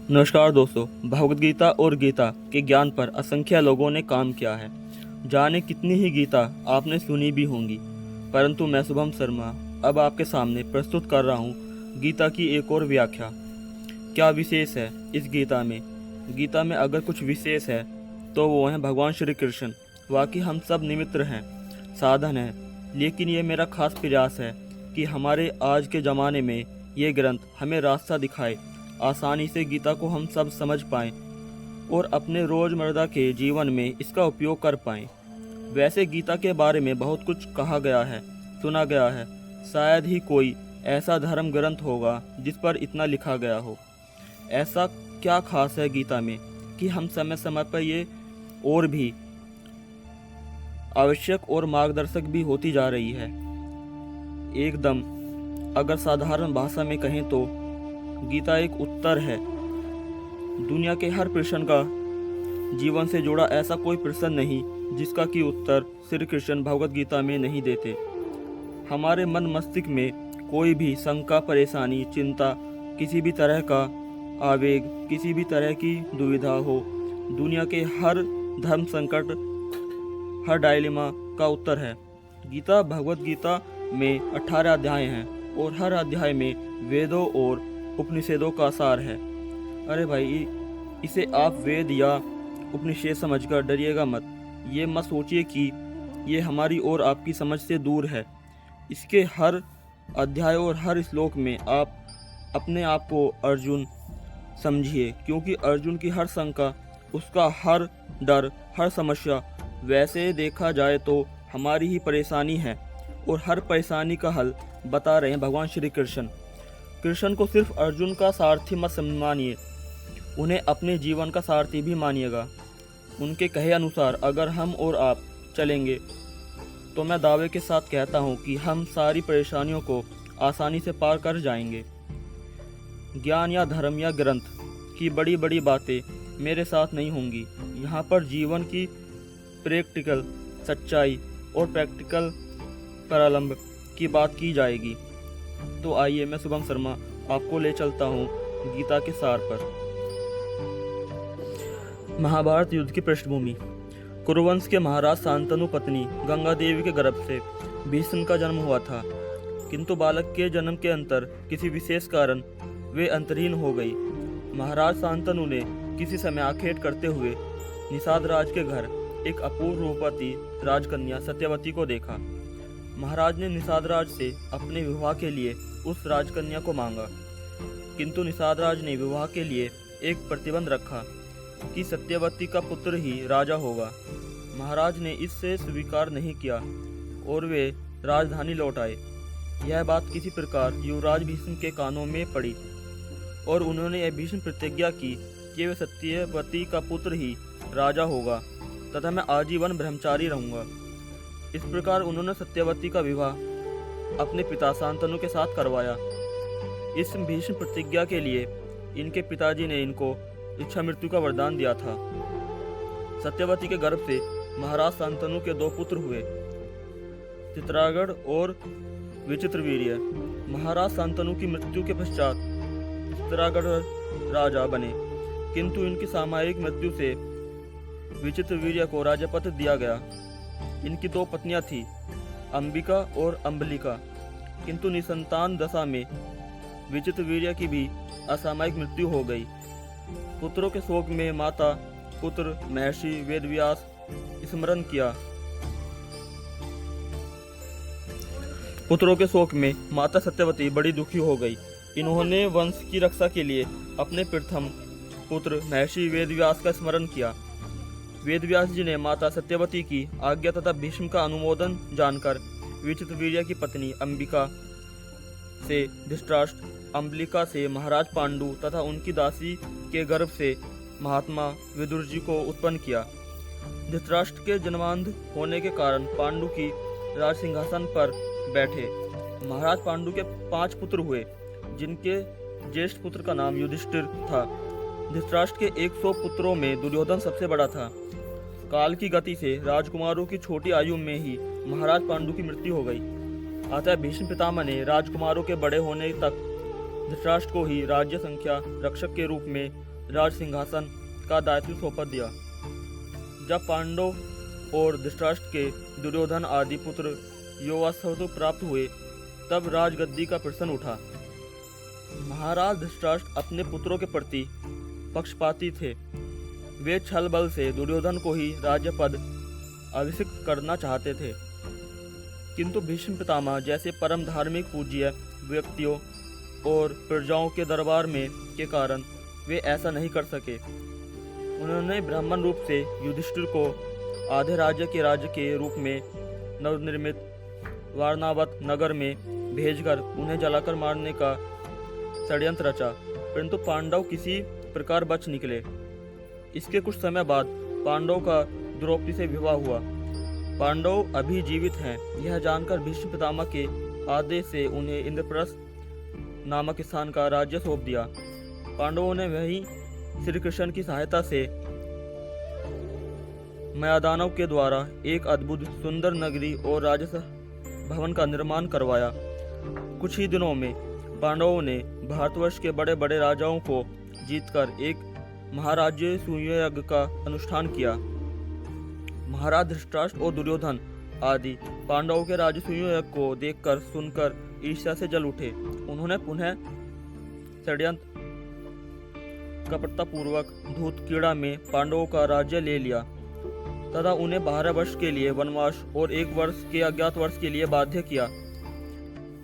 नमस्कार दोस्तों। भगवद गीता और गीता के ज्ञान पर असंख्य लोगों ने काम किया है। जाने कितनी ही गीता आपने सुनी भी होंगी, परंतु मैं शुभम शर्मा अब आपके सामने प्रस्तुत कर रहा हूँ गीता की एक और व्याख्या। क्या विशेष है इस गीता में? गीता में अगर कुछ विशेष है तो वो है भगवान श्री कृष्ण। वाकई हम सब निमित्त हैं, साधन हैं, लेकिन ये मेरा खास प्रयास है कि हमारे आज के ज़माने में ये ग्रंथ हमें रास्ता दिखाए, आसानी से गीता को हम सब समझ पाएँ और अपने रोज़मर्रा के जीवन में इसका उपयोग कर पाएँ। वैसे गीता के बारे में बहुत कुछ कहा गया है, सुना गया है। शायद ही कोई ऐसा धर्म ग्रंथ होगा जिस पर इतना लिखा गया हो। ऐसा क्या खास है गीता में कि हम समय समय पर ये और भी आवश्यक और मार्गदर्शक भी होती जा रही है। एकदम अगर साधारण भाषा में कहें तो गीता एक उत्तर है। दुनिया के हर प्रश्न का जीवन से जुड़ा ऐसा कोई प्रश्न नहीं जिसका कि उत्तर श्री कृष्ण भगवद गीता में नहीं देते। हमारे मन मस्तिष्क में कोई भी शंका, परेशानी, चिंता, किसी भी तरह का आवेग, किसी भी तरह की दुविधा हो, दुनिया के हर धर्म संकट, हर डायलेमा का उत्तर है। गीता भगवद गीता में 18 अध्याय हैं और हर अध्याय में वेदों और उपनिषदों का सार है। अरे भाई, इसे आप वेद या उपनिषद समझकर डरिएगा मत। ये मत सोचिए कि ये हमारी और आपकी समझ से दूर है। इसके हर अध्याय और हर श्लोक में आप अपने आप को अर्जुन समझिए, क्योंकि अर्जुन की हर शंका, उसका हर डर, हर समस्या, वैसे देखा जाए तो हमारी ही परेशानी है और हर परेशानी का हल बता रहे हैं भगवान श्री कृष्ण। कृष्ण को सिर्फ अर्जुन का सारथी मत मानिए, उन्हें अपने जीवन का सारथी भी मानिएगा। उनके कहे अनुसार अगर हम और आप चलेंगे तो मैं दावे के साथ कहता हूँ कि हम सारी परेशानियों को आसानी से पार कर जाएंगे। ज्ञान या धर्म या ग्रंथ की बड़ी बड़ी बातें मेरे साथ नहीं होंगी। यहाँ पर जीवन की प्रैक्टिकल सच्चाई और प्रैक्टिकल प्रारंभ की बात की जाएगी। तो आइए मैं शुभम शर्मा आपको ले चलता हूँ गीता के सार पर। महाभारत युद्ध की पृष्ठभूमि। कुरुवंश के महाराज शांतनु पत्नी गंगा देवी के गर्भ से भीष्म का जन्म हुआ था, किंतु बालक के जन्म के अंतर किसी विशेष कारण वे अंतरहीन हो गई। महाराज शांतनु ने किसी समय आखेट करते हुए निषाद राज के घर एक अपूर्व रूपवती राजकन्या सत्यवती को देखा। महाराज ने निषाद राज से अपने विवाह के लिए उस राजकन्या को मांगा, किंतु निषाद राज ने विवाह के लिए एक प्रतिबंध रखा कि सत्यवती का पुत्र ही राजा होगा। महाराज ने इससे स्वीकार नहीं किया और वे राजधानी लौट आए। यह बात किसी प्रकार युवराज भीष्म के कानों में पड़ी और उन्होंने यह भीष्म प्रतिज्ञा की कि वे सत्यवती का पुत्र ही राजा होगा तथा मैं आजीवन ब्रह्मचारी रहूंगा। इस प्रकार उन्होंने सत्यवती का विवाह अपने पिता शांतनु के साथ करवाया। इस भीष्म प्रतिज्ञा के लिए इनके पिताजी ने इनको इच्छा मृत्यु का वरदान दिया था। सत्यवती के गर्भ से महाराज शांतनु के 2 पुत्र हुए, चित्रागढ़ और विचित्रवीर्य। महाराज शांतनु की मृत्यु के पश्चात चित्रागढ़ राजा बने, किंतु इनकी सामयिक मृत्यु से विचित्रवीर्य को राजपद दिया गया। इनकी 2 पत्नियां थीं, अंबिका और अम्बलिका, किंतु निसंतान दशा में विचित्रवीर्य की भी असामयिक मृत्यु हो गई। पुत्रों के शोक में माता पुत्र महर्षि वेदव्यास स्मरण किया। पुत्रों के शोक में माता सत्यवती बड़ी दुखी हो गई। इन्होंने वंश की रक्षा के लिए अपने प्रथम पुत्र महर्षि वेदव्यास का स्मरण किया। वेदव्यास जी ने माता सत्यवती की आज्ञा तथा भीष्म का अनुमोदन जानकर विचित्रवीर्य की पत्नी अंबिका से धृतराष्ट्र, अम्बलिका से महाराज पांडु तथा उनकी दासी के गर्भ से महात्मा विदुर जी को उत्पन्न किया। धृतराष्ट्र के जन्मांध होने के कारण पांडु की राज सिंहासन पर बैठे। महाराज पांडु के 5 पुत्र हुए, जिनके ज्येष्ठ पुत्र का नाम युधिष्ठिर था। धृतराष्ट्र के 100 पुत्रों में दुर्योधन सबसे बड़ा था। काल की गति से राजकुमारों की छोटी आयु में ही महाराज पांडु की मृत्यु हो गई। अतः भीष्म पितामह ने राजकुमारों के बड़े होने तक धृतराष्ट्र को ही राज्य संख्या रक्षक के रूप में राज सिंहासन का दायित्व सौंप दिया। जब पांडव और धृतराष्ट्र के दुर्योधन आदि पुत्र यौवनावस्था प्राप्त हुए, तब राजगद्दी का प्रश्न उठा। महाराज धृतराष्ट्र अपने पुत्रों के प्रति पक्षपाती थे। वे छल बल से दुर्योधन को ही राज्य पद अभिषिक्त करना चाहते थे, किंतु भीष्म पितामह जैसे परम धार्मिक पूज्य व्यक्तियों और प्रजाओं के दरबार में के कारण वे ऐसा नहीं कर सके। उन्होंने ब्राह्मण रूप से युधिष्ठिर को आधे राज्य के रूप में नवनिर्मित वारणावत नगर में भेजकर उन्हें जलाकर मारने का षड्यंत्र रचा, परंतु पांडव किसी प्रकार बच निकले। इसके कुछ समय बाद पांडव का द्रौपदी से विवाह हुआ। पांडव अभी जीवित हैं, यह जानकर भीष्म पितामह के आदेश से उन्हें इंद्रप्रस्थ नामक स्थान का राज्य सौंप दिया। पांडवों ने वहीं श्री कृष्ण की सहायता से मायादानव के द्वारा एक अद्भुत सुंदर नगरी और राजस भवन का निर्माण करवाया। कुछ ही दिनों में पांडवों ने भारतवर्ष के बड़े बड़े राजाओं को जीतकर एक महाराज्य सूर्ययज्ञ का अनुष्ठान किया। महाराज धृतराष्ट्र और दुर्योधन आदि पांडवों के राजसूय यज्ञ को देखकर सुनकर ईर्ष्या से जल उठे। उन्होंने पुनः षड्यंत्र कपटतापूर्वक धूत कीड़ा में पांडवों का राज्य ले लिया तथा उन्हें 12 वर्ष के लिए वनवास और 1 वर्ष के अज्ञातवास के लिए बाध्य किया,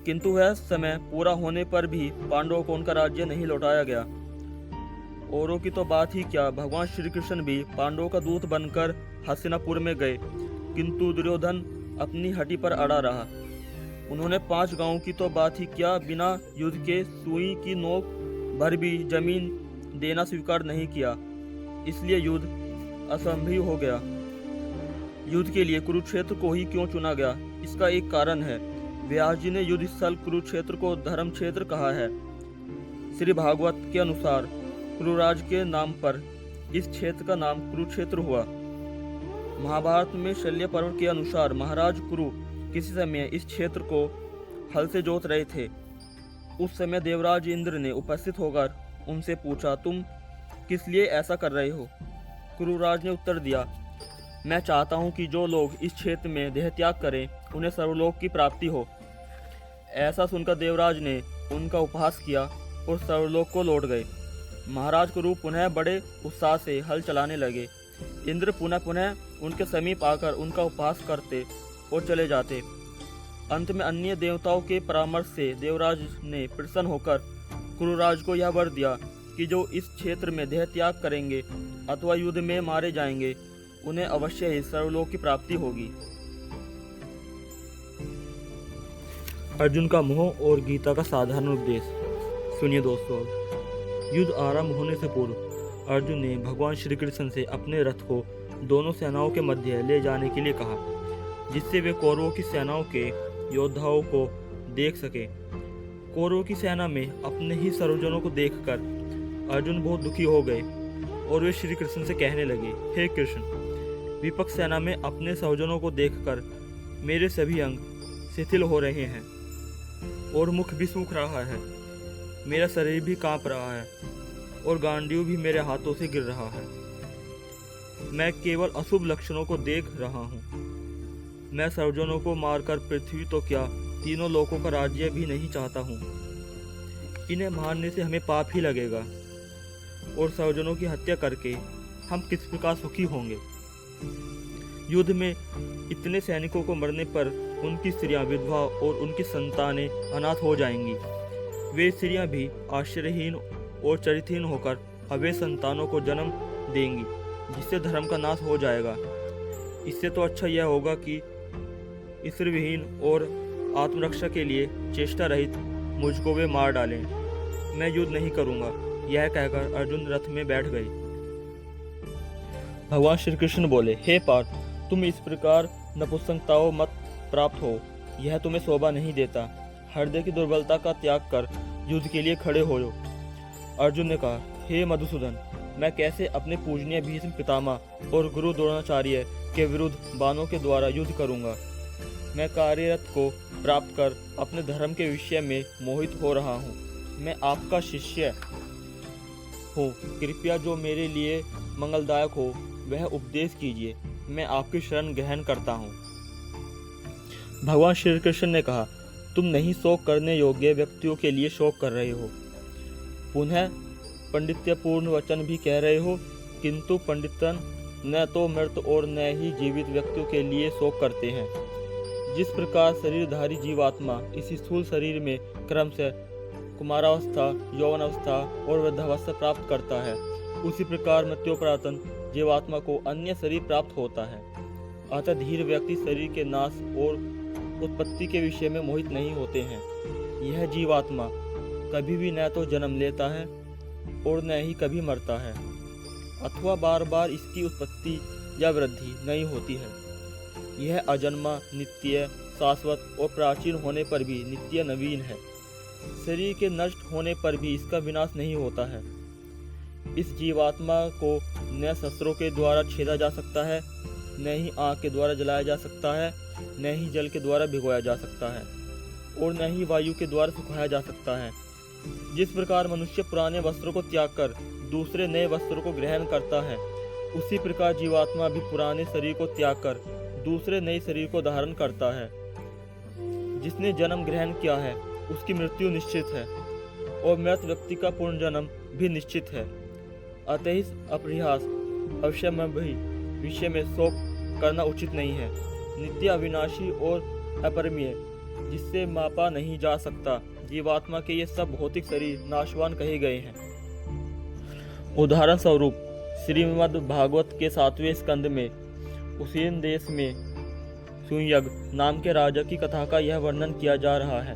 किंतु वह समय पूरा होने पर भी पांडवों को उनका राज्य नहीं लौटाया गया। औरों की तो बात ही क्या, भगवान श्री कृष्ण भी पांडवों का दूत बनकर हस्तिनापुर में गए, किंतु दुर्योधन अपनी हटी पर अड़ा रहा। उन्होंने 5 गांवों की तो बात ही क्या, बिना युद्ध के सुई की नोक भर भी जमीन देना स्वीकार नहीं किया। इसलिए युद्ध असंभव हो गया। युद्ध के लिए कुरुक्षेत्र को ही क्यों चुना गया, इसका एक कारण है। व्यास जी ने युद्ध स्थल कुरुक्षेत्र को धर्म क्षेत्र कहा है। श्री भागवत के अनुसार कुरुराज के नाम पर इस क्षेत्र का नाम कुरुक्षेत्र हुआ। महाभारत में शल्य पर्व के अनुसार महाराज कुरु किसी समय इस क्षेत्र को हल से जोत रहे थे। उस समय देवराज इंद्र ने उपस्थित होकर उनसे पूछा, तुम किस लिए ऐसा कर रहे हो? कुरुराज ने उत्तर दिया, मैं चाहता हूं कि जो लोग इस क्षेत्र में देहत्याग करें उन्हें सर्वलोक की प्राप्ति हो। ऐसा सुनकर देवराज ने उनका उपहास किया और सर्वलोक को लौट गए। महाराज कुरु पुनः बड़े उत्साह से हल चलाने लगे। इंद्र पुनः उनके समीप आकर उनका उपहास करते और चले जाते। अंत में अन्य देवताओं के परामर्श से देवराज ने प्रसन्न होकर कुरुराज को यह वर दिया कि जो इस क्षेत्र में देह त्याग करेंगे अथवा युद्ध में मारे जाएंगे उन्हें अवश्य ही सर्वलोक की प्राप्ति होगी। अर्जुन का मोह और गीता का साधारण उपदेश। सुनिए दोस्तों, युद्ध आरंभ होने से पूर्व अर्जुन ने भगवान श्री कृष्ण से अपने रथ को दोनों सेनाओं के मध्य ले जाने के लिए कहा, जिससे वे कौरवों की सेनाओं के योद्धाओं को देख सके। कौरवों की सेना में अपने ही सर्वजनों को देखकर अर्जुन बहुत दुखी हो गए और वे श्री कृष्ण से कहने लगे, हे कृष्ण, विपक्ष सेना में अपने सहजनों को देखकर मेरे सभी अंग शिथिल हो रहे हैं और मुख भी सूख रहा है। मेरा शरीर भी कांप रहा है और गांडीव भी मेरे हाथों से गिर रहा है। मैं केवल अशुभ लक्षणों को देख रहा हूँ। मैं सर्वजनों को मारकर पृथ्वी तो क्या तीनों लोकों का राज्य भी नहीं चाहता हूँ। इन्हें मारने से हमें पाप ही लगेगा और सर्वजनों की हत्या करके हम किस प्रकार सुखी होंगे। युद्ध में इतने सैनिकों को मरने पर उनकी स्त्रियां विधवा और उनकी संतानें अनाथ हो जाएंगी। वे स्त्रियां भी आश्रयहीन और चरित्रहीन होकर अवैध संतानों को जन्म देंगी, जिससे धर्म का नाश हो जाएगा। इससे तो अच्छा यह होगा कि स्त्रीविहीन और आत्मरक्षा के लिए चेष्टा रहित मुझको वे मार डालें। मैं युद्ध नहीं करूंगा। यह कहकर अर्जुन रथ में बैठ गए। भगवान श्री कृष्ण बोले, हे पार्थ, तुम इस प्रकार नपुंसकताओं मत प्राप्त हो, यह तुम्हें शोभा नहीं देता। हृदय की दुर्बलता का त्याग कर युद्ध के लिए खड़े हो। अर्जुन ने कहा, हे मधुसूदन, मैं कैसे अपने पूजनीय भीष्म पितामह और गुरु द्रोणाचार्य के विरुद्ध बाणों के द्वारा युद्ध करूंगा। मैं कार्यरत को प्राप्त कर अपने धर्म के विषय में मोहित हो रहा हूँ। मैं आपका शिष्य हो, कृपया जो मेरे लिए मंगलदायक हो वह उपदेश कीजिए, मैं आपकी शरण ग्रहण करता हूँ। भगवान श्री कृष्ण ने कहा, तुम नहीं शोक करने योग्य व्यक्तियों के लिए शोक कर रहे हो। पुनः पंडित्यपूर्ण वचन भी कह रहे हो, किंतु पंडितन न तो मृत और न ही जीवित व्यक्तियों के लिए शोक करते हैं। जिस प्रकार शरीरधारी जीवात्मा इस स्थूल शरीर में क्रमशः कुमारावस्था, यौवनावस्था और वृद्धावस्था प्राप्त करता है, उसी प्रकार मृत्योपरांत जीवात्मा को अन्य शरीर प्राप्त होता है। अतः धीर व्यक्ति शरीर के नाश और उत्पत्ति के विषय में मोहित नहीं होते हैं। यह जीवात्मा कभी भी न तो जन्म लेता है और न ही कभी मरता है, अथवा बार बार इसकी उत्पत्ति या वृद्धि नहीं होती है। यह अजन्मा, नित्य, शाश्वत और प्राचीन होने पर भी नित्य नवीन है। शरीर के नष्ट होने पर भी इसका विनाश नहीं होता है। इस जीवात्मा को न शस्त्रों के द्वारा छेदा जा सकता है, न ही आग के द्वारा जलाया जा सकता है, न ही जल के द्वारा भिगोया जा सकता है, और न ही वायु के द्वारा सुखाया जा सकता है। जिस प्रकार मनुष्य पुराने वस्त्रों को त्याग कर दूसरे नए वस्त्रों को ग्रहण करता है, उसी प्रकार जीवात्मा भी पुराने शरीर को त्याग कर दूसरे नए शरीर को धारण करता है। जिसने जन्म ग्रहण किया है उसकी मृत्यु निश्चित है, और मृत व्यक्ति का पुनर्जन्म भी निश्चित है। अतः इस अपरिहास अवश्यमय विषय में शोक करना उचित नहीं है। नित्य, अविनाशी और अपरिमेय, जिससे मापा नहीं जा सकता, जीवात्मा के ये सब भौतिक शरीर नाशवान कहे गए हैं। उदाहरण स्वरूप श्रीमद् भागवत के 7वें स्कंद में उसीन देश में सुयग नाम के राजा की कथा का यह वर्णन किया जा रहा है।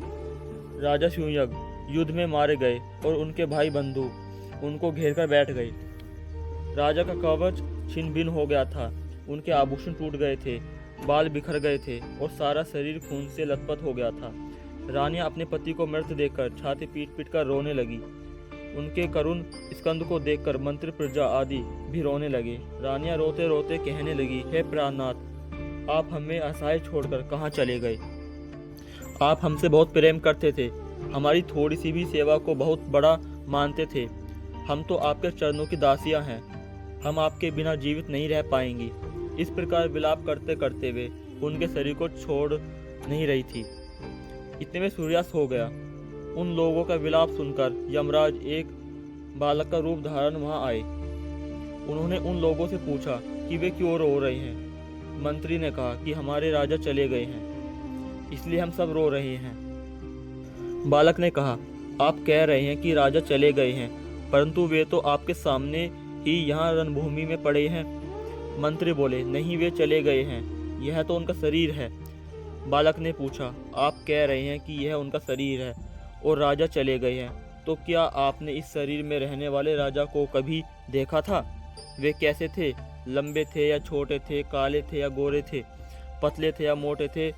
राजा सुयग युद्ध में मारे गए और उनके भाई बंधु उनको घेर कर बैठ गए। राजा का कवच छिन्न भिन्न हो गया था, उनके आभूषण टूट गए थे, बाल बिखर गए थे और सारा शरीर खून से लथपथ हो गया था। रानियां अपने पति को मृत देखकर छाती पीट पीट कर रोने लगी। उनके करुण स्कंद को देखकर मंत्री, प्रजा आदि भी रोने लगे। रानियां रोते रोते कहने लगी, हे प्राणनाथ, आप हमें असहाय छोड़कर कहाँ चले गए? आप हमसे बहुत प्रेम करते थे, हमारी थोड़ी सी भी सेवा को बहुत बड़ा मानते थे। हम तो आपके चरणों की दासियां हैं, हम आपके बिना जीवित नहीं रह पाएंगी। इस प्रकार विलाप करते करते वे उनके शरीर को छोड़ नहीं रही थी। इतने में सूर्यास्त हो गया। उन लोगों का विलाप सुनकर यमराज एक बालक का रूप धारण वहां आए। उन्होंने उन लोगों से पूछा कि वे क्यों रो रहे हैं। मंत्री ने कहा कि हमारे राजा चले गए हैं, इसलिए हम सब रो रहे हैं। बालक ने कहा, आप कह रहे हैं कि राजा चले गए हैं, परंतु वे तो आपके सामने ही यहाँ रणभूमि में पड़े हैं। मंत्री बोले, नहीं, वे चले गए हैं, यह तो उनका शरीर है। बालक ने पूछा, आप कह रहे हैं कि यह उनका शरीर है और राजा चले गए हैं, तो क्या आपने इस शरीर में रहने वाले राजा को कभी देखा था? वे कैसे थे? लंबे थे या छोटे थे? काले थे या गोरे थे? पतले थे या मोटे थे?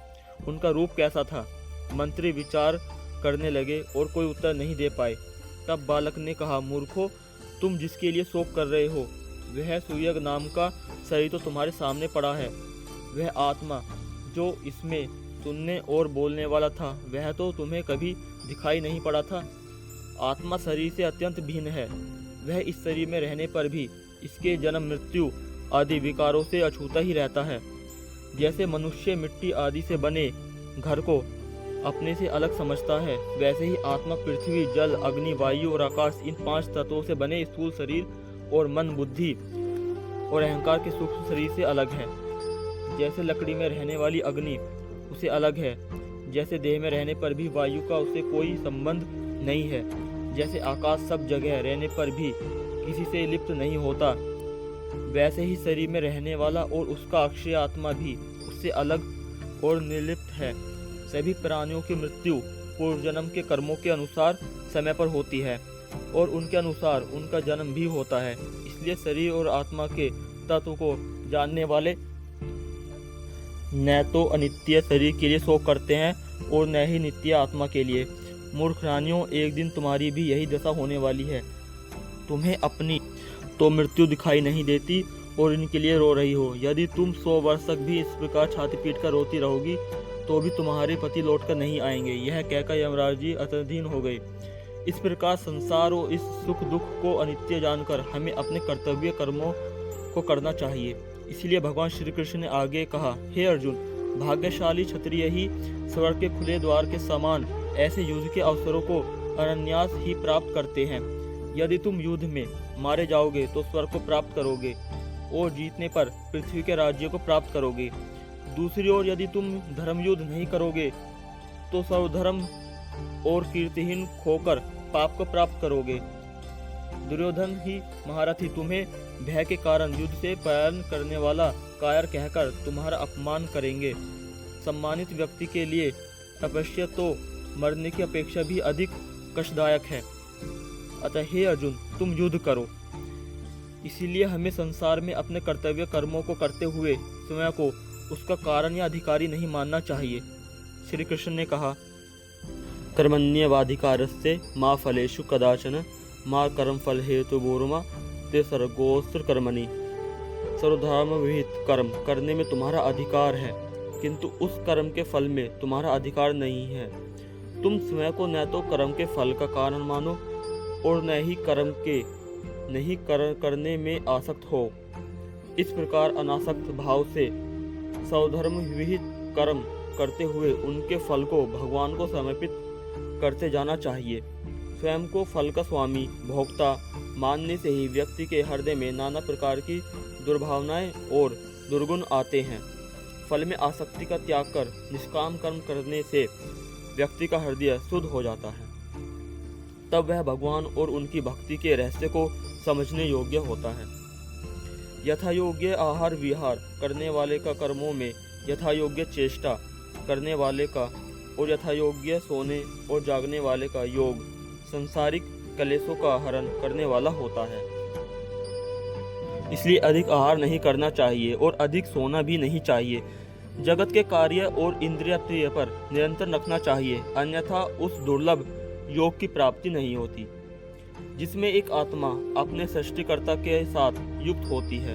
उनका रूप कैसा था? मंत्री विचार करने लगे और कोई उत्तर नहीं दे पाए। तब बालक ने कहा, मूर्खो, तुम जिसके लिए शोक कर रहे हो, वह सुयग नाम का शरीर तो तुम्हारे सामने पड़ा है। वह आत्मा जो इसमें सुनने और बोलने वाला था, वह तो तुम्हें कभी दिखाई नहीं पड़ा था। आत्मा शरीर से अत्यंत भिन्न है। वह इस शरीर में रहने पर भी इसके जन्म, मृत्यु आदि विकारों से अछूता ही रहता है। जैसे मनुष्य मिट्टी आदि से बने घर को अपने से अलग समझता है, वैसे ही आत्मा पृथ्वी, जल, अग्नि, वायु और आकाश, इन 5 तत्वों से बने स्थूल शरीर और मन, बुद्धि और अहंकार के सूक्ष्म शरीर से अलग है। जैसे लकड़ी में रहने वाली अग्नि उसे अलग है, जैसे देह में रहने पर भी वायु का उससे कोई संबंध नहीं है, जैसे आकाश सब जगह रहने पर भी किसी से लिप्त नहीं होता, वैसे ही शरीर में रहने वाला और उसका अक्षय आत्मा भी उससे अलग और निर्लिप्त है। सभी प्राणियों की मृत्यु पूर्व जन्म के कर्मों के अनुसार समय पर होती है और उनके अनुसार उनका जन्म भी होता है। इसलिए शरीर और आत्मा के तत्व को जानने वाले न तो अनित्य शरीर के लिए शोक करते हैं और न ही नित्य आत्मा के लिए। मूर्ख रानियों, एक दिन तुम्हारी भी यही दशा होने वाली है। तुम्हें अपनी तो मृत्यु दिखाई नहीं देती और इनके लिए रो रही हो। यदि तुम 100 वर्ष तक भी इस प्रकार छाती पीट कर रोती रहोगी तो भी तुम्हारे पति लौटकर नहीं आएंगे। यह कहकर यमराज जी अतधीन हो गए। इस प्रकार संसार और इस सुख दुख को अनित्य जानकर हमें अपने कर्तव्य कर्मों को करना चाहिए। इसलिए भगवान श्री कृष्ण ने आगे कहा, हे अर्जुन, भाग्यशाली क्षत्रिय ही स्वर्ग के खुले द्वार के समान ऐसे युद्ध के अवसरों को अनायास ही प्राप्त करते हैं। यदि तुम युद्ध में मारे जाओगे तो स्वर्ग को प्राप्त करोगे और जीतने पर पृथ्वी के राज्य को प्राप्त करोगे। दूसरी ओर यदि तुम धर्म युद्ध नहीं करोगे तो सर्वधर्म और कीर्तिहीन खोकर पाप को प्राप्त करोगे। दुर्योधन ही महारथी तुम्हें भय के कारण युद्ध से पलायन करने वाला कायर कहकर तुम्हारा अपमान करेंगे। सम्मानित व्यक्ति के लिए तपस्या तो मरने की अपेक्षा भी अधिक कष्टदायक है। अतः हे अर्जुन, तुम युद्ध करो। इसीलिए हमें संसार में अपने कर्तव्य कर्मों को करते हुए स्वयं को उसका कारण या अधिकारी नहीं मानना चाहिए। श्री कृष्ण ने कहा, कर्मण्येवाधिकारस्ते मा फलेषु कदाचन मा कर्म फल हेतुर्मा ते सर्गोस्त्र कर्मणि। सर्वधर्म विहित कर्म करने में तुम्हारा अधिकार है, किंतु उस कर्म के फल में तुम्हारा अधिकार नहीं है। तुम स्वयं को न तो कर्म के फल का कारण मानो और न ही कर्म के नहीं करने में आसक्त हो। इस प्रकार अनासक्त भाव से स्वधर्म विहित कर्म करते हुए उनके फल को भगवान को समर्पित करते जाना चाहिए। स्वयं को फल का स्वामी भोक्ता मानने से ही व्यक्ति के हृदय में नाना प्रकार की दुर्भावनाएं और दुर्गुण आते हैं। फल में आसक्ति का त्याग कर निष्काम कर्म करने से व्यक्ति का हृदय शुद्ध हो जाता है। तब वह भगवान और उनकी भक्ति के रहस्य को समझने योग्य होता है। यथा योग्य आहार विहार करने वाले का कर्मों में यथा योग्य चेष्टा करने वाले का और यथा योग्य सोने और जागने वाले का योग संसारिक कलेशों का हरण करने वाला होता है। इसलिए अधिक आहार नहीं करना चाहिए और अधिक सोना भी नहीं चाहिए। जगत के कार्य और इंद्रिय प्रिय पर निरंतर रखना चाहिए, अन्यथा उस दुर्लभ योग की प्राप्ति नहीं होती जिसमें एक आत्मा अपने सृष्टिकर्ता के साथ युक्त होती है।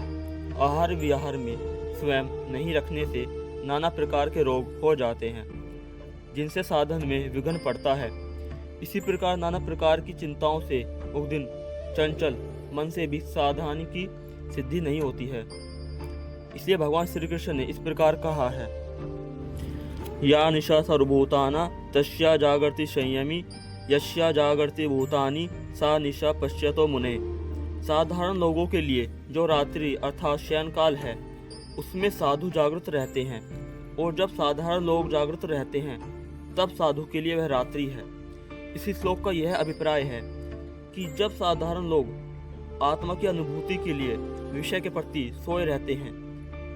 आहार विहार में स्वयं नहीं रखने से नाना प्रकार के रोग हो जाते हैं जिनसे साधन में विघ्न पड़ता है। इसी प्रकार नाना प्रकार की चिंताओं से उद्विग्न चंचल मन से भी साधन की सिद्धि नहीं होती है। इसलिए भगवान श्री कृष्ण ने इस प्रकार कहा है, या निशा सर्वभूताना तस्या जागर्ति संयमी यस्या जागर्ति भूतानि सा निशा पश्यतो मुने। साधारण लोगों के लिए जो रात्रि अर्थात शयन काल है उसमें साधु जागृत रहते हैं, और जब साधारण लोग जागृत रहते हैं तब साधु के लिए वह रात्रि है। इसी श्लोक का यह अभिप्राय है कि जब साधारण लोग आत्मा की अनुभूति के लिए विषय के प्रति सोए रहते हैं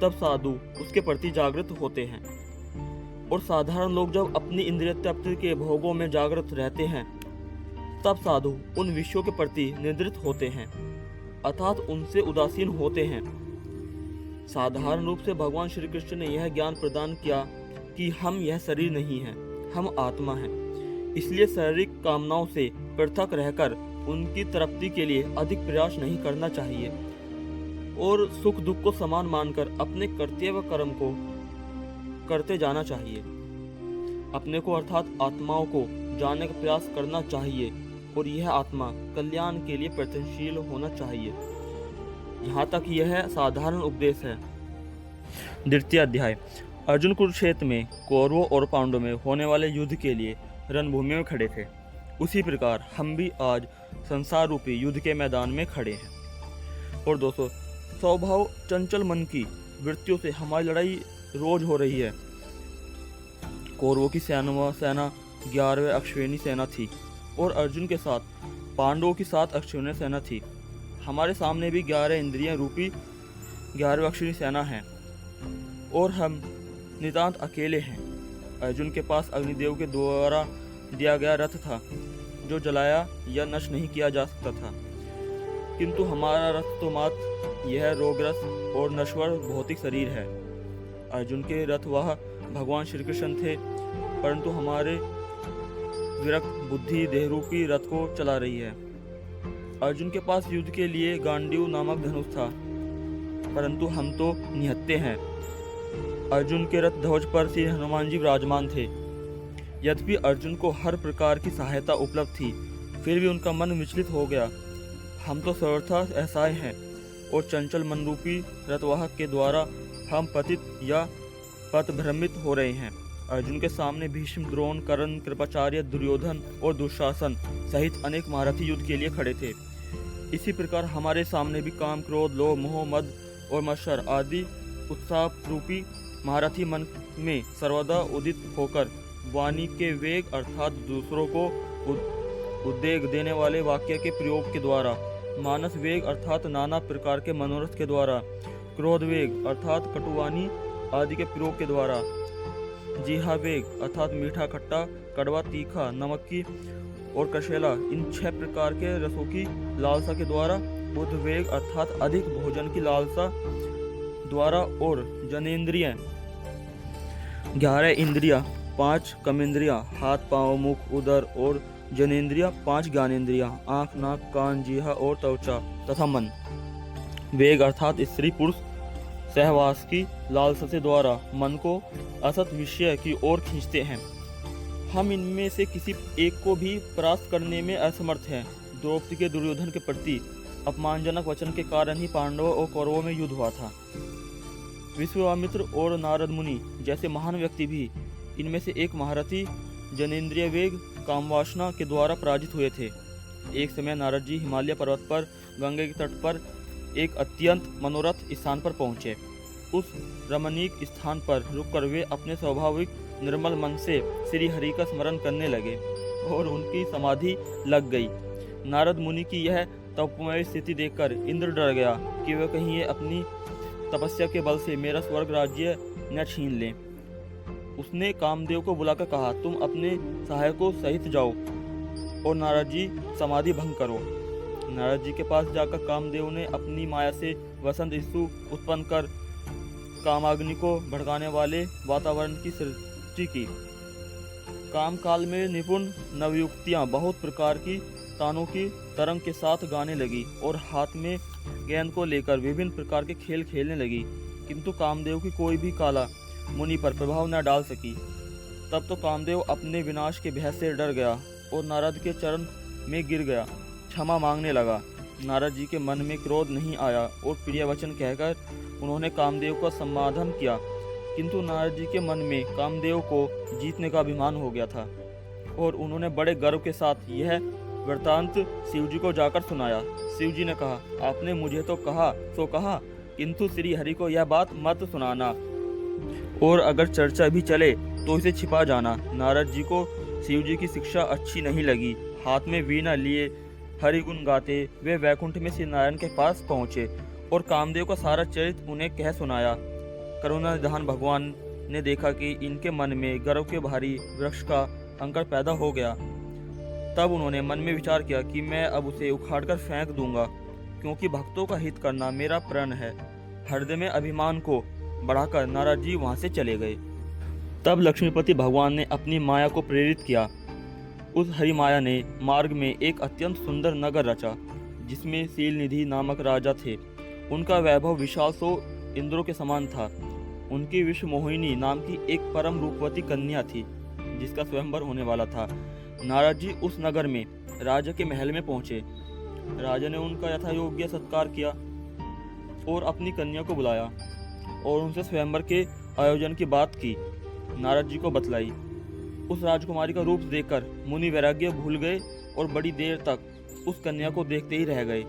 तब साधु उसके प्रति जागृत होते हैं, और साधारण लोग जब अपनी इंद्रिय तृप्ति के भोगों में जागृत रहते हैं तब साधु उन विषयों के प्रति निद्रित होते हैं अर्थात उनसे उदासीन होते हैं। साधारण रूप से भगवान श्री कृष्ण ने यह ज्ञान प्रदान किया कि हम यह शरीर नहीं हैं, हम आत्मा हैं। इसलिए शारीरिक कामनाओं से पृथक रहकर उनकी तृप्ति के लिए अधिक प्रयास नहीं करना चाहिए और सुख दुख को समान मानकर अपने कर्तव्य कर्म को करते जाना चाहिए। अपने को अर्थात आत्माओं को जानने का प्रयास करना चाहिए और यह आत्मा कल्याण के लिए प्रयत्नशील होना चाहिए। यहाँ तक यह साधारण उपदेश है। द्वितीय अध्याय। अर्जुन कुरुक्षेत्र में कौरवों और पांडवों में होने वाले युद्ध के लिए रणभूमि में खड़े थे। उसी प्रकार हम भी आज संसार रूपी युद्ध के मैदान में खड़े हैं। और दोस्तों, स्वभाव चंचल मन की वृत्तियों से हमारी लड़ाई रोज हो रही है। कौरवों की सेना 11वें अश्विनी सेना थी और अर्जुन के साथ पांडवों की 7 अश्विनी सेना थी। हमारे सामने भी 11 इंद्रिय रूपी 11वें अश्विनी सेना है और हम नितांत अकेले हैं। अर्जुन के पास अग्निदेव के द्वारा दिया गया रथ था जो जलाया या नष्ट नहीं किया जा सकता था, किंतु हमारा रथ तो मात्र यह रोगग्रस्त और नश्वर भौतिक शरीर है। अर्जुन के रथ वह भगवान श्री कृष्ण थे, परंतु हमारे विरक्त बुद्धि देहरूपी रथ को चला रही है। अर्जुन के पास युद्ध के लिए गांडीव नामक धनुष था, परंतु हम तो निहत्थे हैं। अर्जुन के रथ ध्वज पर श्री हनुमान जी विराजमान थे। यद्यपि अर्जुन को हर प्रकार की सहायता उपलब्ध थी, फिर भी उनका मन विचलित हो गया। हम तो सर्वथा असहाय हैं और चंचल मनरूपी रतवाहक के द्वारा हम पतित या पथभ्रमित हो रहे हैं। अर्जुन के सामने भीष्म, द्रोण, कर्ण, कृपाचार्य, दुर्योधन और दुशासन सहित अनेक महारथी युद्ध के लिए खड़े थे। इसी प्रकार हमारे सामने भी काम, क्रोध, लोभ, मोह, मद और मत्सर आदि उत्साह रूपी महारथी मन में सर्वदा उदित होकर वाणी के वेग अर्थात दूसरों को उद्वेग देने वाले वाक्य के प्रयोग के द्वारा, मानस वेग अर्थात नाना प्रकार के मनोरथ के द्वारा, क्रोध वेग अर्थात कटुवाणी आदि के प्रयोग के द्वारा, जीहा वेग अर्थात मीठा, खट्टा, कड़वा, तीखा, नमकी और कशेला इन 6 प्रकार के रसों की लालसा के द्वारा, उद्वेग अर्थात अधिक भोजन की लालसा द्वारा और जनेंद्रिय 11 इंद्रिया, 5 कर्मेंद्रिया, हाथ, पांव, मुख, उदर और जनेंद्रिया, 5 ज्ञानेंद्रिया, आंख, नाक, कान, जीहा और त्वचा तथा मन वेग अर्थात स्त्री पुरुष सहवास की लालसा से द्वारा मन को असत विषय की ओर खींचते हैं। हम इनमें से किसी एक को भी परास्त करने में असमर्थ हैं। द्रौपदी के दुर्योधन के प्रति अपमानजनक वचन के कारण ही पांडवों और कौरवों में युद्ध हुआ था। विश्वामित्र और नारद मुनि जैसे महान व्यक्ति भी इनमें से एक महारथी जनेंद्रिय वेग कामवासना के द्वारा पराजित हुए थे। एक समय नारद जी हिमालय पर्वत पर गंगा के तट पर एक अत्यंत मनोरथ स्थान पर पहुंचे। उस रमणीक स्थान पर रुककर वे अपने स्वाभाविक निर्मल मन से श्री हरि का स्मरण करने लगे और उनकी समाधि लग गई। नारद मुनि की यह तपमय स्थिति देखकर इंद्र डर गया कि वह कहीं ये अपनी तपस्या के बल से मेरा स्वर्ग राज्य न छीन लें। उसने कामदेव को बुलाकर कहा, तुम अपने सहायकों सहित जाओ और नारद जी समाधि भंग करो। नारद जी के पास जाकर कामदेव ने अपनी माया से वसंत ऋतु उत्पन्न कर कामाग्नि को भड़काने वाले वातावरण की सृष्टि की। काम काल में निपुण नवयुक्तियां बहुत प्रकार की तानों की तरंग के साथ गाने लगी और हाथ में गेंद को लेकर विभिन्न प्रकार के खेल खेलने लगी, किंतु कामदेव की कोई भी काला मुनि पर प्रभाव न डाल सकी। तब तो कामदेव अपने विनाश के भय से डर गया और नारद के चरण में गिर गया, क्षमा मांगने लगा। नारद जी के मन में क्रोध नहीं आया और प्रिय वचन कहकर उन्होंने कामदेव का सम्माधन किया, किंतु नारद जी के मन में कामदेव को जीतने का अभिमान हो गया था और उन्होंने बड़े गर्व के साथ यह वृत्तांत शिव जी को जाकर सुनाया। शिव जी ने कहा, आपने मुझे तो कहा सो कहा, किंतु श्री हरि को यह बात मत सुनाना और अगर चर्चा भी चले तो इसे छिपा जाना। नारद जी को शिव जी की शिक्षा अच्छी नहीं लगी। हाथ में वीणा लिए हरि गुण गाते वे वैकुंठ में श्री नारायण के पास पहुंचे और कामदेव का सारा चरित्र उन्हें कह सुनाया। करुणा निधान भगवान ने देखा कि इनके मन में गर्व के भारी वृक्ष का अंकुर पैदा हो गया। तब उन्होंने मन में विचार किया कि मैं अब उसे उखाड़कर फेंक दूंगा, क्योंकि भक्तों का हित करना मेरा प्रण है। हृदय में अभिमान को बढ़ाकर नारद जी वहां से चले गए। तब लक्ष्मीपति भगवान ने अपनी माया को प्रेरित किया। उस हरि माया ने मार्ग में एक अत्यंत सुंदर नगर रचा, जिसमें शीलनिधि नामक राजा थे। उनका वैभव विशाल सो इंद्रों के समान था। उनकी विश्व मोहिनी नाम की एक परम रूपवती कन्या थी, जिसका स्वयंवर होने वाला था। नारद जी उस नगर में राजा के महल में पहुंचे। राजा ने उनका यथायोग्य सत्कार किया और अपनी कन्या को बुलाया और उनसे स्वयंवर के आयोजन की बात की नारद जी को बतलाई। उस राजकुमारी का रूप देखकर मुनि वैराग्य भूल गए और बड़ी देर तक उस कन्या को देखते ही रह गए।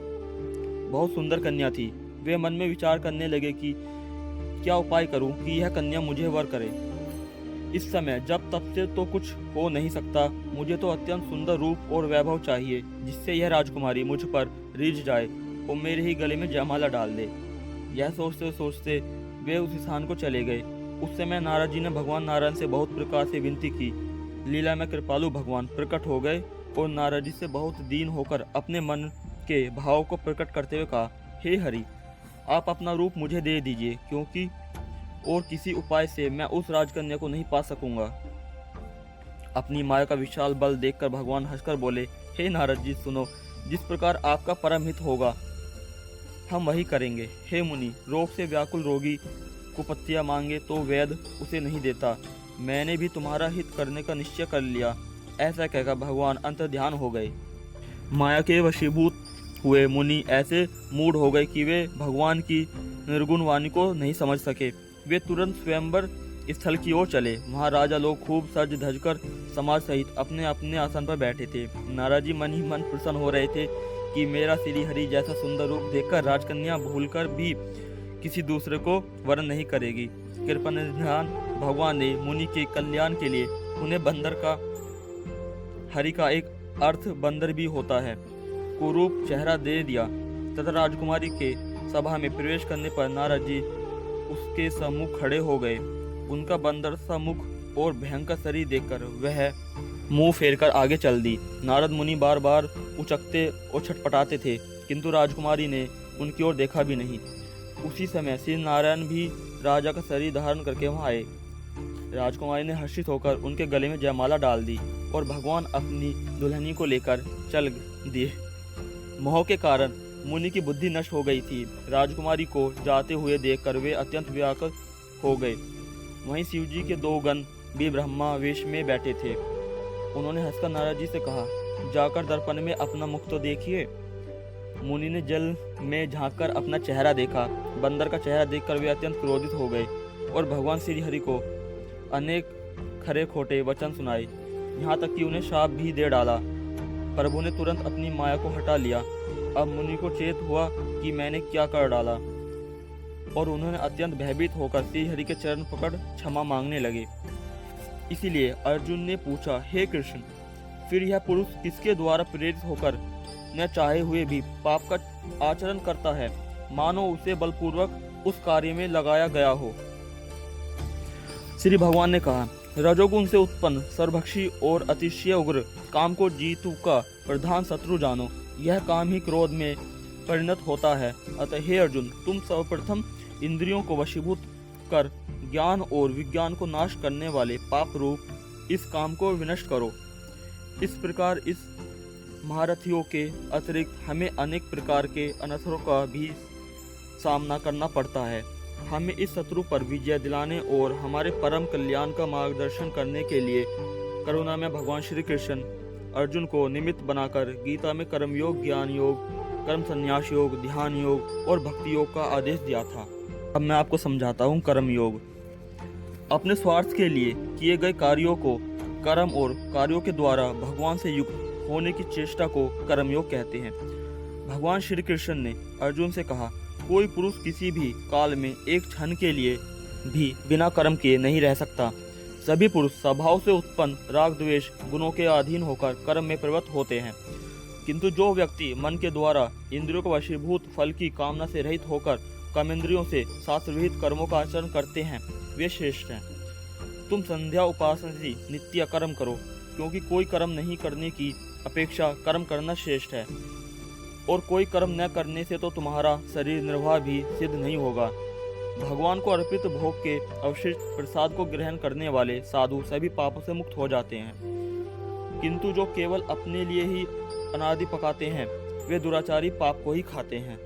बहुत सुंदर कन्या थी। वे मन में विचार करने लगे कि क्या उपाय करूं कि यह कन्या मुझे वर करे। इस समय जब तब से तो कुछ हो नहीं सकता, मुझे तो अत्यंत सुंदर रूप और वैभव चाहिए, जिससे यह राजकुमारी मुझ पर रिझ जाए और मेरे ही गले में जयमाला डाल दे। यह सोचते सोचते वे उस स्थान को चले गए। उस समय नारद जी ने भगवान नारायण से बहुत प्रकार से विनती की। लीला में कृपालु भगवान प्रकट हो गए और नारद जी से बहुत दीन होकर अपने मन के भाव को प्रकट करते हुए कहा, हे हरि, आप अपना रूप मुझे दे दीजिए, क्योंकि और किसी उपाय से मैं उस राजकन्या को नहीं पा सकूंगा। अपनी माया का विशाल बल देखकर भगवान हंसकर बोले, हे नारद जी सुनो, जिस प्रकार आपका परम हित होगा हम वही करेंगे। हे मुनि, रोग से व्याकुल रोगी कुपत्तियां मांगे तो वैद्य उसे नहीं देता। मैंने भी तुम्हारा हित करने का निश्चय कर लिया। ऐसा कहकर भगवान अंतर्ध्यान हो गए। माया के वशीभूत हुए मुनि ऐसे मूड हो गए कि वे भगवान की निर्गुण वाणी को नहीं समझ सके। वे तुरंत स्वयंवर स्थल की ओर चले। वहाँ राजा लोग खूब सज धज कर समाज सहित अपने अपने आसन पर बैठे थे। नारद जी मन ही मन प्रसन्न हो रहे थे कि मेरा श्री हरि जैसा सुंदर रूप देखकर राजकन्या भूलकर भी किसी दूसरे को वरण नहीं करेगी। कृपा निधान भगवान ने मुनि के कल्याण के लिए उन्हें बंदर का हरि का एक अर्थ बंदर भी होता है कुरूप चेहरा दे दिया तथा राजकुमारी के सभा में प्रवेश करने पर नारद जी उसके सम्मुख खड़े हो गए। उनका बंदर सा मुख और भयंकर शरीर देखकर वह मुंह फेरकर आगे चल दी। नारद मुनि बार बार उचकते और छटपटाते थे, किंतु राजकुमारी ने उनकी ओर देखा भी नहीं। उसी समय श्री नारायण भी राजा का शरीर धारण करके वहां आए। राजकुमारी ने हर्षित होकर उनके गले में जयमाला डाल दी और भगवान अपनी दुल्हनी को लेकर चल दिए। मोह के कारण मुनि की बुद्धि नष्ट हो गई थी। राजकुमारी को जाते हुए देखकर वे अत्यंत व्याकुल हो गए। वहीं शिवजी के दो गण भी ब्रह्मा वेश में बैठे थे। उन्होंने हंसकर नारद जी से कहा, जाकर दर्पण में अपना मुख तो देखिए। मुनि ने जल में झांककर अपना चेहरा देखा। बंदर का चेहरा देखकर वे अत्यंत क्रोधित हो गए और भगवान श्री हरि को अनेक खरे खोटे वचन सुनाए, यहाँ तक कि उन्हें श्राप भी दे डाला। प्रभु ने तुरंत अपनी माया को हटा लिया। अब मुनि को चेत हुआ कि मैंने क्या कर डाला और उन्होंने अत्यंत भयभीत होकर श्री हरि के चरण पकड़ क्षमा मांगने लगे। इसीलिए अर्जुन ने पूछा, हे कृष्ण, फिर यह पुरुष किसके द्वारा प्रेरित होकर न चाहे हुए भी पाप का आचरण करता है, मानो उसे बलपूर्वक उस कार्य में लगाया गया हो। श्री भगवान ने कहा, रजोगुण से उत्पन्न सर्वभक्षी और अतिशय उग्र काम को जीतु का प्रधान शत्रु जानो। यह काम ही क्रोध में परिणत होता है। अतः हे अर्जुन, तुम सर्वप्रथम इंद्रियों को वशीभूत कर ज्ञान और विज्ञान को नाश करने वाले पाप रूप इस काम को विनष्ट करो। इस प्रकार इस महारथियों के अतिरिक्त हमें अनेक प्रकार के अनर्थों का भी सामना करना पड़ता है। हमें इस शत्रु पर विजय दिलाने और हमारे परम कल्याण का मार्गदर्शन करने के लिए करुणा में भगवान श्री कृष्ण अर्जुन को निमित्त बनाकर गीता में कर्मयोग, ज्ञान योग, कर्म संन्यास योग, ध्यान योग और भक्ति योग का आदेश दिया था। अब मैं आपको समझाता हूँ कर्म योग। अपने स्वार्थ के लिए किए गए कार्यों को कर्म और कार्यों के द्वारा भगवान से युक्त होने की चेष्टा को कर्मयोग कहते हैं। भगवान श्री कृष्ण ने अर्जुन से कहा, कोई पुरुष किसी भी काल में एक क्षण के लिए भी बिना कर्म किए नहीं रह सकता। सभी पुरुष स्वभाव से उत्पन्न राग द्वेष गुणों के अधीन होकर कर्म में प्रवृत्त होते हैं, किंतु जो व्यक्ति मन के द्वारा इंद्रियों के वशीभूत फल की कामना से रहित होकर कर्मेंद्रियों से शास्त्र विहित कर्मों का आचरण करते हैं, वे श्रेष्ठ हैं। तुम संध्या उपासना से नित्य कर्म करो, क्योंकि कोई कर्म नहीं करने की अपेक्षा कर्म करना श्रेष्ठ है, और कोई कर्म न करने से तो तुम्हारा शरीर निर्वाह भी सिद्ध नहीं होगा। भगवान को अर्पित भोग के अवशिष्ट प्रसाद को ग्रहण करने वाले साधु सभी पापों से मुक्त हो जाते हैं, किंतु जो केवल अपने लिए ही अनादि पकाते हैं, वे दुराचारी पाप को ही खाते हैं।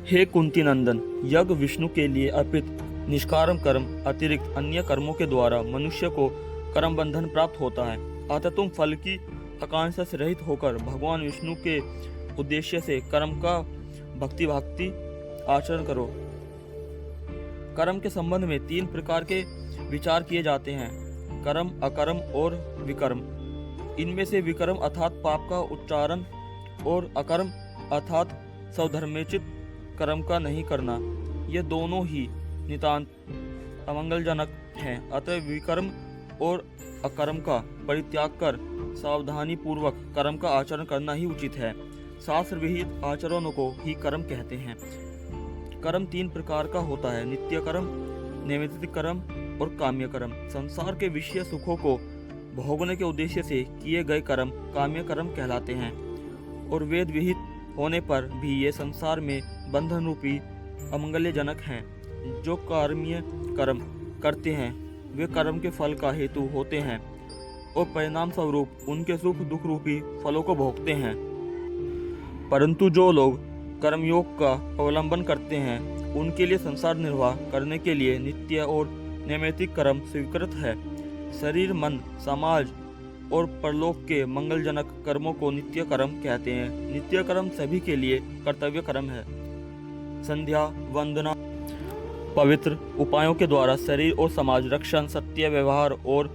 हे कुंती नंदन, यज्ञ विष्णु के लिए अर्पित निष्काम कर्म अतिरिक्त अन्य कर्मों के द्वारा मनुष्य को कर्म बंधन प्राप्त होता है। अतः तुम फल की आकांक्षा से रहित होकर भगवान विष्णु के उद्देश्य से कर्म का भक्ति आचरण करो। कर्म के संबंध में 3 प्रकार के विचार किए जाते हैं, कर्म, अकर्म और विकर्म। इनमें से विकर्म अर्थात पाप का उच्चारण और अकर्म अर्थात स्वधर्मेचित कर्म का नहीं करना, ये दोनों ही नितांत अमंगलजनक हैं। अतः विकर्म और अकर्म का परित्याग कर सावधानी पूर्वक कर्म का आचरण करना ही उचित है। शास्त्र विहित आचरणों को ही कर्म कहते हैं। कर्म 3 प्रकार का होता है, नित्य कर्म, नैमित्तिक कर्म और काम्य कर्म। संसार के विषय सुखों को भोगने के उद्देश्य से किए गए कर्म काम्य कर्म कहलाते हैं, और वेद विहित होने पर भी ये संसार में बंधन रूपी अमंगल्यजनक हैं। जो काम्य कर्म करते हैं वे कर्म के फल का हेतु होते हैं और परिणाम स्वरूप उनके सुख दुख रूपी फलों को भोगते हैं। परंतु जो लोग कर्मयोग का अवलंबन करते हैं, उनके लिए संसार निर्वाह करने के लिए नित्य और नैमित्तिक कर्म स्वीकृत है। शरीर, मन, समाज और परलोक के मंगलजनक कर्मों को नित्य कर्म कहते हैं। नित्य कर्म सभी के लिए कर्तव्य कर्म है। संध्या वंदना, पवित्र उपायों के द्वारा शरीर और समाज रक्षण, सत्य व्यवहार और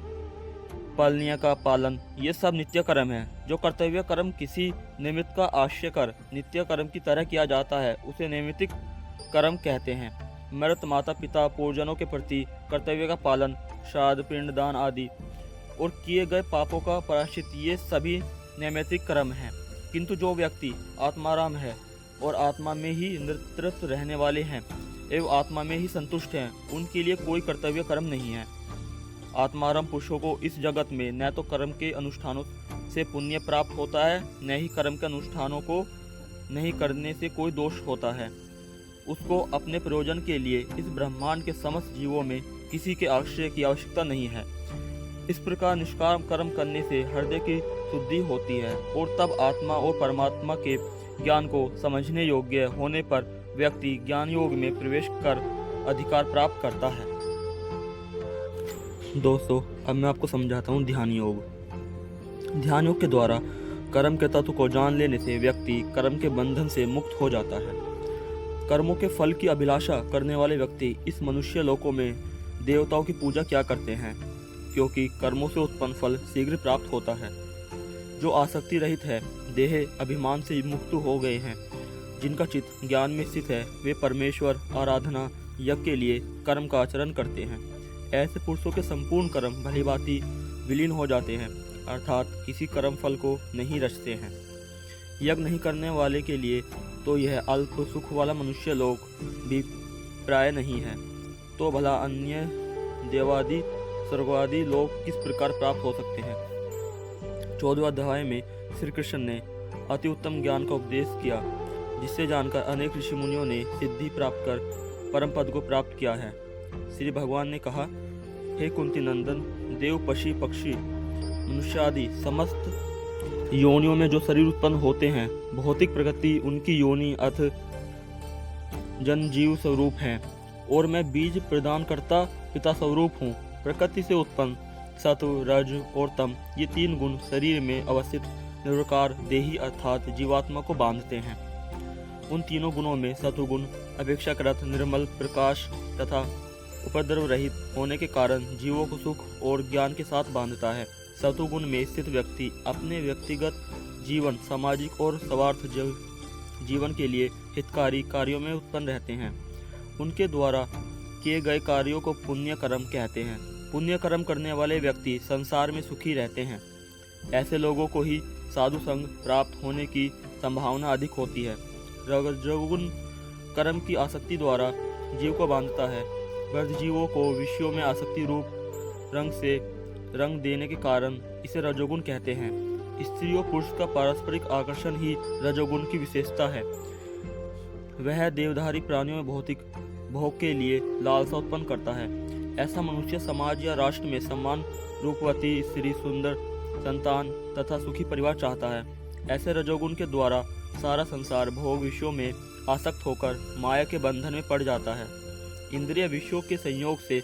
पालनीय का पालन, ये सब नित्य कर्म है। जो कर्तव्य कर्म किसी निमित्त का आश्रय कर नित्य कर्म की तरह किया जाता है उसे नैमित्तिक कर्म कहते हैं। मृत माता पिता पूर्वजनों के प्रति कर्तव्य का पालन, श्राद्ध, पिंडदान आदि और किए गए पापों का प्रायश्चित, ये सभी नैमित्तिक कर्म हैं। किंतु जो व्यक्ति आत्माराम है और आत्मा में ही निरत रहने वाले हैं एवं आत्मा में ही संतुष्ट हैं, उनके लिए कोई कर्तव्य कर्म नहीं है। आत्माराम पुरुषों को इस जगत में न तो कर्म के अनुष्ठानों से पुण्य प्राप्त होता है, न ही कर्म के अनुष्ठानों को नहीं करने से कोई दोष होता है। उसको अपने प्रयोजन के लिए इस ब्रह्मांड के समस्त जीवों में किसी के आश्रय की आवश्यकता नहीं है। इस प्रकार निष्काम कर्म करने से हृदय की शुद्धि होती है और तब आत्मा और परमात्मा के ज्ञान को समझने योग्य होने पर व्यक्ति ज्ञान योग में प्रवेश कर अधिकार प्राप्त करता है। दोस्तों, अब मैं आपको समझाता हूँ ध्यान योग। ध्यान योग के द्वारा कर्म के तत्व को जान लेने से व्यक्ति कर्म के बंधन से मुक्त हो जाता है। कर्मों के फल की अभिलाषा करने वाले व्यक्ति इस मनुष्य लोकों में देवताओं की पूजा क्या करते हैं, क्योंकि कर्मों से उत्पन्न फल शीघ्र प्राप्त होता है। जो आसक्ति रहित है, देह अभिमान से मुक्त हो गए हैं, जिनका चित्त ज्ञान में स्थित है, वे परमेश्वर आराधना यज्ञ के लिए कर्म का आचरण करते हैं। ऐसे पुरुषों के संपूर्ण कर्म भलीभांति विलीन हो जाते हैं, अर्थात किसी कर्म फल को नहीं रचते हैं। यज्ञ नहीं करने वाले के लिए तो यह अल्प सुख वाला मनुष्य लोक भी प्राय नहीं है, तो भला अन्य देवादि स्वर्गवादी लोग किस प्रकार प्राप्त हो सकते हैं। 14वें अध्याय में श्री कृष्ण ने अति उत्तम ज्ञान का उपदेश किया, जिससे जानकर अनेक ऋषि मुनियों ने सिद्धि प्राप्त कर परम पद को प्राप्त किया है। श्री भगवान ने कहा, हे कुंती नंदन, देव, पशु, पक्षी, मनुष्य आदि समस्त योनियों में जो शरीर उत्पन्न होते हैं, भौतिक प्रकृति उनकी योनि अथ जनजीव स्वरूप हैं, और मैं बीज प्रदान करता पिता स्वरूप हूँ। प्रकृति से उत्पन्न सत्व, रज और तम, ये तीन गुण शरीर में अवस्थित निर्विकार देही अर्थात जीवात्मा को बांधते हैं। उन तीनों गुणों में सत्वगुण अपेक्षाकृत निर्मल, प्रकाश तथा उपद्रव रहित होने के कारण जीवों को सुख और ज्ञान के साथ बांधता है। सत्वगुण में स्थित व्यक्ति अपने व्यक्तिगत जीवन, सामाजिक और स्वार्थ जीवन के लिए हितकारी कार्यों में उत्पन्न रहते हैं। उनके द्वारा किए गए कार्यों को पुण्य कर्म कहते हैं। पुण्य कर्म करने वाले व्यक्ति संसार में सुखी रहते हैं। ऐसे लोगों को ही साधु संग प्राप्त होने की संभावना अधिक होती है। रजोगुण कर्म की आसक्ति द्वारा जीव को बांधता है। वृद्ध जीवों को विषयों में आसक्ति रूप रंग से रंग देने के कारण इसे रजोगुण कहते हैं। स्त्री और पुरुष का पारस्परिक आकर्षण ही रजोगुण की विशेषता है। वह देवधारी प्राणियों में भौतिक भोग के लिए लालसा उत्पन्न करता है। ऐसा मनुष्य समाज या राष्ट्र में सम्मान, रूपवती स्त्री, सुंदर संतान तथा सुखी परिवार चाहता है। ऐसे रजोगुण के द्वारा सारा संसार भोग विषयों में आसक्त होकर माया के बंधन में पड़ जाता है। इंद्रिय विषयों के संयोग से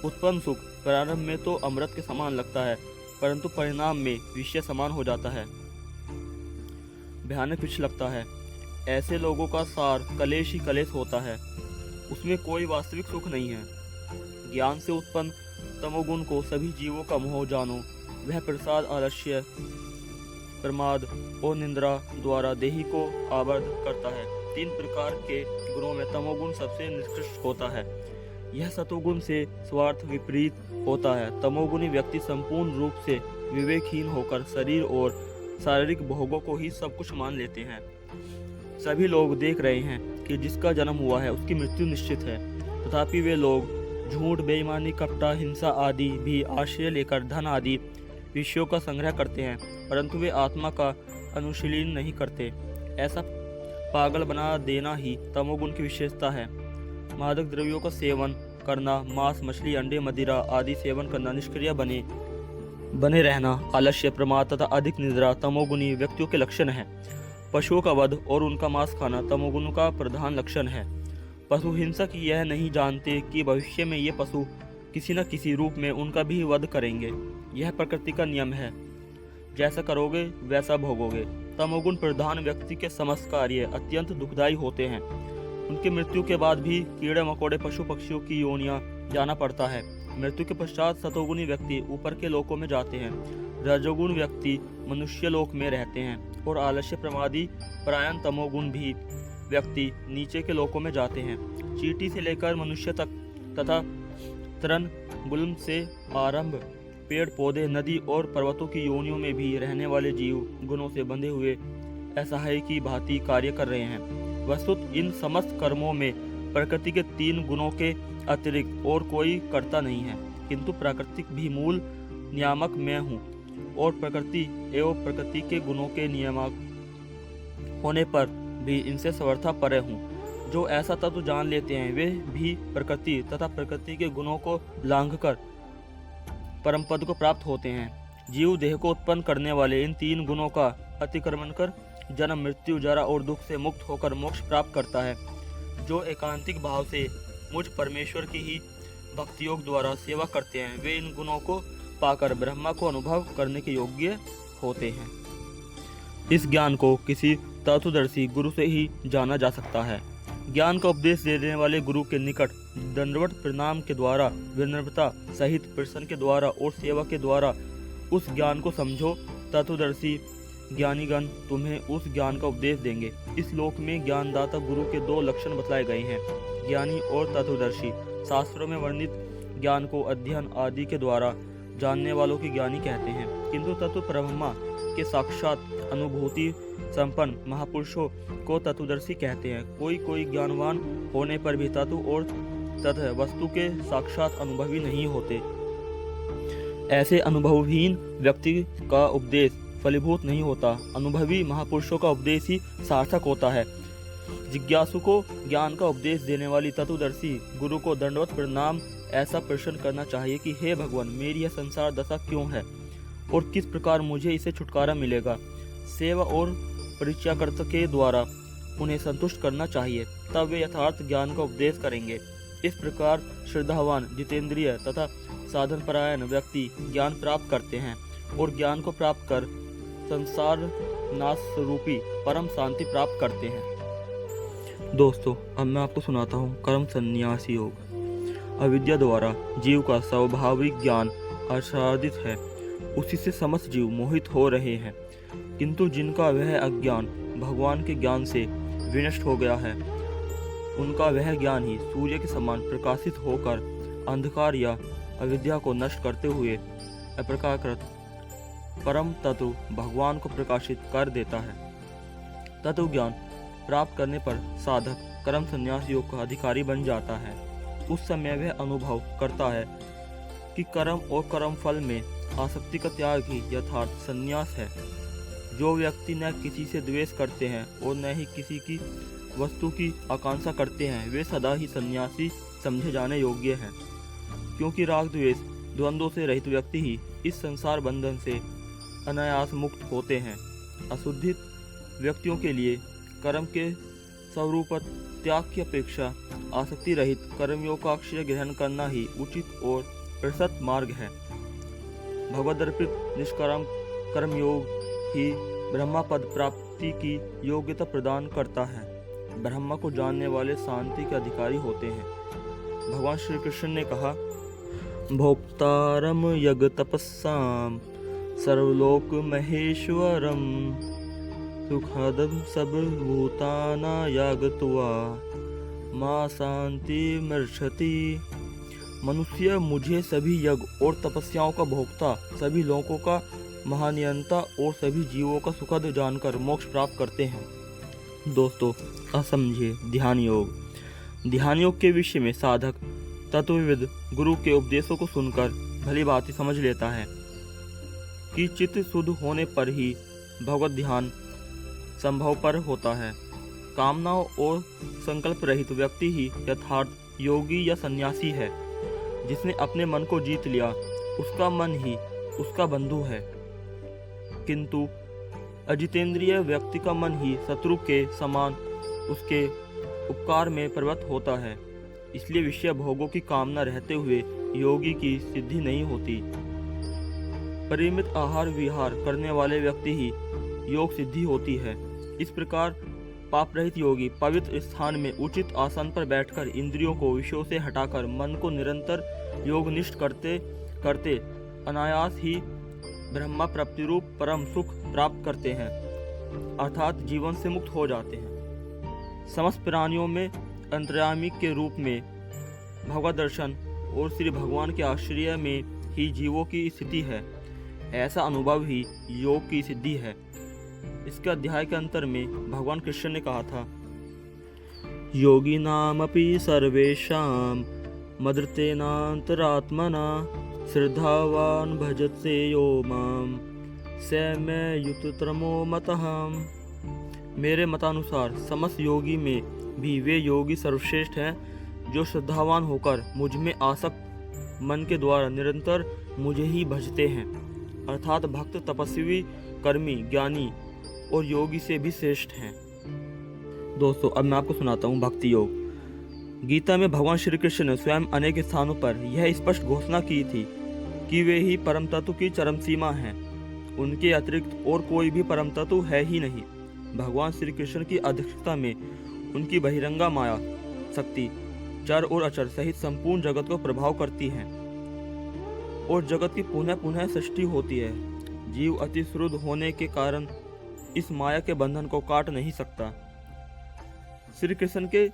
उत्पन्न सुख प्रारंभ में तो अमृत के समान लगता है, परंतु परिणाम में विषय समान हो जाता है, भयानक विष लगता है। ऐसे लोगों का सार कलेश ही कलेश होता है, उसमें कोई वास्तविक सुख नहीं है। ज्ञान से उत्पन्न तमोगुण को सभी जीवों का मोह जानो। वह प्रसाद, आलस्य, प्रमाद और निंद्रा द्वारा देही को आबद्ध करता है। 3 प्रकार के गुणों में तमोगुण सबसे निकृष्ट होता है। यह सतोगुण से स्वार्थ विपरीत होता है। तमोगुणी व्यक्ति संपूर्ण रूप से विवेकहीन होकर शरीर और शारीरिक भोगों को ही सब कुछ मान लेते हैं। सभी लोग देख रहे हैं कि जिसका जन्म हुआ है उसकी मृत्यु निश्चित है, तथापि वे लोग झूठ, बेईमानी, कपटा, हिंसा आदि भी आश्रय लेकर धन आदि विषयों का संग्रह करते हैं, परंतु वे आत्मा का अनुशीलन नहीं करते। ऐसा पागल बना देना ही तमोगुण की विशेषता है। मादक द्रव्यों का सेवन करना, मांस, मछली, अंडे, मदिरा आदि सेवन करना, निष्क्रिय बने रहना, आलस्य, प्रमाद तथा अधिक निद्रा तमोगुणी व्यक्तियों के लक्षण है। पशुओं का वध और उनका मांस खाना तमोगुण का प्रधान लक्षण है। पशु हिंसक यह नहीं जानते कि भविष्य में ये पशु किसी न किसी रूप में उनका भी वध करेंगे। यह प्रकृति का नियम है। जैसा करोगे वैसा भोगोगे। तमोगुण प्रधान व्यक्ति के समस्त कार्य अत्यंत दुखदायी होते हैं। उनकी मृत्यु के बाद भी कीड़े मकोड़े पशु पक्षियों की योनियां जाना पड़ता है। मृत्यु के पश्चात सतोगुणी व्यक्ति ऊपर के लोकों में जाते हैं। रजोगुण व्यक्ति मनुष्य लोक में रहते हैं और आलस्य प्रमादी परायण तमोगुण भी व्यक्ति नीचे के लोकों में जाते हैं। चींटी से लेकर मनुष्य तक तथा तृण गुल्म से आरंभ पेड़ पौधे नदी और पर्वतों की योनियों में भी रहने वाले जीव गुणों से बंधे हुए असहाय की भांति कार्य कर रहे हैं। वस्तुत इन समस्त कर्मों में प्रकृति के 3 गुणों के अतिरिक्त और कोई कर्ता नहीं है, किंतु प्राकृतिक भी मूल नियामक मैं हूँ और प्रकृति एवं प्रकृति के गुणों के नियामक होने पर भी इनसे सर्वथा परे हूँ। जो ऐसा तत्व जान लेते हैं वे भी प्रकृति तथा प्रकृति के गुणों को लांघकर परम पद को प्राप्त होते हैं। जीव देह को उत्पन्न करने वाले इन 3 गुणों का अतिक्रमण कर जन्म मृत्यु जरा और दुख से मुक्त होकर मोक्ष प्राप्त करता है। जो एकांतिक भाव से मुझ परमेश्वर की ही भक्ति योग द्वारा सेवा करते हैं वे इन गुणों को पाकर ब्रह्मा को अनुभव करने के योग्य होते हैं। इस ज्ञान को किसी तत्वदर्शी गुरु से ही जाना जा सकता है। ज्ञान का उपदेश देने वाले गुरु के निकट दंडवत प्रणाम के द्वारा, विनम्रता सहित प्रसन्न के द्वारा और सेवा के द्वारा उस ज्ञान को समझो। तत्वदर्शी ज्ञानीगण तुम्हें उस ज्ञान का उपदेश देंगे। इस लोक में ज्ञानदाता गुरु के 2 लक्षण बतलाए गए हैं, ज्ञानी और तत्वदर्शी। शास्त्रों में वर्णित ज्ञान को अध्ययन आदि के द्वारा जानने वालों की ज्ञानी कहते हैं, किंतु तत्व ब्रह्मा के साक्षात अनुभूति संपन्न महापुरुषों को तत्वदर्शी कहते हैं। कोई ज्ञानवान होने पर भी तत्व और तथा वस्तु के साक्षात अनुभवी नहीं होते। ऐसे अनुभवहीन व्यक्ति का उपदेश फलीभूत नहीं होता। अनुभवी महापुरुषों का उपदेश ही सार्थक होता है। जिज्ञासु को ज्ञान का उपदेश देने वाली तत्वदर्शी गुरु को दंडवत प्रणाम ऐसा प्रश्न करना चाहिए कि हे भगवान, मेरी यह संसार दशा क्यों है और किस प्रकार मुझे इसे छुटकारा मिलेगा। सेवा और परिचयाकर्ता के द्वारा उन्हें संतुष्ट करना चाहिए, तब वे यथार्थ ज्ञान का उपदेश करेंगे। इस प्रकार श्रद्धावान जितेंद्रिय तथा साधनपरायण व्यक्ति ज्ञान प्राप्त करते हैं और ज्ञान को प्राप्त कर संसार नाश रूपी परम शांति प्राप्त करते हैं। दोस्तों, अब मैं आपको सुनाता हूँ कर्म संन्यास योग। अविद्या द्वारा जीव का स्वाभाविक ज्ञान आच्छादित है, उसी से समस्त जीव मोहित हो रहे हैं, किंतु जिनका वह अज्ञान भगवान के ज्ञान से विनष्ट हो गया है, उनका वह ज्ञान ही सूर्य के समान प्रकाशित होकर अंधकार या अविद्या को नष्ट करते हुए अप्रकाकृत परम तत्व भगवान को प्रकाशित कर देता है। तत्व ज्ञान प्राप्त करने पर साधक कर्म संन्यास योग का अधिकारी बन जाता है। उस समय वह अनुभव करता है कि कर्म और कर्म फल में आसक्ति का त्याग ही यथार्थ संन्यास है। जो व्यक्ति न किसी से द्वेष करते हैं और न ही किसी की वस्तु की आकांक्षा करते हैं, वे सदा ही सन्यासी समझे जाने योग्य हैं, क्योंकि राग द्वेष द्वंद्वों से रहित व्यक्ति ही इस संसार बंधन से अनायास मुक्त होते हैं। अशुद्धित व्यक्तियों के लिए कर्म के स्वरूप त्याग की अपेक्षा आसक्ति रहित कर्मयोग का अक्षय ग्रहण करना ही उचित और प्रशस्त मार्ग है। भगवदर्पित निष्काम कर्मयोग ही ब्रह्मा पद प्राप्ति की योग्यता प्रदान करता है। ब्रह्मा को जानने वाले शांति के अधिकारी होते हैं। भगवान श्री कृष्ण ने कहा, भोक्तारम यज्ञ तपस्साम सर्वलोक महेश्वरम सुखदम सर्वभूताना यागत्वा मां शांति मर्षति। मनुष्य मुझे सभी यज्ञ और तपस्याओं का भोक्ता, सभी लोकों का महानियंता और सभी जीवों का सुखद जानकर मोक्ष प्राप्त करते हैं। दोस्तों, असमझे ध्यान योग। ध्यान योग के विषय में साधक तत्वविद गुरु के उपदेशों को सुनकर भली भांति समझ लेता है कि चित्त शुद्ध होने पर ही भगवत ध्यान संभव पर होता है। कामनाओं और संकल्प रहित व्यक्ति ही यथार्थ योगी या सन्यासी है। जिसने अपने मन को जीत लिया, उसका मन ही उसका बंधु है, किंतु अजितेंद्रिय व्यक्ति का मन ही शत्रु के समान उसके उपकार में प्रवृत्त होता है। इसलिए विषय भोगों की कामना रहते हुए योगी की सिद्धि नहीं होती। परिमित आहार विहार करने वाले व्यक्ति ही योग सिद्धि होती है। इस प्रकार पाप रहित योगी पवित्र स्थान में उचित आसन पर बैठकर इंद्रियों को विषयों से हटाकर मन को निरंतर योगनिष्ठ करते करते अनायास ही ब्रह्मा प्राप्ति रूप परम सुख प्राप्त करते हैं, अर्थात जीवन से मुक्त हो जाते हैं। समस्त प्राणियों में अंतर्यामी के रूप में भगवत दर्शन और श्री भगवान के आश्रय में ही जीवों की स्थिति है। ऐसा अनुभव ही योग की सिद्धि है। इसके अध्याय के अंतर में भगवान कृष्ण ने कहा था, योगी नामपि सर्वेषां मदृतेनांतरात्मना श्रद्धावान भजते यो माम स मे युततमो मतः। मेरे मतानुसार समस्त योगी में भी वे योगी सर्वश्रेष्ठ हैं जो श्रद्धावान होकर मुझ में आसक्त मन के द्वारा निरंतर मुझे ही भजते हैं, अर्थात भक्त तपस्वी कर्मी ज्ञानी और योगी से भी श्रेष्ठ हैं। दोस्तों, अब मैं आपको सुनाता हूँ भक्ति योग। गीता में भगवान श्री कृष्ण ने स्वयं अनेक स्थानों पर यह स्पष्ट घोषणा की थी कि वे ही परम तत्व की चरम सीमा हैं। उनके अतिरिक्त और कोई भी परम तत्व है ही नहीं। भगवान श्री कृष्ण की अध्यक्षता में उनकी बहिरंगा माया शक्ति चर और अचर सहित संपूर्ण जगत को प्रभाव करती है और जगत की पुनः पुनः सृष्टि होती है। जीव अति श्रुद्ध होने के कारण इस माया के बंधन को काट नहीं सकता। श्री कृष्ण के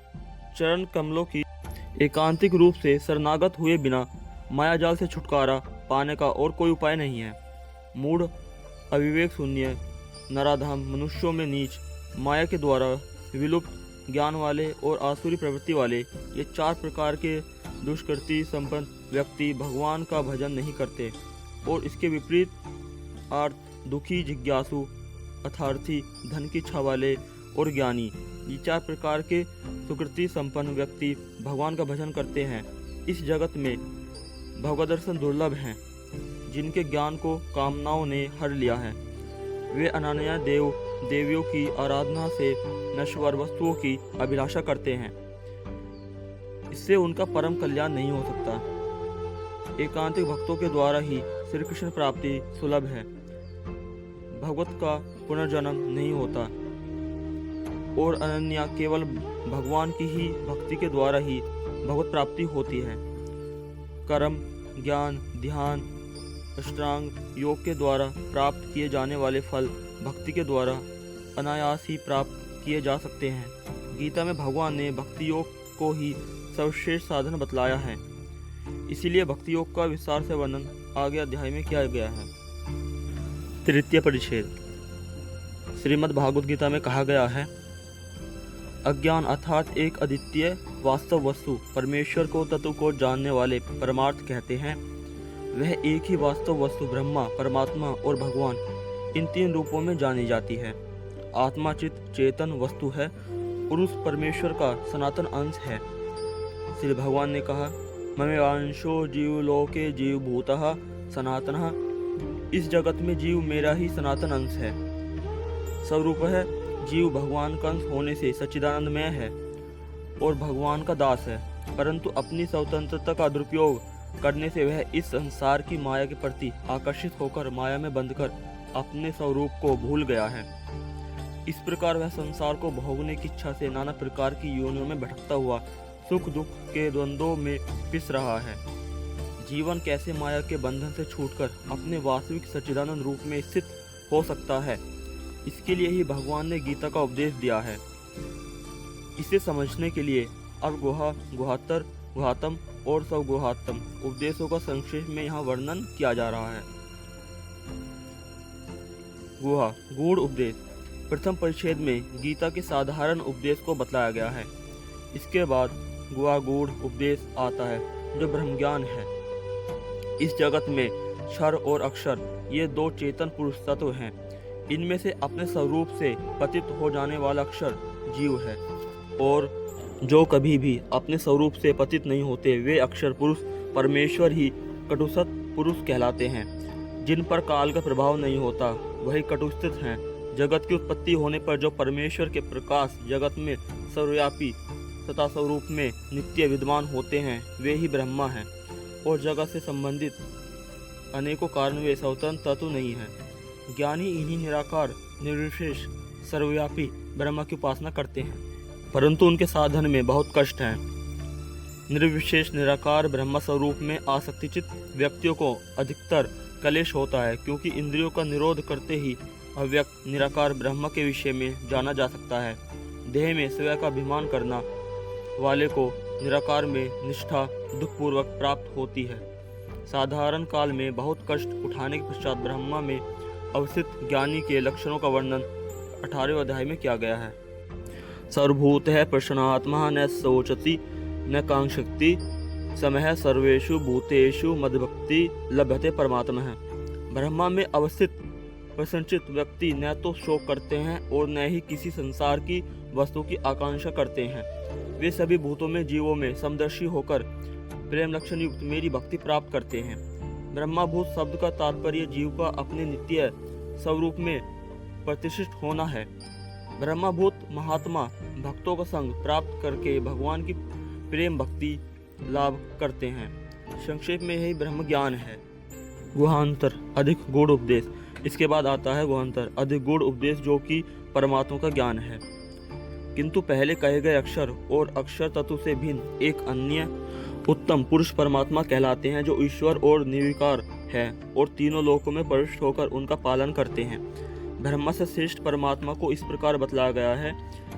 चरण कमलों की एकांतिक रूप से शरणागत हुए बिना माया जाल से छुटकारा पाने का और कोई उपाय नहीं है। मूढ़, अविवेक शून्य, नराधम, मनुष्यों में नीच, माया के द्वारा विलुप्त, ज्ञान वाले और आसुरी प्रवृत्ति वाले ये चार प्रकार के दुष्कृति संपन्न व्यक्ति भगवान का भजन नहीं करते और इसके विपरीत आर्त, दुखी, जिज्ञासु, अर्थार्थी, धन की इच्छा वाले और ज्ञानी, ये चार प्रकार के सुकृति संपन्न व्यक्ति भगवान का भजन करते हैं। इस जगत में भगवत दर्शन दुर्लभ हैं, जिनके ज्ञान को कामनाओं ने हर लिया है। वे अनन्य देव देवियों की आराधना से नश्वर वस्तुओं की अभिलाषा करते हैं। इससे उनका परम कल्याण नहीं हो सकता। एकांतिक भक्तों के द्वारा ही श्री कृष्ण प्राप्ति सुलभ है। भगवत का पुनर्जन्म नहीं होता और अनन्या केवल भगवान की ही भक्ति के द्वारा ही भगवत प्राप्ति होती है। कर्म, ज्ञान, ध्यान, अष्टांग योग के द्वारा प्राप्त किए जाने वाले फल भक्ति के द्वारा अनायास ही प्राप्त किए जा सकते हैं। गीता में भगवान ने भक्ति योग को ही सर्वश्रेष्ठ साधन बतलाया है। इसीलिए भक्ति योग का विस्तार से वर्णन आगे अध्याय में किया गया है। तृतीय परिच्छेद। श्रीमद् भागवत गीता में कहा गया है, अज्ञान अर्थात एक अद्वितीय वास्तव वस्तु परमेश्वर को तत्व को जानने वाले परमार्थ कहते हैं। वह एक ही वास्तव वस्तु ब्रह्मा, परमात्मा और भगवान इन तीन रूपों में जानी जाती है। आत्मा चित चेतन वस्तु है और उस परमेश्वर का सनातन अंश है। श्री भगवान ने कहा, ममेवांशो जीव लोके जीव भूतः सनातनः। इस जगत में जीव मेरा ही सनातन अंश है। स्वरूप है जीव भगवान का अंश होने से सच्चिदानंदमय है और भगवान का दास है, परंतु अपनी स्वतंत्रता का दुरुपयोग करने से वह इस संसार की माया के प्रति आकर्षित होकर माया में बंधकर अपने स्वरूप को भूल गया है। इस प्रकार वह संसार को भोगने की इच्छा से नाना प्रकार की योनियों में भटकता हुआ सुख दुख के द्वंद्वों में पिस रहा है। जीवन कैसे माया के बंधन से छूटकर अपने वास्तविक सच्चिदानंद रूप में स्थित हो सकता है, इसके लिए ही भगवान ने गीता का उपदेश दिया है। इसे समझने के लिए अब गुहा, गुहातर, गुहातम और सवगुहातम उपदेशों का संक्षेप में यहाँ वर्णन किया जा रहा है। गुहा, गूढ़ उपदेश। प्रथम परिच्छेद में गीता के साधारण उपदेश को बतलाया गया है। इसके बाद गुहा गूढ़ उपदेश आता है, जो ब्रह्म ज्ञान है। इस जगत में क्षर और अक्षर ये दो चेतन पुरुष तत्व हैं। इनमें से अपने स्वरूप से पतित हो जाने वाला अक्षर जीव है और जो कभी भी अपने स्वरूप से पतित नहीं होते वे अक्षर पुरुष परमेश्वर ही कटुसत पुरुष कहलाते हैं। जिन पर काल का प्रभाव नहीं होता वही कटुस्थित हैं। जगत की उत्पत्ति होने पर जो परमेश्वर के प्रकाश जगत में सर्वव्यापी तथा स्वरूप में नित्य विद्यमान होते हैं वे ही ब्रह्मा हैं और जगत से संबंधित अनेकों कारण वे स्वतंत्र तत्व नहीं है। ज्ञानी इन्हीं निराकार, निर्विशेष, सर्वव्यापी ब्रह्म की उपासना करते हैं, परंतु उनके साधन में बहुत कष्ट है। निर्विशेष निराकार ब्रह्म स्वरूप में आसक्तिचित व्यक्तियों को अधिकतर क्लेश होता है, क्योंकि इंद्रियों का निरोध करते ही अव्यक्त निराकार ब्रह्म के विषय में जाना जा सकता है। देह में स्वयं का अभिमान करना वाले को निराकार में निष्ठा दुखपूर्वक प्राप्त होती है। साधारण काल में बहुत कष्ट उठाने के पश्चात ब्रह्म में अवस्थित ज्ञानी के लक्षणों का वर्णन 18वें अध्याय में किया गया है। सर्वभूत है प्रश्नात्मा न सोचति न कांक्षति समः सर्वेषु भूतेषु मद्भक्ति लभते परमात्मा है। ब्रह्मा में अवस्थित प्रसन्नचित व्यक्ति न तो शोक करते हैं और न ही किसी संसार की वस्तु की आकांक्षा करते हैं। वे सभी भूतों में जीवों में समदर्शी होकर प्रेम लक्षण युक्त मेरी भक्ति प्राप्त करते हैं। ब्रह्माभूत शब्द का तात्पर्य जीव का अपने नित्य स्वरूप में प्रतिष्ठित होना है। ब्रह्माभूत महात्मा भक्तों का संग प्राप्त करके भगवान की प्रेम भक्ति लाभ करते हैं। संक्षेप में यही ब्रह्म ज्ञान है। गुहांतर अधिक गूढ़ उपदेश। इसके बाद आता है गुहांतर अधिक गूढ़ उपदेश, जो कि परमात्मा का ज्ञान है। किंतु पहले कहे गए अक्षर और अक्षर तत्व से भिन्न एक अन्य उत्तम पुरुष परमात्मा कहलाते हैं, जो ईश्वर और निर्विकार है और तीनों लोकों में प्रविष्ट होकर उनका पालन करते हैं। ब्रह्मा से श्रेष्ठ परमात्मा को इस प्रकार बतलाया गया है,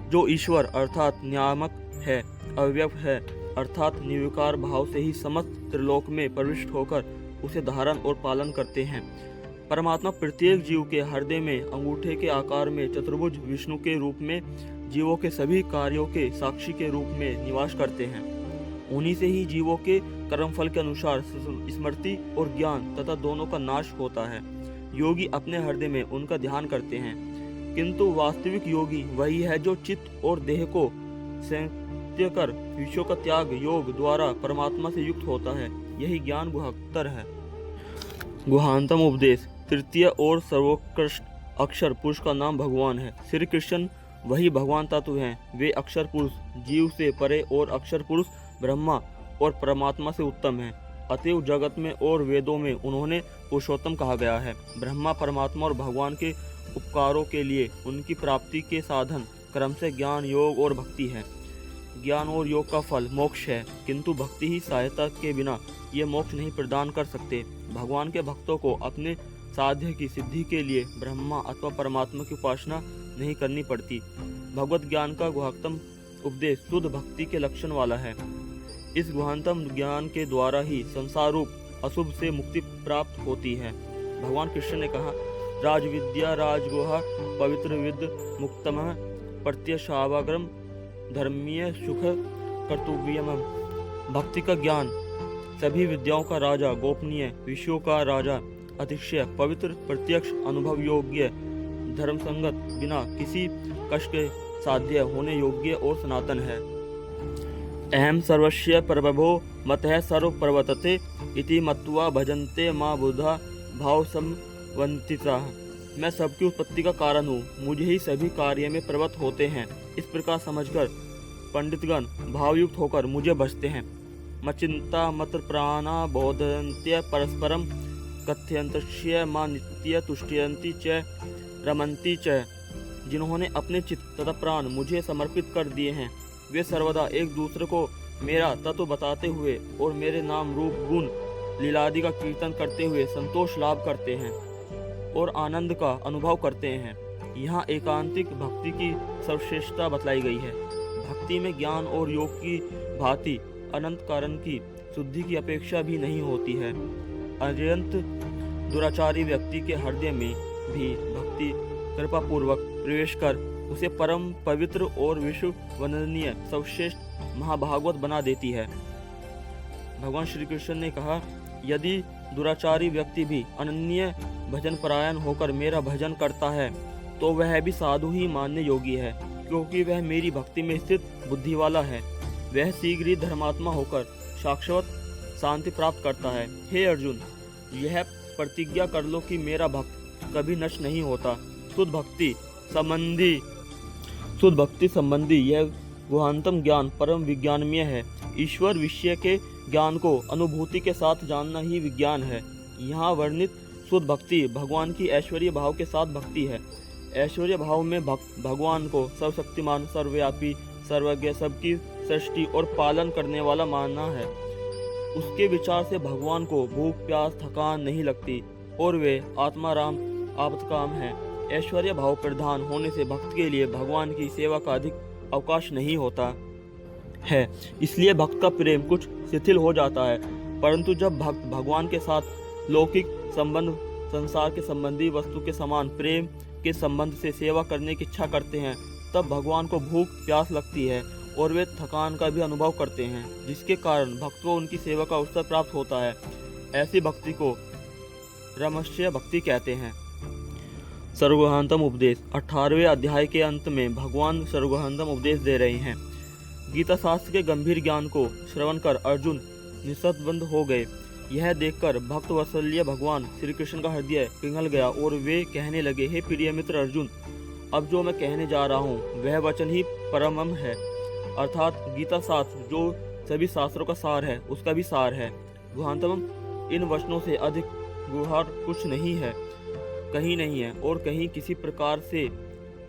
जो ईश्वर अर्थात नियामक है, अव्यक्त है अर्थात निर्विकार भाव से ही समस्त त्रिलोक में प्रविष्ट होकर उसे धारण और पालन करते हैं। परमात्मा प्रत्येक जीव के हृदय में अंगूठे के आकार में चतुर्भुज विष्णु के रूप में जीवों के सभी कार्यों के साक्षी के रूप में निवास करते हैं। उन्हीं से ही जीवों के कर्मफल के अनुसार स्मृति और ज्ञान तथा दोनों का नाश होता है। योगी अपने हृदय में उनका ध्यान करते हैं, किंतु वास्तविक योगी वही है जो चित्त और देह को संयत कर विषयों का त्याग योग द्वारा परमात्मा से युक्त होता है। यही ज्ञान गुहांतर है। गुहांतम उपदेश। तृतीय और सर्वोत्कृष्ट अक्षर पुरुष का नाम भगवान है। श्री कृष्ण वही भगवान तत्व हैं। वे अक्षर पुरुष जीव से परे और अक्षर पुरुष ब्रह्मा और परमात्मा से उत्तम हैं। अतएव जगत में और वेदों में उन्होंने पुरुषोत्तम कहा गया है। ब्रह्मा परमात्मा और भगवान के उपकारों के लिए उनकी प्राप्ति के साधन क्रम से ज्ञान योग और भक्ति है। ज्ञान और योग का फल मोक्ष है, किंतु भक्ति ही सहायता के बिना ये मोक्ष नहीं प्रदान कर सकते। भगवान के भक्तों को अपने साध्य की सिद्धि के लिए ब्रह्मा अथवा परमात्मा की उपासना नहीं करनी पड़ती। भगवत ज्ञान का गुहांतम उपदेश शुद्ध भक्ति के लक्षण वाला है। इस गुहांतम ज्ञान के द्वारा ही संसार रूप अशुभ से मुक्ति प्राप्त होती है। भगवान कृष्ण ने कहा, राजविद्या राजगुहा पवित्र विद मुक्तम प्रत्यक्षावाग्रम धर्मीय सुख कर्तव्यम। भक्ति का ज्ञान सभी विद्याओं का राजा, गोपनीय विषयों का राजा, अतिशय पवित्र, प्रत्यक्ष अनुभव योग्य, धर्म संगत, बिना किसी कष्ट के साध्य होने योग्य और सनातन है। अहम सर्वस्य प्रभो मतः सर्व प्रवर्तते इति मत्वा भजन्ते मां बुधा भाव समवंतिता। मैं सबकी उत्पत्ति का कारण हूँ, मुझे ही सभी कार्य में प्रवृत्त होते हैं। इस प्रकार समझकर पंडितगण भावयुक्त होकर मुझे भजते हैं। मचिंता मत प्राणा बोधन्त्य परस्परम कथयन्तस्य मां नित्य तुष्टयन्ति च रमन्ति च। जिन्होंने अपने चित्त तथा प्राण मुझे समर्पित कर दिए हैं, वे सर्वदा एक दूसरे को मेरा तत्व बताते हुए और मेरे नाम रूप गुण लीलादि का कीर्तन करते हुए संतोष लाभ करते हैं और आनंद का अनुभव करते हैं। यहाँ एकांतिक भक्ति की सर्वश्रेष्ठता बतलाई गई है। भक्ति में ज्ञान और योग की भांति अनंत कारण की शुद्धि की अपेक्षा भी नहीं होती है। अत्यंत दुराचारी व्यक्ति के हृदय में भी भक्ति कृपा पूर्वक प्रवेश कर उसे परम पवित्र और विश्व वंदनीय सर्वश्रेष्ठ महाभागवत बना देती है। भगवान श्री कृष्ण ने कहा, यदि दुराचारी व्यक्ति भी अनन्य भजन परायण होकर मेरा भजन करता है तो वह भी साधु ही मानने योगी है, क्योंकि वह मेरी भक्ति में स्थित बुद्धि वाला है। वह शीघ्र ही धर्मात्मा होकर शाश्वत शांति प्राप्त करता है। हे अर्जुन, यह प्रतिज्ञा कर लो कि मेरा भक्त कभी नष्ट नहीं होता। शुद्ध भक्ति संबंधी यह गुहांतम ज्ञान परम विज्ञानमय है। ईश्वर विषय के ज्ञान को अनुभूति के साथ जानना ही विज्ञान है। यहाँ वर्णित शुद्ध भक्ति भगवान की ऐश्वर्य भाव के साथ भक्ति है। ऐश्वर्य भाव में भगवान को सर्वशक्तिमान, सर्वव्यापी, सर्वज्ञ, सबकी सृष्टि और पालन करने वाला मानना है। उसके विचार से भगवान को भूख, प्यास, थकान नहीं लगती और वे आत्माराम, आपतकाम हैं। ऐश्वर्य भाव प्रधान होने से भक्त के लिए भगवान की सेवा का अधिक अवकाश नहीं होता है, इसलिए भक्त का प्रेम कुछ शिथिल हो जाता है। परंतु जब भक्त भगवान के साथ लौकिक संबंध, संसार के संबंधी वस्तु के समान प्रेम के संबंध से सेवा करने की इच्छा करते हैं, तब भगवान को भूख प्यास लगती है और वे थकान का भी अनुभव करते हैं, जिसके कारण भक्त को उनकी सेवा का अवसर प्राप्त होता है। ऐसी भक्ति को रमस्य भक्ति कहते हैं। सर्वगुहांतम उपदेश 18वें अध्याय के अंत में भगवान सर्वगुहांतम उपदेश दे रहे हैं। गीता शास्त्र के गंभीर ज्ञान को श्रवण कर अर्जुन निशब्द हो गए। यह देखकर भक्त वत्सल्य भगवान श्री कृष्ण का हृदय पिघल गया और वे कहने लगे, हे प्रिय मित्र अर्जुन, अब जो मैं कहने जा रहा हूँ वह वचन ही परमम है, अर्थात गीता शास्त्र जो सभी शास्त्रों का सार है उसका भी सार है। गुहांतम इन वचनों से अधिक गुहार कुछ नहीं है, कहीं नहीं है और कहीं किसी प्रकार से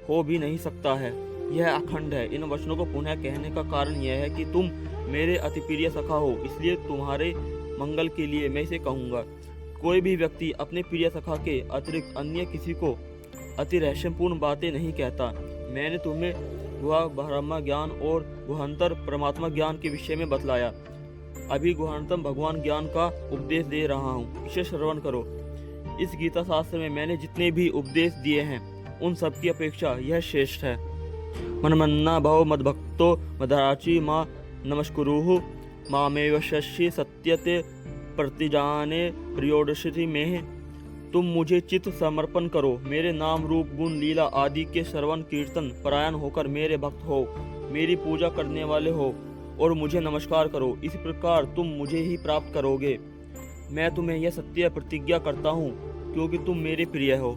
हो भी नहीं सकता है। यह अखंड है। इन वचनों को पुनः कहने का कारण यह है कि तुम मेरे अति प्रिय सखा हो, इसलिए तुम्हारे मंगल के लिए मैं इसे कहूँगा। कोई भी व्यक्ति अपने प्रिय सखा के अतिरिक्त अन्य किसी को अति रहस्यपूर्ण बातें नहीं कहता। मैंने तुम्हें गुहा ब्रह्म ज्ञान और गुहांतर परमात्मा ज्ञान के विषय में बतलाया। अभी गुहांतम भगवान ज्ञान का उपदेश दे रहा हूँ, इसे श्रवण करो। इस गीता शास्त्र में मैंने जितने भी उपदेश दिए हैं उन सब की अपेक्षा यह श्रेष्ठ है। मनमन्ना भव मद्भक्तो मदाची माँ नमस्कुरुः मामेव शशि सत्यते प्रतिजाने प्रियोडशि में। तुम मुझे चित्त समर्पण करो, मेरे नाम रूप गुण लीला आदि के श्रवण कीर्तन परायण होकर मेरे भक्त हो, मेरी पूजा करने वाले हो और मुझे नमस्कार करो। इस प्रकार तुम मुझे ही प्राप्त करोगे। मैं तुम्हें यह सत्य प्रतिज्ञा करता हूँ क्योंकि तुम मेरे प्रिय हो।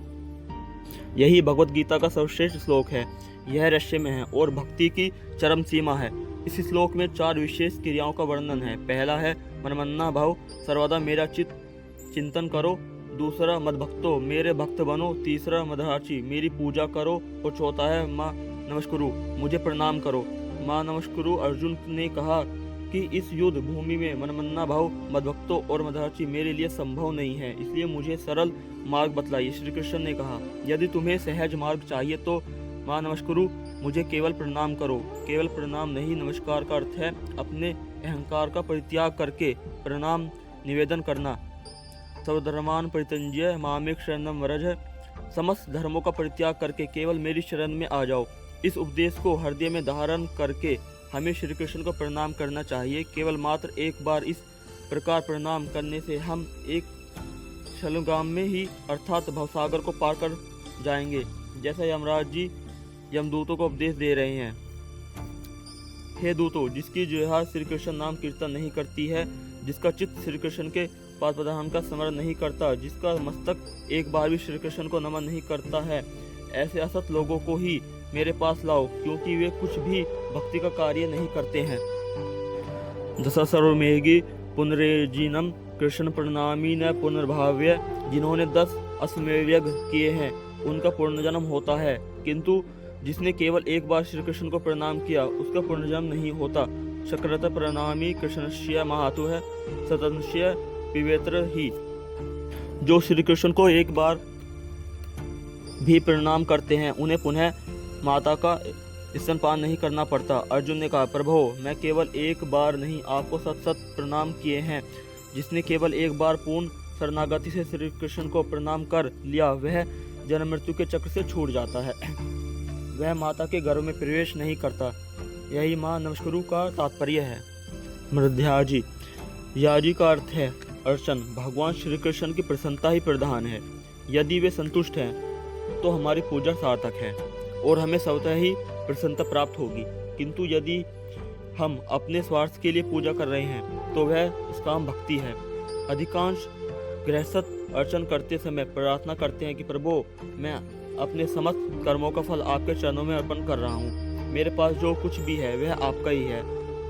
यही भगवत गीता का सर्वश्रेष्ठ श्लोक है। यह रहस्य में है और भक्ति की चरम सीमा है। इस श्लोक में 4 विशेष क्रियाओं का वर्णन है। पहला है मनमन्ना भाव, सर्वदा मेरा चिंतन करो। दूसरा मद्भक्तो, मेरे भक्त बनो। तीसरा मदहाची, मेरी पूजा करो। और चौथा है माँ नमस्कुरु, मुझे प्रणाम करो। माँ नमस्कुरु अर्जुन ने कहा कि इस युद्ध भूमि में मनमन्ना भाव, मद्भक्तो और मदहाची मेरे लिए संभव नहीं है, इसलिए मुझे सरल मार्ग बतलाइए। श्री कृष्ण ने कहा, यदि तुम्हें सहज मार्ग चाहिए तो माँ नमस्कुरु, मुझे केवल प्रणाम करो। केवल प्रणाम नहीं, नमस्कार का अर्थ है अपने अहंकार का परित्याग करके प्रणाम निवेदन करना। सर्वधर्मान परित्यज्य मामेक शरणम व्रज, समस्त धर्मों का परित्याग करके केवल मेरी शरण में आ जाओ। इस उपदेश को हृदय में धारण करके हमें श्री कृष्ण को प्रणाम करना चाहिए। केवल मात्र एक बार इस प्रकार प्रणाम करने से हम एक शलगाम में ही अर्थात भवसागर को पार कर जाएंगे, जैसा यमराज जी यमदूतों को उपदेश दे रहे हैं। हे दूतों, जिसकी जिह्वा श्री कृष्ण नाम कीर्तन नहीं करती है, जिसका चित्त श्री कृष्ण के पाद प्रधान का स्मरण नहीं करता, जिसका मस्तक एक बार भी श्री कृष्ण को नमन नहीं करता है, ऐसे असत लोगों को ही मेरे पास लाओ, क्योंकि वे कुछ भी भक्ति का कार्य नहीं करते हैं। दशा सर्वमेघी पुनरेजिनम कृष्ण प्रणामी न पुनर्भाव्य, जिन्होंने 10 अश्वमेध यज्ञ किए हैं उनका पुनर्जन्म होता है, किंतु जिसने केवल एक बार श्री कृष्ण को प्रणाम किया उसका पुनर्जन्म नहीं होता। शक्रत प्रणामी कृष्णस्य महातु है सतंस्य पिवेत्र ही। जो श्री कृष्ण को एक बार भी प्रणाम करते हैं उन्हें पुनः माता का स्तनपान नहीं करना पड़ता। अर्जुन ने कहा, प्रभो, मैं केवल एक बार नहीं आपको सत सत प्रणाम किए हैं। जिसने केवल एक बार पूर्ण शरणागति से श्री कृष्ण को प्रणाम कर लिया वह जन्म मृत्यु के चक्र से छूट जाता है, वह माता के गर्भ में प्रवेश नहीं करता। यही माँ नमस्कुरु का तात्पर्य है। मृध्याजी, याजी का अर्थ है अर्चन। भगवान श्री कृष्ण की प्रसन्नता ही प्रधान है। यदि वे संतुष्ट हैं तो हमारी पूजा सार्थक है और हमें स्वतः ही प्रसन्नता प्राप्त होगी। किंतु यदि हम अपने स्वार्थ के लिए पूजा कर रहे हैं तो वह निष्काम भक्ति है। अधिकांश गृहस्थ अर्चन करते समय प्रार्थना करते हैं कि प्रभु, मैं अपने समस्त कर्मों का फल आपके चरणों में अर्पण कर रहा हूँ। मेरे पास जो कुछ भी है वह आपका ही है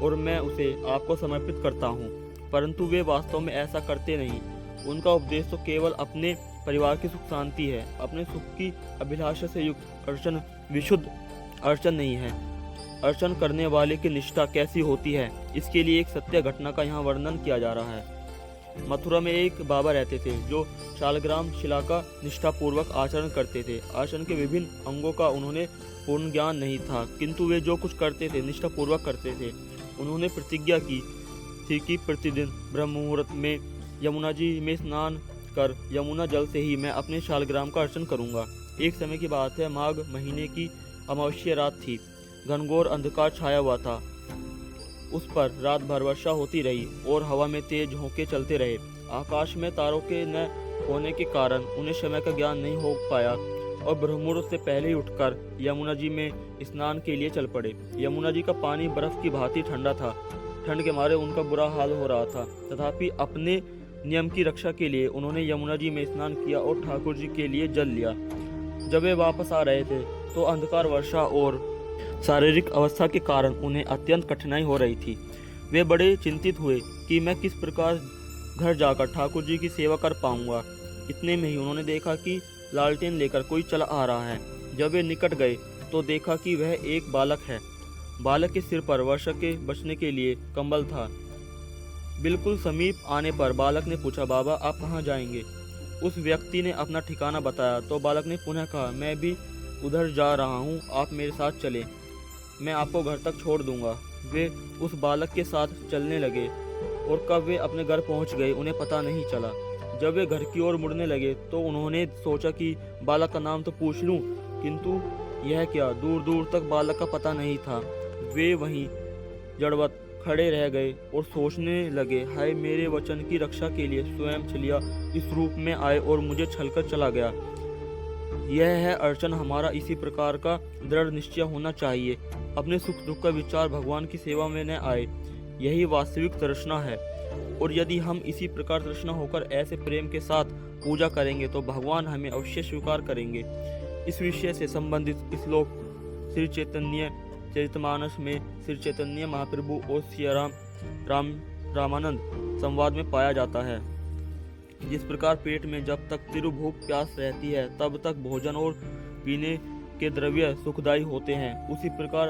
और मैं उसे आपको समर्पित करता हूँ। परंतु वे वास्तव में ऐसा करते नहीं उनका उपदेश तो केवल अपने परिवार की सुख शांति है। अपने सुख की अभिलाषा से युक्त अर्चन विशुद्ध अर्चन नहीं है। अर्चन करने वाले की निष्ठा कैसी होती है, इसके लिए एक सत्य घटना का यहाँ वर्णन किया जा रहा है। मथुरा में एक बाबा रहते थे जो शालग्राम शिला का निष्ठापूर्वक आचरण करते थे। आचरण के विभिन्न अंगों का उन्होंने पूर्ण ज्ञान नहीं था, किंतु वे जो कुछ करते थे निष्ठापूर्वक करते थे। उन्होंने प्रतिज्ञा की थी कि प्रतिदिन ब्रह्म मुहूर्त में यमुना जी में स्नान कर यमुना जल से ही मैं अपने शालग्राम का अर्चन करूंगा। एक समय की बात है, माघ महीने की अमावस्या रात थी। घनघोर अंधकार छाया हुआ था। उस पर रात भर वर्षा होती रही और हवा में तेज झोंके चलते रहे। आकाश में तारों के न होने के कारण उन्हें समय का ज्ञान नहीं हो पाया और ब्रह्ममुहूर्त से पहले ही उठकर यमुना जी में स्नान के लिए चल पड़े। यमुना जी का पानी बर्फ की भांति ठंडा था। ठंड के मारे उनका बुरा हाल हो रहा था, तथापि अपने नियम की रक्षा के लिए उन्होंने यमुना जी में स्नान किया और ठाकुर जी के लिए जल लिया। जब वे वापस आ रहे थे तो अंधकार, वर्षा और शारीरिक अवस्था के कारण उन्हें अत्यंत कठिनाई हो रही थी। वे बड़े चिंतित हुए कि मैं किस प्रकार घर जाकर ठाकुर जी की सेवा कर पाऊंगा। इतने में ही उन्होंने देखा कि लालटेन लेकर कोई चला आ रहा है। जब वे निकट गए तो देखा कि वह एक बालक है। बालक के सिर पर वर्षा के बचने के लिए कंबल था। बिल्कुल समीप आने पर बालक ने पूछा, बाबा आप कहाँ जाएंगे? उस व्यक्ति ने अपना ठिकाना बताया तो बालक ने पुनः कहा, मैं भी उधर जा रहा हूँ, आप मेरे साथ चलें, मैं आपको घर तक छोड़ दूंगा। वे उस बालक के साथ चलने लगे और कब वे अपने घर पहुंच गए उन्हें पता नहीं चला। जब वे घर की ओर मुड़ने लगे तो उन्होंने सोचा कि बालक का नाम तो पूछ लूं, किंतु यह क्या, दूर दूर तक बालक का पता नहीं था। वे वहीं जड़वत खड़े रह गए और सोचने लगे, हाय मेरे वचन की रक्षा के लिए स्वयं छलिया इस रूप में आए और मुझे छलकर चला गया। यह है अर्चन हमारा। इसी प्रकार का दृढ़ निश्चय होना चाहिए। अपने सुख दुख का विचार भगवान की सेवा में न आए, यही वास्तविक तृष्णा है। और यदि हम इसी प्रकार तृष्णा होकर ऐसे प्रेम के साथ पूजा करेंगे तो भगवान हमें अवश्य स्वीकार करेंगे। इस विषय से संबंधित श्लोक श्री चैतन्य चरितमानस में श्री चैतन्य महाप्रभु और सिया रामानंद संवाद में पाया जाता है। जिस प्रकार पेट में जब तक तिरुभूख प्यास रहती है तब तक भोजन और पीने के द्रव्य सुखदायी होते हैं, उसी प्रकार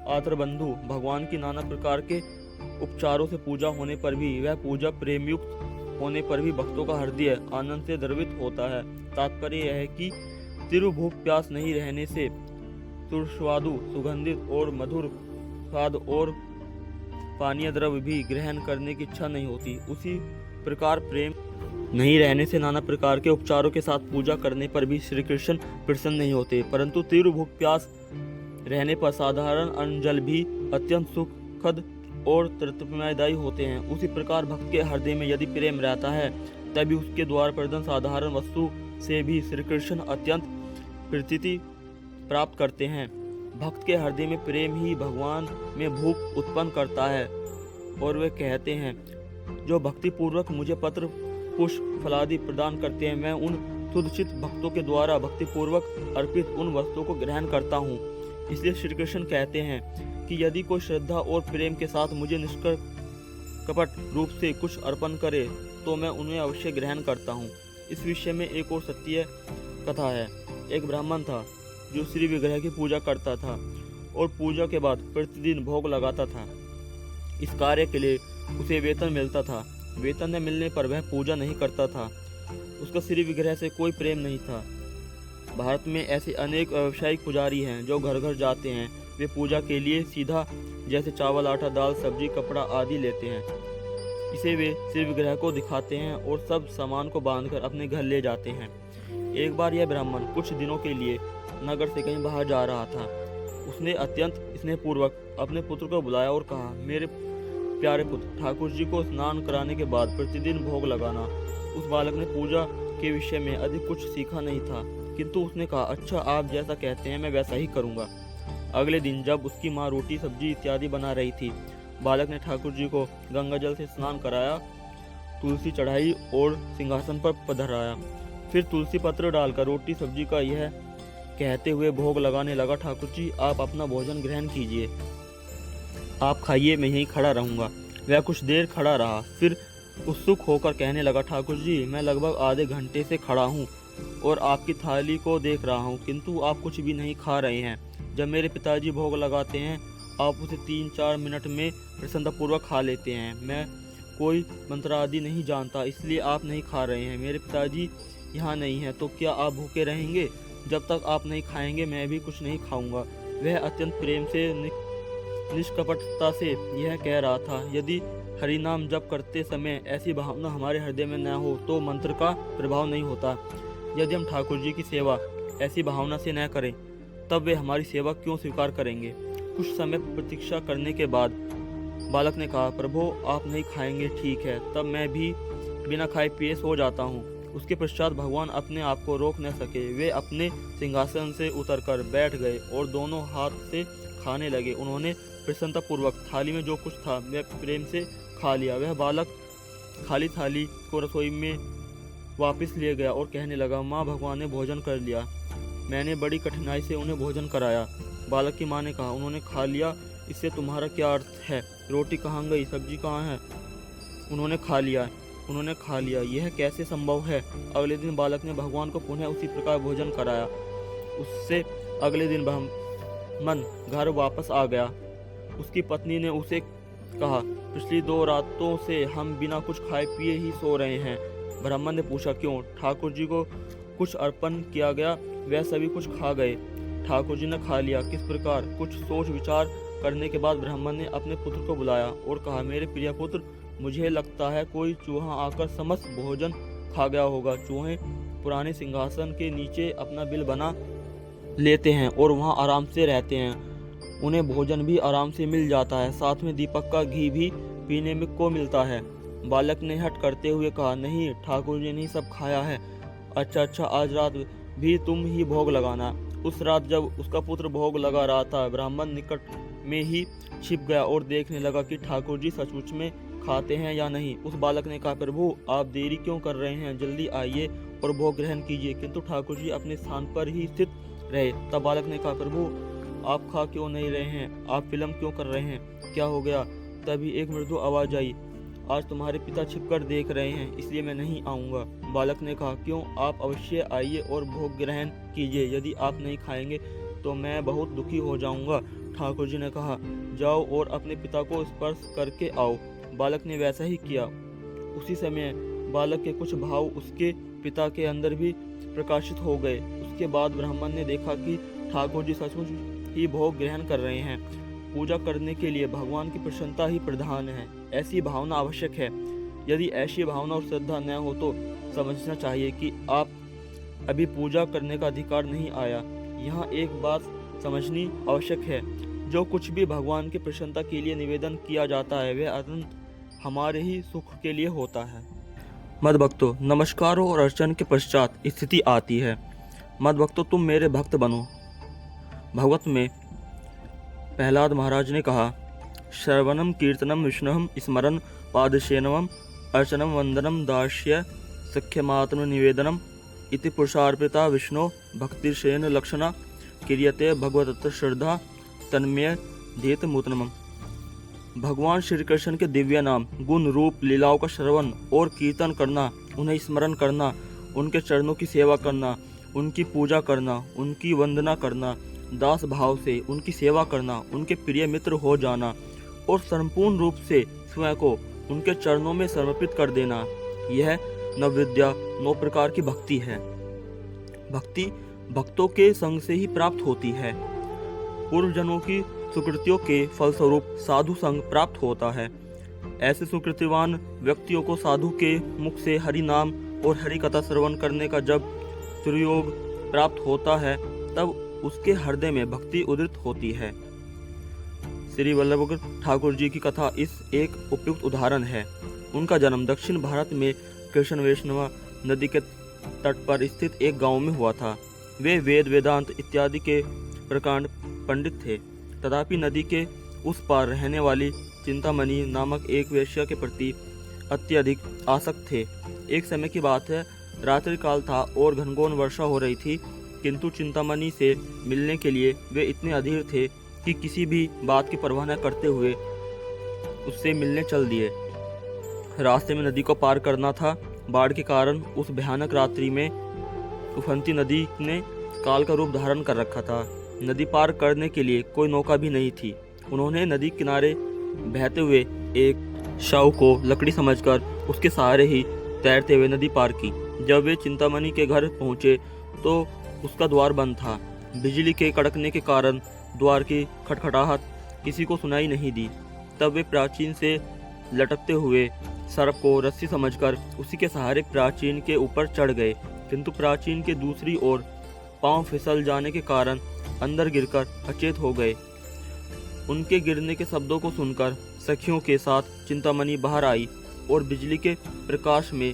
आतरबंधु भगवान की नाना प्रकार के उपचारों से पूजा होने पर भी, वह पूजा प्रेमयुक्त होने पर भी भक्तों का हृदय आनंद से द्रवित होता है। तात्पर्य यह है कि तिरुभूख प्यास नहीं रहने से सुस्वादु, सुगंधित और मधुर स्वाद और पानीय द्रव्य भी ग्रहण करने की इच्छा नहीं होती। उसी प्रकार प्रेम नहीं रहने से नाना प्रकार के उपचारों के साथ पूजा करने पर भी श्री कृष्ण प्रसन्न नहीं होते, परंतु तिरुभूख प्यास रहने पर साधारण अन्न जल भी अत्यंत सुखद और तृप्तिदायी होते हैं। उसी प्रकार भक्त के हृदय में यदि प्रेम रहता है तभी उसके द्वार प्रदन साधारण वस्तु से भी श्री कृष्ण अत्यंत प्रीति प्राप्त करते हैं। भक्त के हृदय में प्रेम ही भगवान में भूख उत्पन्न करता है और वे कहते हैं, जो भक्ति पूर्वक मुझे पत्र पुष्प फलादि प्रदान करते हैं, मैं उन तुदचित भक्तों के द्वारा भक्ति पूर्वक अर्पित उन वस्तुओं को ग्रहण करता हूँ। इसलिए श्री कृष्ण कहते हैं कि यदि कोई श्रद्धा और प्रेम के साथ मुझे निष्कपट रूप से कुछ अर्पण करे तो मैं उन्हें अवश्य ग्रहण करता हूँ। इस विषय में एक और सत्य कथा है। एक ब्राह्मण था जो श्री विग्रह की पूजा करता था और पूजा के बाद प्रतिदिन भोग लगाता था। इस कार्य के लिए उसे वेतन मिलता था। वेतन न मिलने पर वह पूजा नहीं करता था। उसका श्री विग्रह से कोई प्रेम नहीं था। भारत में ऐसे अनेक व्यावसायिक पुजारी हैं जो घर घर जाते हैं। वे पूजा के लिए सीधा जैसे चावल, आटा, दाल, सब्जी, कपड़ा आदि लेते हैं। इसे वे श्री विग्रह को दिखाते हैं और सब सामान को बांधकर अपने घर ले जाते हैं। एक बार यह ब्राह्मण कुछ दिनों के लिए नगर से कहीं बाहर जा रहा था। उसने अत्यंत स्नेहपूर्वक अपने पुत्र को बुलाया और कहा, मेरे प्यारे पुत्र, ठाकुर जी को स्नान कराने के बाद प्रतिदिन भोग लगाना। उस बालक ने पूजा के विषय में अधिक कुछ सीखा नहीं था, किंतु उसने कहा, अच्छा आप जैसा कहते हैं मैं वैसा ही करूँगा। अगले दिन जब उसकी माँ रोटी सब्जी इत्यादि बना रही थी, बालक ने ठाकुर जी को गंगा जल से स्नान कराया, तुलसी चढ़ाई और सिंहासन पर पधराया। फिर तुलसी पत्र डालकर रोटी सब्जी का यह कहते हुए भोग लगाने लगा, ठाकुर जी आप अपना भोजन ग्रहण कीजिए, आप खाइए, मैं यहीं खड़ा रहूँगा। वह कुछ देर खड़ा रहा, फिर उत्सुक होकर कहने लगा, ठाकुर जी, मैं लगभग आधे घंटे से खड़ा हूँ और आपकी थाली को देख रहा हूँ, किंतु आप कुछ भी नहीं खा रहे हैं। जब मेरे पिताजी भोग लगाते हैं, आप उसे 3-4 मिनट में प्रसन्नतापूर्वक खा लेते हैं। मैं कोई मंत्रादि नहीं जानता, इसलिए आप नहीं खा रहे हैं। मेरे पिताजी यहाँ नहीं हैं, तो क्या आप भूखे रहेंगे? जब तक आप नहीं खाएंगे, मैं भी कुछ नहीं खाऊंगा। वह अत्यंत प्रेम से, निष्कपटता से यह कह रहा था। यदि हरिनाम जप करते समय ऐसी भावना हमारे हृदय में न हो, तो मंत्र का प्रभाव नहीं होता। यदि हम ठाकुर जी की सेवा ऐसी भावना से न करें, तब वे हमारी सेवा क्यों स्वीकार करेंगे? कुछ समय प्रतीक्षा करने के बाद बालक ने कहा, प्रभु, आप नहीं खाएंगे, ठीक है, तब मैं भी बिना खाए पिए सो जाता हूँ। उसके पश्चात भगवान अपने आप को रोक न सके। वे अपने सिंहासन से उतरकर बैठ गए और दोनों हाथ से खाने लगे। उन्होंने प्रसन्नतापूर्वक थाली में जो कुछ था वह प्रेम से खा लिया। वह बालक खाली थाली को रसोई में वापस ले गया और कहने लगा, माँ, भगवान ने भोजन कर लिया। मैंने बड़ी कठिनाई से उन्हें भोजन कराया। बालक की माँ ने कहा, उन्होंने खा लिया, इससे तुम्हारा क्या अर्थ है? रोटी कहाँ गई? सब्जी कहाँ है? उन्होंने खा लिया, यह कैसे संभव है? अगले दिन बालक ने भगवान को पुनः उसी प्रकार भोजन कराया। उससे अगले दिन ब्राह्मण घर वापस आ गया। उसकी पत्नी ने उसे कहा, पिछली 2 रातों से हम बिना कुछ खाए पिए ही सो रहे हैं। ब्राह्मण ने पूछा, क्यों? ठाकुर जी को कुछ अर्पण किया गया, वह सभी कुछ खा गए। ठाकुर जी ने खा लिया, किस प्रकार? कुछ सोच विचार करने के बाद ब्राह्मण ने अपने पुत्र को बुलाया और कहा, मेरे प्रिय पुत्र, मुझे लगता है कोई चूहा आकर समस्त भोजन खा गया होगा। चूहे पुराने सिंहासन के नीचे अपना बिल बना लेते हैं और वहाँ आराम से रहते हैं। उन्हें भोजन भी आराम से मिल जाता है, साथ में दीपक का घी भी पीने में को मिलता है। बालक ने हट करते हुए कहा, नहीं, ठाकुर जी ने सब खाया है। अच्छा, आज रात भी तुम ही भोग लगाना। उस रात जब उसका पुत्र भोग लगा रहा था, ब्राह्मण निकट में ही छिप गया और देखने लगा कि ठाकुर जी सचमुच में खाते हैं या नहीं। उस बालक ने कहा, प्रभु, आप देरी क्यों कर रहे हैं? जल्दी आइए और भोग ग्रहण कीजिए। किंतु ठाकुर जी अपने स्थान पर ही स्थित रहे। तब बालक ने कहा, प्रभु, आप खा क्यों नहीं रहे हैं? आप फिल्म क्यों कर रहे हैं? क्या हो गया? तभी एक मृदु आवाज आई, आज तुम्हारे पिता छिपकर देख रहे हैं, इसलिए मैं नहीं आऊँगा। बालक ने कहा, क्यों? आप अवश्य आइए और भोग ग्रहण कीजिए। यदि आप नहीं खाएंगे तो मैं बहुत दुखी हो जाऊँगा। ठाकुर जी ने कहा, जाओ और अपने पिता को स्पर्श करके आओ। बालक ने वैसा ही किया। उसी समय बालक के कुछ भाव उसके पिता के अंदर भी प्रकाशित हो गए। उसके बाद ब्राह्मण ने देखा कि ठाकुर जी सचमुच ही भोग ग्रहण कर रहे हैं। पूजा करने के लिए भगवान की प्रसन्नता ही प्रधान है, ऐसी भावना आवश्यक है। यदि ऐसी भावना और श्रद्धा न हो तो समझना चाहिए कि आप अभी पूजा करने का अधिकार नहीं आया। यहाँ एक बात समझनी आवश्यक है, जो कुछ भी भगवान की प्रसन्नता के लिए निवेदन किया जाता है, वह अनंत हमारे ही सुख के लिए होता है। मद भक्तों, नमस्कारों और अर्चन के पश्चात स्थिति आती है। मद भक्तों, तुम मेरे भक्त बनो। भागवत में प्रहलाद महाराज ने कहा, श्रवणम कीर्तनम विष्णुहम स्मरन पादसेनवम अर्चनम वंदनम दास्य सख्यमात्म निवेदनम इति पुरुषार्पिता विष्णु भक्तिशयन लक्षणा क्रियते भगवत श्रद्धा तन्मय धीत मूतनम। भगवान श्री कृष्ण के दिव्य नाम, गुण, रूप, लीलाओं का श्रवण और कीर्तन करना, उन्हें स्मरण करना, उनके चरणों की सेवा करना, उनकी पूजा करना, उनकी वंदना करना, दास भाव से उनकी सेवा करना, उनके प्रिय मित्र हो जाना और संपूर्ण रूप से स्वयं को उनके चरणों में समर्पित कर देना, यह नवविद्या 9 प्रकार की भक्ति है। भक्ति भक्तों के संग से ही प्राप्त होती है। पूर्व जन्मों की सुकृतियों के फलस्वरूप साधु संग प्राप्त होता है। ऐसे सुकृतिवान व्यक्तियों को साधु के मुख से हरि नाम और हरि कथा श्रवण करने का जब सुयोग प्राप्त होता है, तब उसके हृदय में भक्ति उदित होती है। श्री वल्लभ ठाकुर जी की कथा इस एक उपयुक्त उदाहरण है। उनका जन्म दक्षिण भारत में कृष्ण वैष्णवा नदी के तट पर स्थित एक गांव में हुआ था। वे वेद, वेदांत इत्यादि के प्रकांड पंडित थे, तथापि नदी के उस पार रहने वाली चिंतामणि नामक एक वेश्या के प्रति अत्यधिक आसक्त थे। एक समय की बात है, रात्रि काल था और घनघोर वर्षा हो रही थी, किंतु चिंतामणि से मिलने के लिए वे इतने अधीर थे कि किसी भी बात की परवाह न करते हुए उससे मिलने चल दिए। रास्ते में नदी को पार करना था। बाढ़ के कारण उस भयानक रात्रि में उफनती नदी ने काल का रूप धारण कर रखा था। नदी पार करने के लिए कोई नौका भी नहीं थी। उन्होंने नदी किनारे बहते हुए एक शव को लकड़ी समझकर उसके सहारे ही तैरते हुए नदी पार की। जब वे चिंतामणि के घर पहुंचे तो उसका द्वार बंद था। बिजली के कड़कने के कारण द्वार की खटखटाहट किसी को सुनाई नहीं दी। तब वे प्राचीन से लटकते हुए सर्प को रस्सी समझकर उसी के सहारे प्राचीन के ऊपर चढ़ गए, किंतु प्राचीन के दूसरी ओर पांव फिसल जाने के कारण अंदर गिरकर अचेत हो गए। उनके गिरने के शब्दों को सुनकर सखियों के साथ चिंतामणि बाहर आई और बिजली के प्रकाश में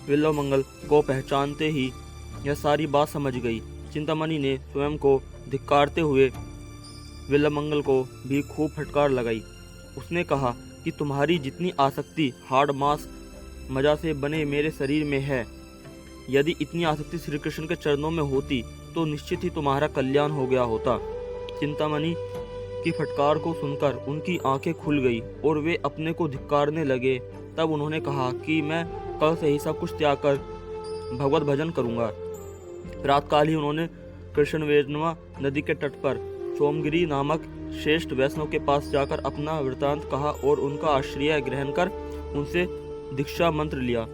विल्वमंगल को पहचानते ही यह सारी बात समझ गई। चिंतामणि ने स्वयं को धिक्कारते हुए विल्वमंगल को भी खूब फटकार लगाई। उसने कहा कि तुम्हारी जितनी आसक्ति हाड़ मांस मजा से बने मेरे शरीर में है, यदि इतनी आसक्ति श्री कृष्ण के चरणों में होती तो निश्चित ही तुम्हारा कल्याण हो गया होता। चिंतामणि की फटकार को सुनकर उनकी आंखें खुल गई और वे अपने को धिक्कारने लगे। तब उन्होंने कहा कि मैं कल से ही सब कुछ त्याग कर भगवत भजन करूंगा। प्रातःकाल ही उन्होंने कृष्णवेणवा नदी के तट पर सोमगिरी नामक श्रेष्ठ वैष्णव के पास जाकर अपना वृतांत कहा और उनका आश्रय ग्रहण कर उनसे दीक्षा मंत्र लिया।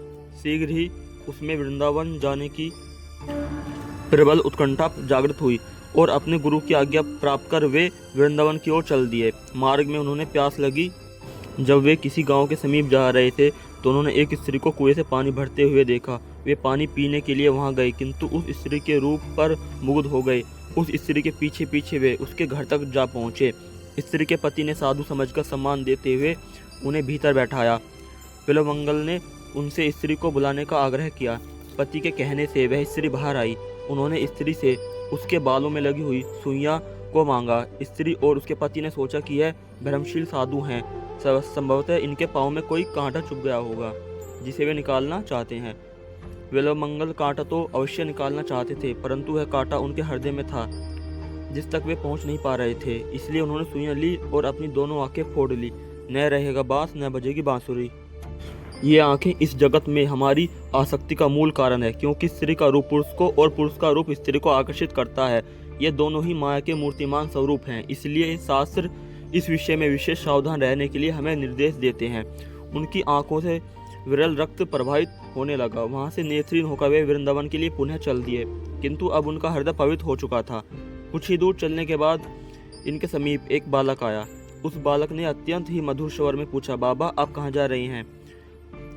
शीघ्र ही उसमें वृंदावन जाने की प्रबल उत्कंठा जागृत हुई और अपने गुरु की आज्ञा प्राप्त कर वे वृंदावन की ओर चल दिए। मार्ग में उन्होंने प्यास लगी। जब वे किसी गांव के समीप जा रहे थे तो उन्होंने एक स्त्री को कुएं से पानी भरते हुए देखा। वे पानी पीने के लिए वहां गए, किंतु उस स्त्री के रूप पर मुग्ध हो गए। उस स्त्री के पीछे पीछे वे उसके घर तक जा पहुंचे। स्त्री के पति ने साधु समझकर सम्मान देते हुए उन्हें भीतर बैठाया। विल्वमंगल ने उनसे स्त्री को बुलाने का आग्रह किया। पति के कहने से वह स्त्री बाहर आई। उन्होंने स्त्री से उसके बालों में लगी हुई सुइयां को मांगा। स्त्री और उसके पति ने सोचा कि यह भ्रमशील साधु हैं, संभवतः इनके पाँव में कोई कांटा चुभ गया होगा जिसे वे निकालना चाहते हैं। विल्वमंगल कांटा तो अवश्य निकालना चाहते थे, परंतु वह कांटा उनके हृदय में था जिस तक वे पहुंच नहीं पा रहे थे। इसलिए उन्होंने सुइयां ली और अपनी दोनों आंखें फोड़ ली। न रहेगा बांस न बजेगी बांसुरी। ये आंखें इस जगत में हमारी आसक्ति का मूल कारण है, क्योंकि स्त्री का रूप पुरुष को और पुरुष का रूप स्त्री को आकर्षित करता है। ये दोनों ही माया के मूर्तिमान स्वरूप हैं। इसलिए शास्त्र इस विषय में विशेष सावधान रहने के लिए हमें निर्देश देते हैं। उनकी आंखों से विरल रक्त प्रवाहित होने लगा। वहां से नेत्रहीन होकर वे वृंदावन के लिए पुनः चल दिए, किंतु अब उनका हृदय पवित्र हो चुका था। कुछ ही दूर चलने के बाद इनके समीप एक बालक आया। उस बालक ने अत्यंत ही मधुर स्वर में पूछा, बाबा आप कहाँ जा रहे हैं?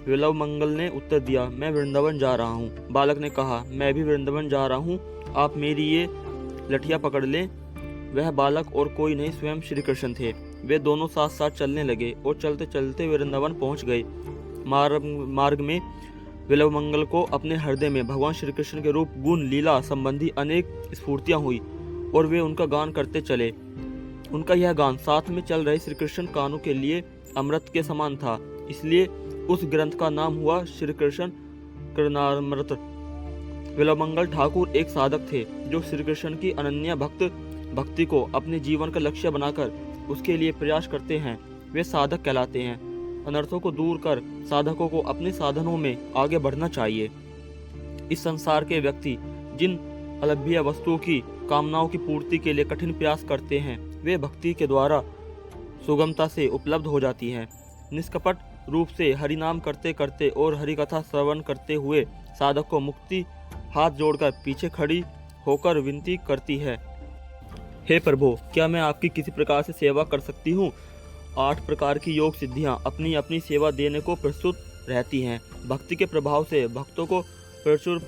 विल्वमंगल ने उत्तर दिया, मैं वृंदावन जा रहा हूँ। बालक ने कहा, मैं भी वृंदावन जा रहा हूँ, आप मेरी ये लठिया पकड़ लें। वह बालक और कोई नहीं, स्वयं श्री कृष्ण थे। वे दोनों साथ साथ चलने लगे और चलते चलते वृंदावन पहुंच गए। मार्ग में विल्वमंगल को अपने हृदय में भगवान श्री कृष्ण के रूप, गुण, लीला संबंधी अनेक स्फूर्तियां हुई और वे उनका गान करते चले। उनका यह गान साथ में चल रहे श्री कृष्ण कानों के लिए अमृत के समान था। इसलिए उस ग्रंथ का नाम हुआ श्री कृष्ण कृष्णामृत। विल्वमंगल ठाकुर एक साधक थे जो श्री कृष्ण की अनन्य भक्ति को अपने जीवन का लक्ष्य बनाकर उसके लिए प्रयास करते हैं। वे साधक कहलाते हैं। अनर्थों को दूर कर साधकों को अपने साधनों में आगे बढ़ना चाहिए। इस संसार के व्यक्ति जिन अलभ्य वस्तुओं की कामनाओं की पूर्ति के लिए कठिन प्रयास करते हैं, वे भक्ति के द्वारा सुगमता से उपलब्ध हो जाती है। निष्कपट रूप से हरिनाम करते करते और हरि कथा श्रवण करते हुए साधक को मुक्ति हाथ जोड़कर पीछे खड़ी होकर विनती करती है, हे प्रभु, क्या मैं आपकी किसी प्रकार से सेवा कर सकती हूँ? 8 प्रकार की योग सिद्धियाँ अपनी अपनी सेवा देने को प्रस्तुत रहती हैं। भक्ति के प्रभाव से भक्तों को प्रचुर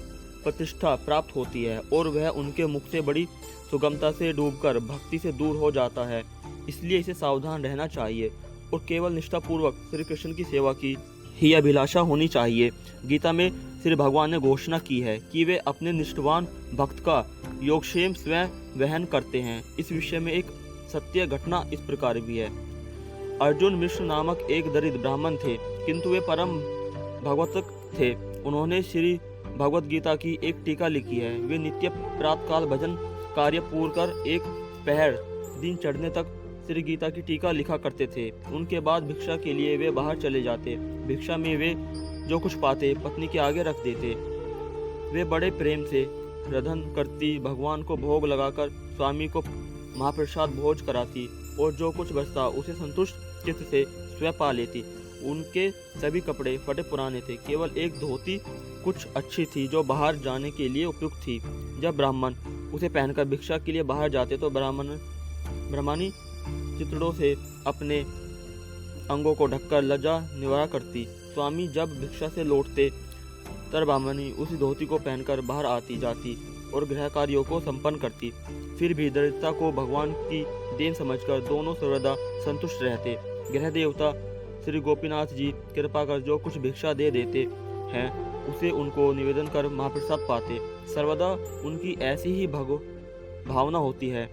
प्रतिष्ठा प्राप्त होती है और वह उनके मुख से बड़ी सुगमता से डूबकर भक्ति से दूर हो जाता है। इसलिए इसे सावधान रहना चाहिए और केवल निष्ठापूर्वक श्री कृष्ण की सेवा की ही अभिलाषा होनी चाहिए। गीता में श्री भगवान ने घोषणा की है कि वे अपने निष्ठावान भक्त का योगक्षेम स्वयं वहन करते हैं। इस विषय में एक सत्य घटना इस प्रकार भी है। अर्जुन मिश्र नामक एक दरिद्र ब्राह्मण थे, किंतु वे परम भगवत थे। उन्होंने श्री भगवत गीता की एक टीका लिखी है। वे नित्य प्रातःकाल भजन कार्य पूर्ण कर एक पहर दिन चढ़ने तक श्री गीता की टीका लिखा करते थे। उनके बाद भिक्षा के लिए वे बाहर चले जाते। भिक्षा में वे जो कुछ पाते पत्नी के आगे रख देते। वे बड़े प्रेम से रधन करती, भगवान को भोग लगाकर स्वामी को महाप्रसाद भोज कराती और जो कुछ बचता उसे संतुष्ट चित्त से स्वयं पा लेती। उनके सभी कपड़े फटे पुराने थे, केवल एक धोती कुछ अच्छी थी जो बाहर जाने के लिए उपयुक्त थी। जब ब्राह्मण उसे पहनकर भिक्षा के लिए बाहर जाते तो ब्राह्मणी चितड़ों से अपने अंगों को ढककर लज्जा निवारा करती। स्वामी जब भिक्षा से लौटते तब ब्राह्मणी उसी धोती को पहनकर बाहर आती जाती और गृह कार्यों को संपन्न करती। फिर भी दरिद्रता को भगवान की देन समझकर दोनों सर्वदा संतुष्ट रहते। गृह देवता श्री गोपीनाथ जी कृपा कर जो कुछ भिक्षा दे देते हैं उसे उनको निवेदन कर महाप्रसाद पाते। सर्वदा उनकी ऐसी ही भावना होती है।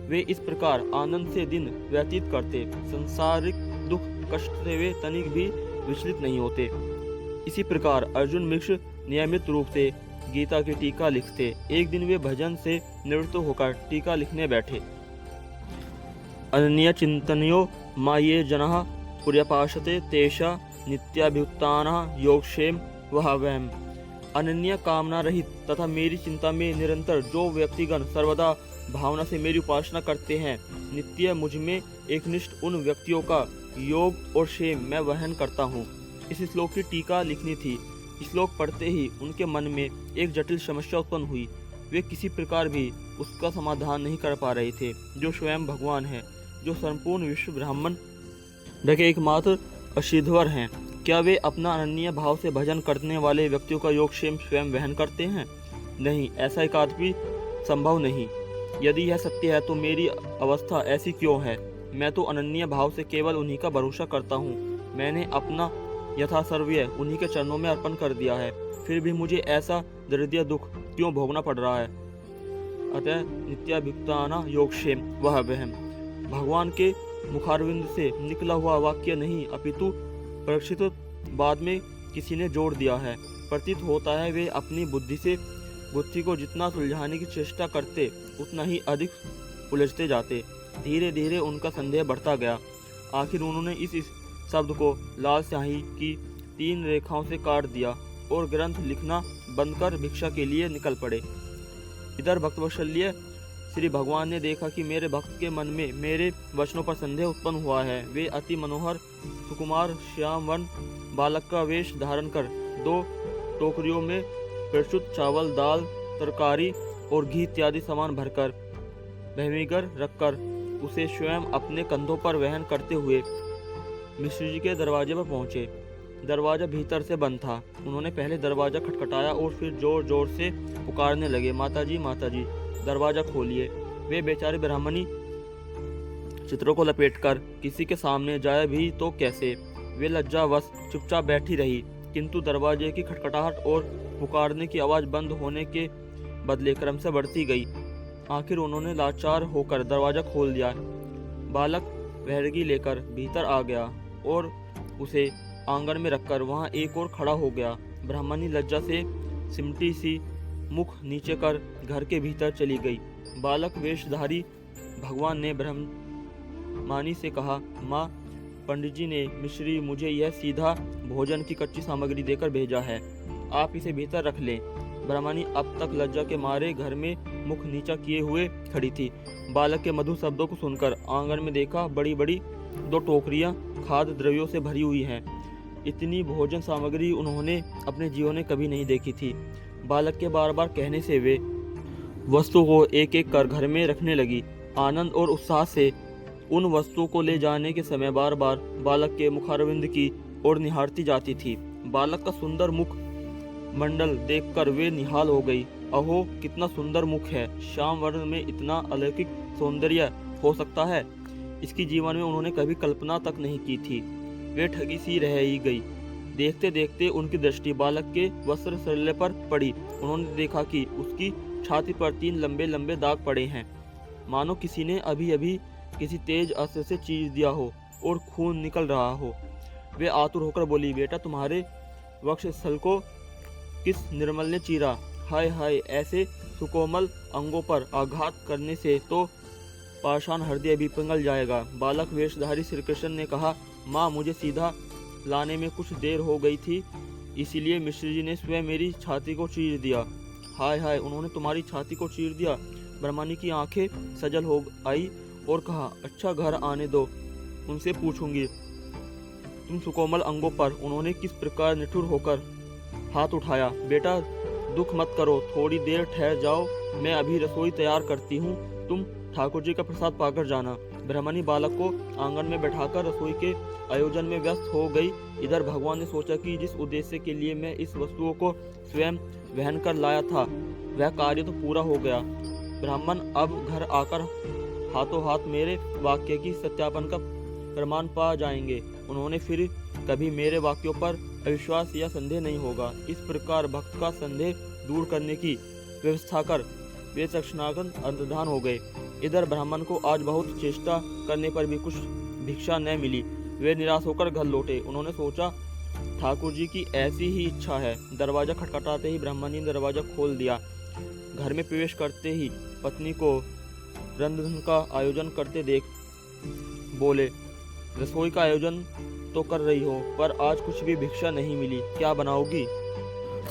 वे इस प्रकार आनंद से दिन व्यतीत करते। सांसारिक दुख कष्ट से वे तनिक भी विचलित नहीं होते। इसी प्रकार अर्जुन मिश्र नियमित रूप से गीता की टीका लिखते। एक दिन वे भजन से निवृत्त होकर टीका लिखने बैठे। अनन्य चिंतनयो मा ये जनः पुर्यपाशते तेषा नित्याभियुक्तानाः योगक्षेम वहावहम्। अनन्य कामना रहित तथा मेरी चिंता में निरंतर जो व्यक्तिगण सर्वदा भावना से मेरी उपासना करते हैं, नित्य मुझ में एकनिष्ठ उन व्यक्तियों का योग और क्षेम मैं वहन करता हूँ। इस श्लोक की टीका लिखनी थी। श्लोक पढ़ते ही उनके मन में एक जटिल समस्या उत्पन्न हुई। वे किसी प्रकार भी उसका समाधान नहीं कर पा रहे थे। जो स्वयं भगवान है, जो संपूर्ण विश्व ब्राह्मण ढके एकमात्र असिद्धवर हैं, क्या वे अपना अनन्य भाव से भजन करने वाले व्यक्तियों का योगक्षेम स्वयं वहन करते हैं? नहीं, ऐसा एकादपि संभव नहीं। यदि यह सत्य है तो मेरी अवस्था ऐसी क्यों है? मैं तो अनन्य भाव से केवल उन्हीं का भरोसा करता हूँ। मैंने अपना यथासर्वय उन्हीं के चरणों में अर्पण कर दिया है, फिर भी मुझे ऐसा दरिद्र दुख क्यों भोगना पड़ रहा है? अतः नित्याभियुक्तानां योगक्षेम वहावहम् भगवान के मुखारविंद से निकला हुआ वाक्य नहीं, अपितु परीक्षित बाद में किसी ने जोड़ दिया है। प्रतीत होता है वे अपनी बुद्धि से बुद्धि को जितना सुलझाने की चेष्टा करते उतना ही अधिक उलझते जाते। धीरे धीरे उनका संदेह बढ़ता गया। आखिर उन्होंने इस शब्द को लाल स्याही की 3 रेखाओं से काट दिया और ग्रंथ लिखना बंद कर भिक्षा के लिए निकल पड़े। इधर भक्तवत्सल्य श्री भगवान ने देखा कि मेरे भक्त के मन में मेरे वचनों पर संदेह उत्पन्न हुआ है। वे अति मनोहर सुकुमार श्याम वर्ण बालक का वेश धारण कर 2 टोकरियों में प्रस्तुत चावल, दाल, तरकारी और घी इत्यादि सामान भरकर भूमिगर रखकर उसे स्वयं अपने कंधों पर वहन करते हुए मिश्र जी के दरवाजे पर पहुंचे। दरवाजा भीतर से बंद था। उन्होंने पहले दरवाजा खटखटाया और फिर जोर जोर से पुकारने लगे, माताजी माताजी, दरवाजा खोलिए। वे बेचारे ब्राह्मणी चित्रों को लपेटकर किसी के सामने जाए भी तो कैसे। वे लज्जावश चुपचाप बैठी रही, किंतु दरवाजे की खटखटाहट और पुकारने की आवाज़ बंद होने के बदले क्रम से बढ़ती गई। आखिर उन्होंने लाचार होकर दरवाजा खोल दिया। बालक वहरगी लेकर भीतर आ गया और उसे आंगन में रखकर वहां एक और खड़ा हो गया। ब्राह्मणी लज्जा से सिमटी सी मुख नीचे कर घर के भीतर चली गई। बालक वेशधारी भगवान ने ब्रह्ममानी से कहा, माँ, पंडित जी ने मिश्री मुझे यह सीधा भोजन की कच्ची सामग्री देकर भेजा है, आप इसे भीतर रख लें। ब्रह्मणी अब तक लज्जा के मारे घर में मुख नीचा किए हुए खड़ी थी। बालक के मधुर शब्दों को सुनकर आंगन में देखा, बड़ी बड़ी 2 टोकरियां खाद्य द्रव्यों से भरी हुई हैं। इतनी भोजन सामग्री उन्होंने अपने जीवन में कभी नहीं देखी थी। बालक के बार बार कहने से वे वस्तु को एक एक कर घर में रखने लगी। आनंद और उत्साह से उन वस्तुओं को ले जाने के समय बार बार बालक के मुखारविंद की ओर निहारती जाती थी। बालक का सुंदर मुख मंडल देखकर वे निहाल हो गई। अहो, कितना सुंदर मुख है! श्याम वर्ण में इतना अलौकिक सौंदर्य हो सकता है, इसकी जीवन में उन्होंने कभी कल्पना तक नहीं की थी। वे ठगी सी रह ही गई। देखते देखते उनकी दृष्टि बालक के वस्त्र सल्ले पर पड़ी। उन्होंने देखा कि उसकी छाती पर 3 लंबे लंबे दाग पड़े हैं, मानो किसी ने अभी अभी किसी तेज अस्त्र से चीर दिया हो और खून निकल रहा हो। वे आतुर होकर बोली, बेटा, तुम्हारे वक्षस्थल को किस निर्मल ने चीरा? हाय हाय, ऐसे सुकोमल अंगों पर आघात करने से तो पाषाण हृदय भी पिघल जाएगा। बालक वेशधारी श्री कृष्ण ने कहा, माँ मुझे सीधा लाने में कुछ देर हो गई थी, इसीलिए मिश्र जी ने स्वयं मेरी छाती को चीर दिया। हाय हाय, उन्होंने तुम्हारी छाती को चीर दिया। ब्रह्मणी की आंखें सजल हो आई और कहा, अच्छा घर आने दो, उनसे पूछूंगी तुम सुकोमल अंगों पर उन्होंने किस प्रकार निठुर होकर हाथ उठाया। बेटा दुख मत करो, थोड़ी देर ठहर जाओ, मैं अभी रसोई तैयार करती हूँ, तुम ठाकुर जी का प्रसाद पाकर जाना। ब्रह्मणी बालक को आंगन में बैठाकर रसोई के आयोजन में व्यस्त हो गई। इधर भगवान ने सोचा कि जिस उद्देश्य के लिए मैं इस वस्तुओं को स्वयं वहन कर लाया था वह कार्य तो पूरा हो गया। ब्राह्मण अब घर आकर हाथों हाथ मेरे वाक्य की सत्यापन का प्रमाण पा जाएंगे। उन्होंने फिर कभी मेरे वाक्यों पर अविश्वास या संदेह नहीं होगा। इस प्रकार भक्त का संदेह दूर करने की व्यवस्था कर वे तक्षणागन अंतर्धान हो गए। इधर ब्राह्मण को आज बहुत चेष्टा करने पर भी कुछ भिक्षा न मिली। वे निराश होकर घर लौटे। उन्होंने सोचा ठाकुर जी की ऐसी ही इच्छा है। दरवाजा खटखटाते ही ब्राह्मण ने दरवाजा खोल दिया। घर में प्रवेश करते ही पत्नी को रंधन का आयोजन करते देख बोले, रसोई का आयोजन तो कर रही हो, पर आज कुछ भी भिक्षा नहीं मिली, क्या बनाओगी?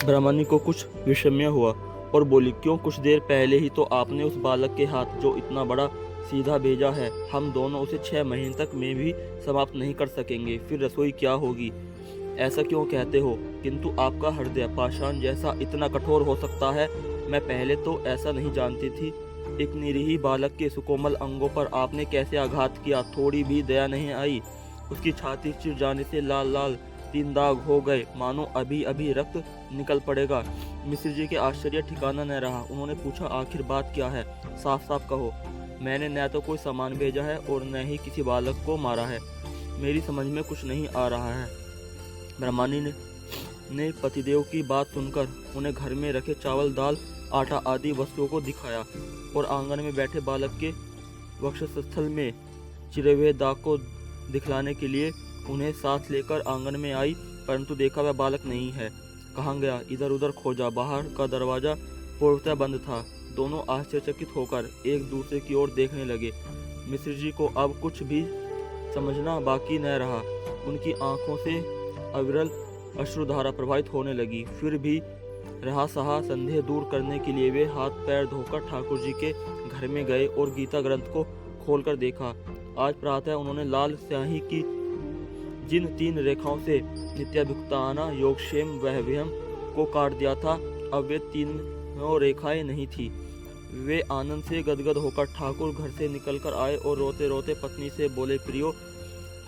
ब्राह्मणी को कुछ विषम्य हुआ और बोली, क्यों, कुछ देर पहले ही तो आपने उस बालक के हाथ जो इतना बड़ा सीधा भेजा है, हम दोनों उसे 6 महीने तक में भी समाप्त नहीं कर सकेंगे, फिर रसोई क्या होगी? ऐसा क्यों कहते हो? किंतु आपका हृदय पाषाण जैसा इतना कठोर हो सकता है, मैं पहले तो ऐसा नहीं जानती थी। एक निरीह बालक के सुकोमल अंगों पर आपने कैसे आघात किया, थोड़ी भी दया नहीं आई। उसकी छाती चिर जाने से लाल लाल 3 दाग हो गए, मानो अभी अभी रक्त निकल पड़ेगा। मिश्र जी के आश्चर्य ठिकाना न रहा। उन्होंने पूछा, आखिर बात क्या है, साफ साफ कहो। मैंने न तो कोई सामान भेजा है और न ही किसी बालक को मारा है, मेरी समझ में कुछ नहीं आ रहा है। ब्रह्मणी ने पतिदेव की बात सुनकर उन्हें घर में रखे चावल, दाल, आटा आदि वस्तुओं को दिखाया और आंगन में बैठे बालक के वक्षस्थल में चिरे हुए दाग को दिखलाने के लिए उन्हें साथ लेकर आंगन में आई, परंतु देखा वह बालक नहीं है। कहाँ गया? इधर उधर खोजा, बाहर का दरवाजा पूर्णतः बंद था। दोनों आश्चर्यचकित होकर एक दूसरे की ओर देखने लगे। मिश्र जी को अब कुछ भी समझना बाकी न रहा। उनकी आंखों से अविरल अश्रुधारा प्रवाहित होने लगी। फिर भी रहा सहा संदेह दूर करने के लिए वे हाथ पैर धोकर ठाकुर जी के घर में गए और गीता ग्रंथ को खोलकर देखा। आज प्रातः उन्होंने लाल स्याही की जिन 3 रेखाओं से नित्याभियुक्ताना योगक्षेम वैभवम को काट दिया था, अब वे 3 रेखाएं नहीं थी। वे आनंद से गदगद होकर ठाकुर घर से निकलकर आए और रोते रोते पत्नी से बोले, प्रियो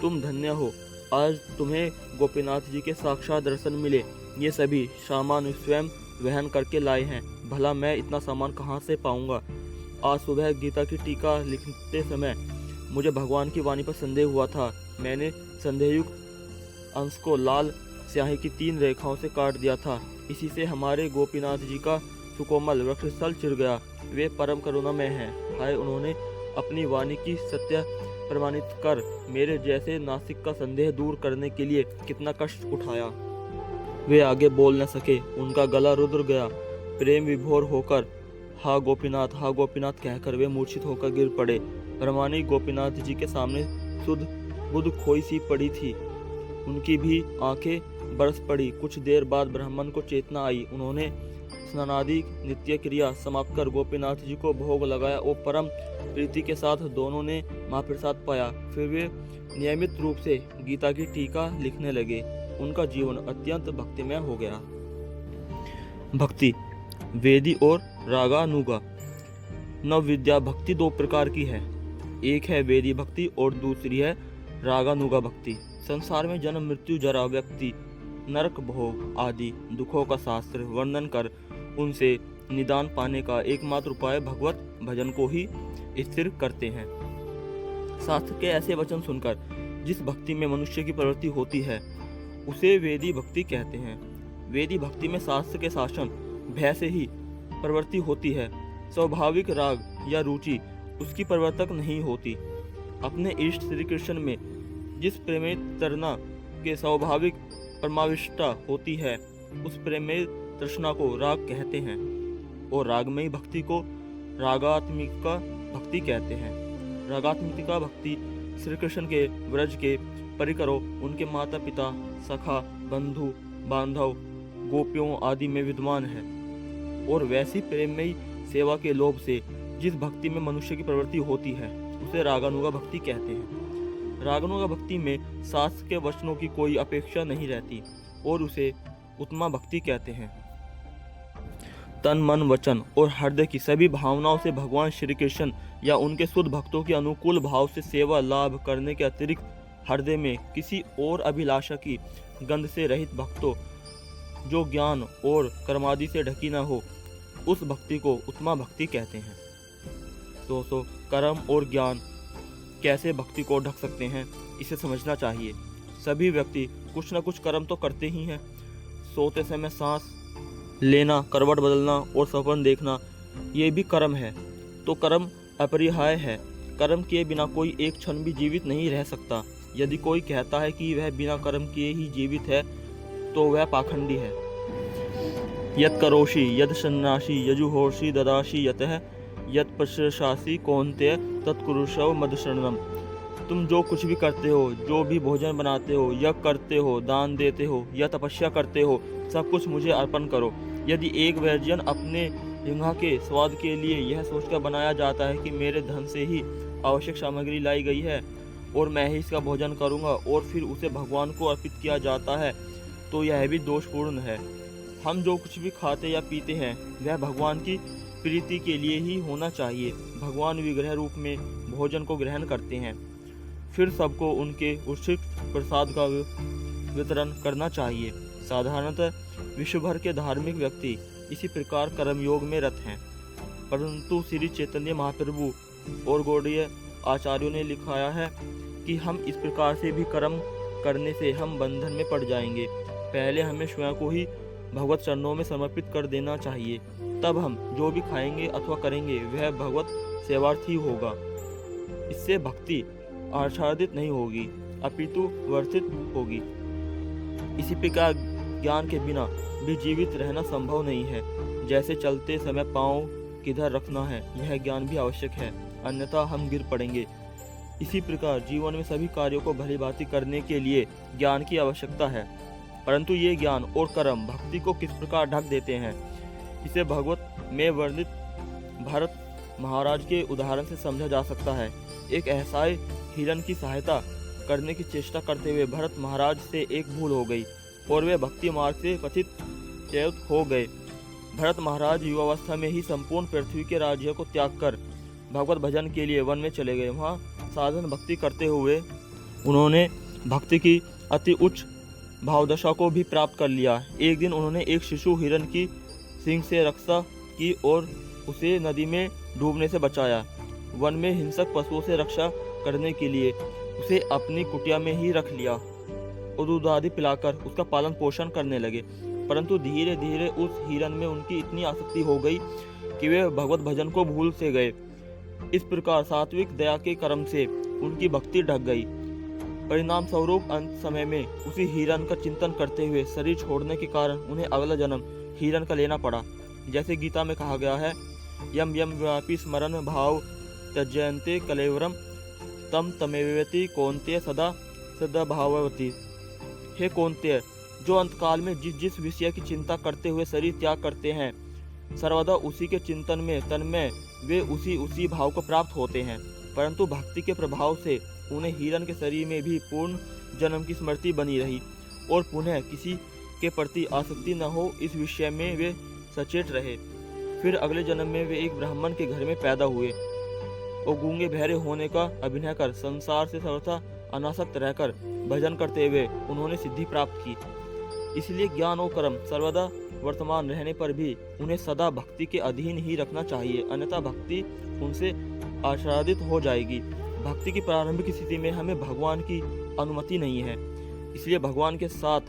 तुम धन्य हो, आज तुम्हें गोपीनाथ जी के साक्षात दर्शन मिले। ये सभी सामान स्वयं वहन करके लाए हैं, भला मैं इतना सामान कहाँ से पाऊंगा? आज सुबह गीता की टीका लिखते समय मुझे भगवान की वाणी पर संदेह हुआ था। मैंने संदेहयुक्त अंश को लाल स्याही की 3 रेखाओं से काट दिया था। इसी से हमारे गोपीनाथ जी का सुकोमल वक्षस्थल चिर गया। वे परम करुणामय हैं। हाय, उन्होंने अपनी वाणी की सत्य प्रमाणित कर मेरे जैसे नास्तिक का संदेह दूर करने के लिए कितना कष्ट उठाया। वे आगे बोल न सके, उनका गला रुद्र गया। प्रेम विभोर होकर हा गोपीनाथ कहकर वे मूर्छित होकर गिर पड़े। ब्रह्मणी गोपीनाथ जी के सामने सुध बुध खोई सी पड़ी थी। उनकी भी आंखें बरस पड़ी। कुछ देर बाद ब्राह्मण को चेतना आई। उन्होंने स्नानादि नित्य क्रिया समाप्त कर गोपीनाथ जी को भोग लगाया और परम प्रीति के साथ दोनों ने महाप्रसाद पाया। फिर वे नियमित रूप से गीता की टीका लिखने लगे। उनका जीवन अत्यंत भक्तिमय हो गया। भक्ति, वेदी और रागानुगा। नव विद्या भक्ति 2 प्रकार की है। एक है वेदी भक्ति और दूसरी है रागानुगा भक्ति। संसार में जन्म, मृत्यु, जरा, व्यक्ति, नरक, भोग आदि दुखों का शास्त्र वर्णन कर उनसे निदान पाने का एकमात्र उपाय भगवत भजन को ही स्थिर करते हैं। शास्त्र के ऐसे वचन सुनकर जिस भक्ति में मनुष्य की प्रवृत्ति होती है उसे वेदी भक्ति कहते हैं। वेदी भक्ति में शास्त्र के शासन भय से ही प्रवृत्ति होती है। स्वाभाविक राग या रुचि उसकी प्रवर्तक नहीं होती। अपने इष्ट श्री कृष्ण में जिस प्रेमेतरना के स्वाभाविक परमाविष्टा होती है उस प्रेमे तृष्णा को राग कहते हैं और रागमयी भक्ति को रागात्मिका भक्ति कहते हैं। रागात्मिका भक्ति श्री कृष्ण के व्रज के परिकरों, उनके माता पिता, सखा, बंधु बांधव, गोपियों आदि में विद्यमान है। और वैसी प्रेममयी सेवा के लोभ से जिस भक्ति में मनुष्य की प्रवृत्ति होती है उसे रागानुगा भक्ति कहते हैं। रागानुगा भक्ति में शास्त्र के वचनों की कोई अपेक्षा नहीं रहती और उसे उत्तमा भक्ति कहते हैं। तन मन वचन और हृदय की सभी भावनाओं से भगवान श्री कृष्ण या उनके शुद्ध भक्तों के अनुकूल भाव से सेवा लाभ करने के अतिरिक्त हृदय में किसी और अभिलाषा की गंध से रहित भक्तों, जो ज्ञान और कर्मादि से ढकी न हो, उस भक्ति को उत्तमा भक्ति कहते हैं। दोस्तों, कर्म और ज्ञान कैसे भक्ति को ढक सकते हैं, इसे समझना चाहिए। सभी व्यक्ति कुछ न कुछ कर्म तो करते ही हैं। सोते समय सांस लेना, करवट बदलना और सपन देखना, ये भी कर्म है। तो कर्म अपरिहार्य है। कर्म किए बिना कोई एक क्षण भी जीवित नहीं रह सकता। यदि कोई कहता है कि वह बिना कर्म किए ही जीवित है तो वह पाखंडी है। यत् करोषि यत् सन्नासि यजुहोषि ददासि यतः यत् पश्यसासि कौन्तेय तत्कुरुषव मधुशरणम। तुम जो कुछ भी करते हो, जो भी भोजन बनाते हो, यज्ञ करते हो, दान देते हो या तपस्या करते हो, सब कुछ मुझे अर्पण करो। यदि एक व्यंजन अपने जिह्वा के स्वाद के लिए यह सोचकर बनाया जाता है कि मेरे धन से ही आवश्यक सामग्री लाई गई है और मैं ही इसका भोजन करूंगा, और फिर उसे भगवान को अर्पित किया जाता है, तो यह भी दोषपूर्ण है। हम जो कुछ भी खाते या पीते हैं वह भगवान की प्रीति के लिए ही होना चाहिए। भगवान विग्रह रूप में भोजन को ग्रहण करते हैं, फिर सबको उनके उचित प्रसाद का वितरण करना चाहिए। साधारणतः विश्व भर के धार्मिक व्यक्ति इसी प्रकार कर्मयोग में रत हैं, परंतु श्री चैतन्य महाप्रभु और गौड़ीय आचार्यों ने लिखाया है कि हम इस प्रकार से भी कर्म करने से हम बंधन में पड़ जाएंगे। पहले हमें स्वयं को ही भगवत चरणों में समर्पित कर देना चाहिए, तब हम जो भी खाएंगे अथवा करेंगे वह भगवत सेवार्थ ही होगा। इससे भक्ति आच्छादित नहीं होगी, अपितु वर्धित होगी। इसी प्रकार ज्ञान के बिना भी जीवित रहना संभव नहीं है। जैसे चलते समय पाँव किधर रखना है, यह ज्ञान भी आवश्यक है, अन्यथा हम गिर पड़ेंगे। इसी प्रकार जीवन में सभी कार्यों को भलीभांति करने के लिए ज्ञान की आवश्यकता है, परंतु ये ज्ञान और कर्म भक्ति को किस प्रकार ढक देते हैं, इसे भागवत में वर्णित भरत महाराज के उदाहरण से समझा जा सकता है। एक असहाय हिरण की सहायता करने की चेष्टा करते हुए भरत महाराज से एक भूल हो गई और वे भक्ति मार्ग से पतित हो गए। भरत महाराज युवावस्था में ही संपूर्ण पृथ्वी के राज्य को त्याग कर भगवत भजन के लिए वन में चले गए। वहाँ साधन भक्ति करते हुए उन्होंने भक्ति की अति उच्च भावदशा को भी प्राप्त कर लिया। एक दिन उन्होंने एक शिशु हिरण की सींग से रक्षा की और उसे नदी में डूबने से बचाया। वन में हिंसक पशुओं से रक्षा करने के लिए उसे अपनी कुटिया में ही रख लिया और दूध आदि पिलाकर उसका पालन पोषण करने लगे। परंतु धीरे धीरे उस हिरण में उनकी इतनी आसक्ति हो गई कि वे भगवत भजन को भूल से गए। इस प्रकार सात्विक दया के कर्म से उनकी भक्ति ढक गई। परिणाम स्वरूप अंत समय में उसी हिरण का चिंतन करते हुए शरीर छोड़ने के कारण उन्हें अगला जन्म हिरण का लेना पड़ा। जैसे गीता में कहा गया है, यम यम व्यापी स्मरण भाव त्यजयन्ते कलेवरम तम तमेवेति कौन्तेय सदा सदा भाववती। हे कौन्तेय, जो अंतकाल में जिस विषय की चिंता करते हुए शरीर त्याग करते हैं, सर्वदा उसी के चिंतन में तन्मय वे उसी भाव को प्राप्त होते हैं। परंतु भक्ति के प्रभाव से उन्हें हिरण के शरीर में भी पूर्ण जन्म की स्मृति बनी रही और पुनः किसी के प्रति आसक्ति न हो, इस विषय में वे सचेत रहे। फिर अगले जन्म में वे एक ब्राह्मण के घर में पैदा हुए और गूंगे बहरे होने का अभिनय कर संसार से सर्वथा अनासक्त रहकर भजन करते हुए उन्होंने सिद्धि प्राप्त की। इसलिए ज्ञान और कर्म सर्वदा वर्तमान रहने पर भी उन्हें सदा भक्ति के अधीन ही रखना चाहिए, अन्यथा भक्ति उनसे आच्छादित हो जाएगी। भक्ति की प्रारंभिक स्थिति में हमें भगवान की अनुमति नहीं है, इसलिए भगवान के साथ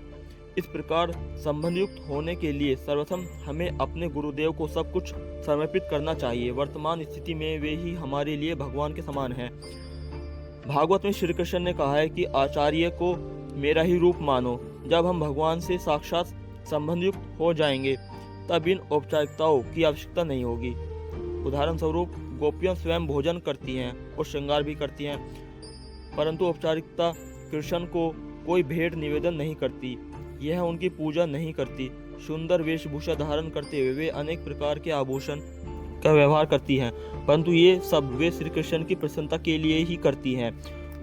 इस प्रकार संबंध युक्त होने के लिए सर्वप्रथम हमें अपने गुरुदेव को सब कुछ समर्पित करना चाहिए। वर्तमान स्थिति में वे ही हमारे लिए भगवान के समान हैं। भागवत में श्री कृष्ण ने कहा है कि आचार्य को मेरा ही रूप मानो। जब हम भगवान से साक्षात संबंध युक्त हो जाएंगे तब इन औपचारिकताओं की आवश्यकता नहीं होगी। उदाहरण स्वरूप गोपियां स्वयं भोजन करती हैं और श्रृंगार भी करती हैं, परंतु औपचारिकता कृष्ण को कोई भेंट निवेदन नहीं करती। यह उनकी पूजा नहीं करती। सुंदर वेशभूषा धारण करते हुए वे अनेक प्रकार के आभूषण का व्यवहार करती हैं, परंतु ये सब वे श्री कृष्ण की प्रसन्नता के लिए ही करती हैं।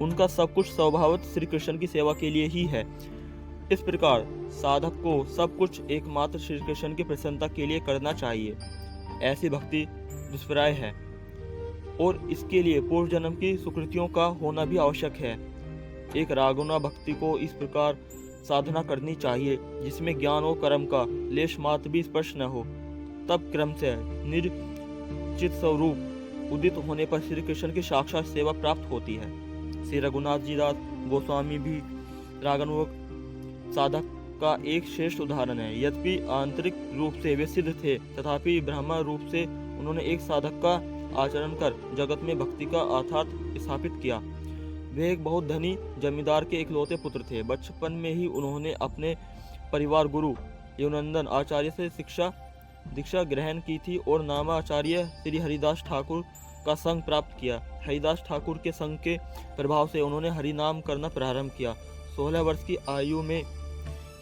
उनका सब कुछ स्वभावतः श्री कृष्ण की सेवा के लिए ही है। इस प्रकार साधक को सब कुछ एकमात्र श्री कृष्ण की प्रसन्नता के लिए करना चाहिए। ऐसी भक्ति दुष्प्राय है और इसके लिए पूर्व जन्म की सुकृतियों का होना भी आवश्यक है। एक रागुना भक्ति को इस प्रकार साधना करनी चाहिए जिसमें ज्ञान और कर्म का लेश मात्र भी स्पर्श न हो। तब क्रम से निर्चित स्वरूप उदित होने पर श्री कृष्ण की साक्षात सेवा प्राप्त होती है। श्री रघुनाथ जी दास गोस्वामी भी रागानुग साधक का एक श्रेष्ठ उदाहरण है। यद्यपि आंतरिक रूप से वे सिद्ध थे, तथापि ब्रह्म रूप से उन्होंने एक साधक का आचरण कर जगत में भक्ति का यथार्थ स्थापित किया। वे एक बहुत धनी जमींदार के इकलौते पुत्र थे। बचपन में ही उन्होंने अपने परिवार गुरु यमुनंदन आचार्य से दीक्षा ग्रहण की थी और नामाचार्य श्री हरिदास ठाकुर का संग प्राप्त किया। हरिदास ठाकुर के संग के प्रभाव से उन्होंने हरिनाम करना प्रारंभ किया। 16 वर्ष की आयु में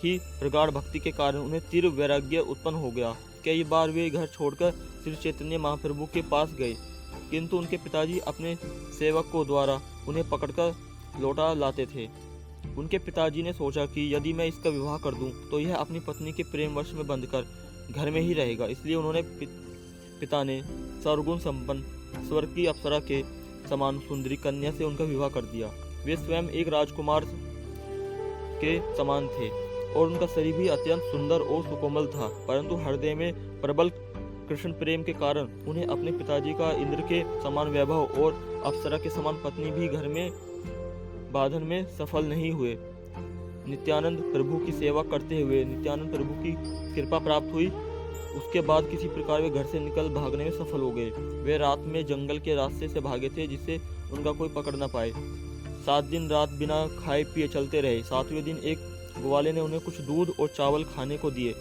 ही प्रगाढ़ भक्ति के कारण उन्हें तीव्र वैराग्य उत्पन्न हो गया। कई बार वे घर छोड़कर श्री चैतन्य महाप्रभु के पास गए, किंतु उनके पिताजी अपने सेवकों द्वारा उन्हें पकड़कर लौटा लाते थे। उनके पिताजी ने सोचा कि यदि मैं इसका विवाह कर दूं तो यह अपनी पत्नी के प्रेम वश में बंधकर घर में ही रहेगा। इसलिए उन्होंने पिता ने सर्वगुण संपन्न स्वर्ग की अप्सरा के समान सुंदरी कन्या से उनका विवाह कर दिया। वे स्वयं एक राजकुमार के समान थे और उनका शरीर भी अत्यंत सुंदर और सुकोमल था, परंतु हृदय में प्रबल कृष्ण प्रेम के कारण उन्हें अपने पिताजी का इंद्र के समान वैभव और अप्सरा के समान पत्नी भी घर में बांधन में सफल नहीं हुए। नित्यानंद प्रभु की सेवा करते हुए नित्यानंद प्रभु की कृपा प्राप्त हुई। उसके बाद किसी प्रकार वे घर से निकल भागने में सफल हो गए। वे रात में जंगल के रास्ते से भागे थे जिससे उनका कोई पकड़ न पाए। 7 दिन रात बिना खाए पिए चलते रहे। 7वें दिन एक ग्वाले ने उन्हें कुछ दूध और चावल खाने को दिए।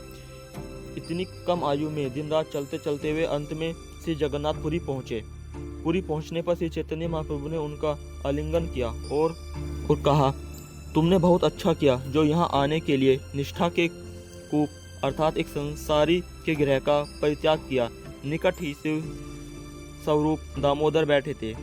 इतनी कम आयु में दिन रात चलते चलते वे अंत में श्री जगन्नाथपुरी पहुंचे। पुरी पहुंचने पर श्री चैतन्य महाप्रभु ने उनका आलिंगन किया और कहा, तुमने बहुत अच्छा किया जो यहाँ आने के लिए निष्ठा के कूप अर्थात एक संसारी के गृह का परित्याग किया। निकट ही शिव स्वरूप दामोदर बैठे थे।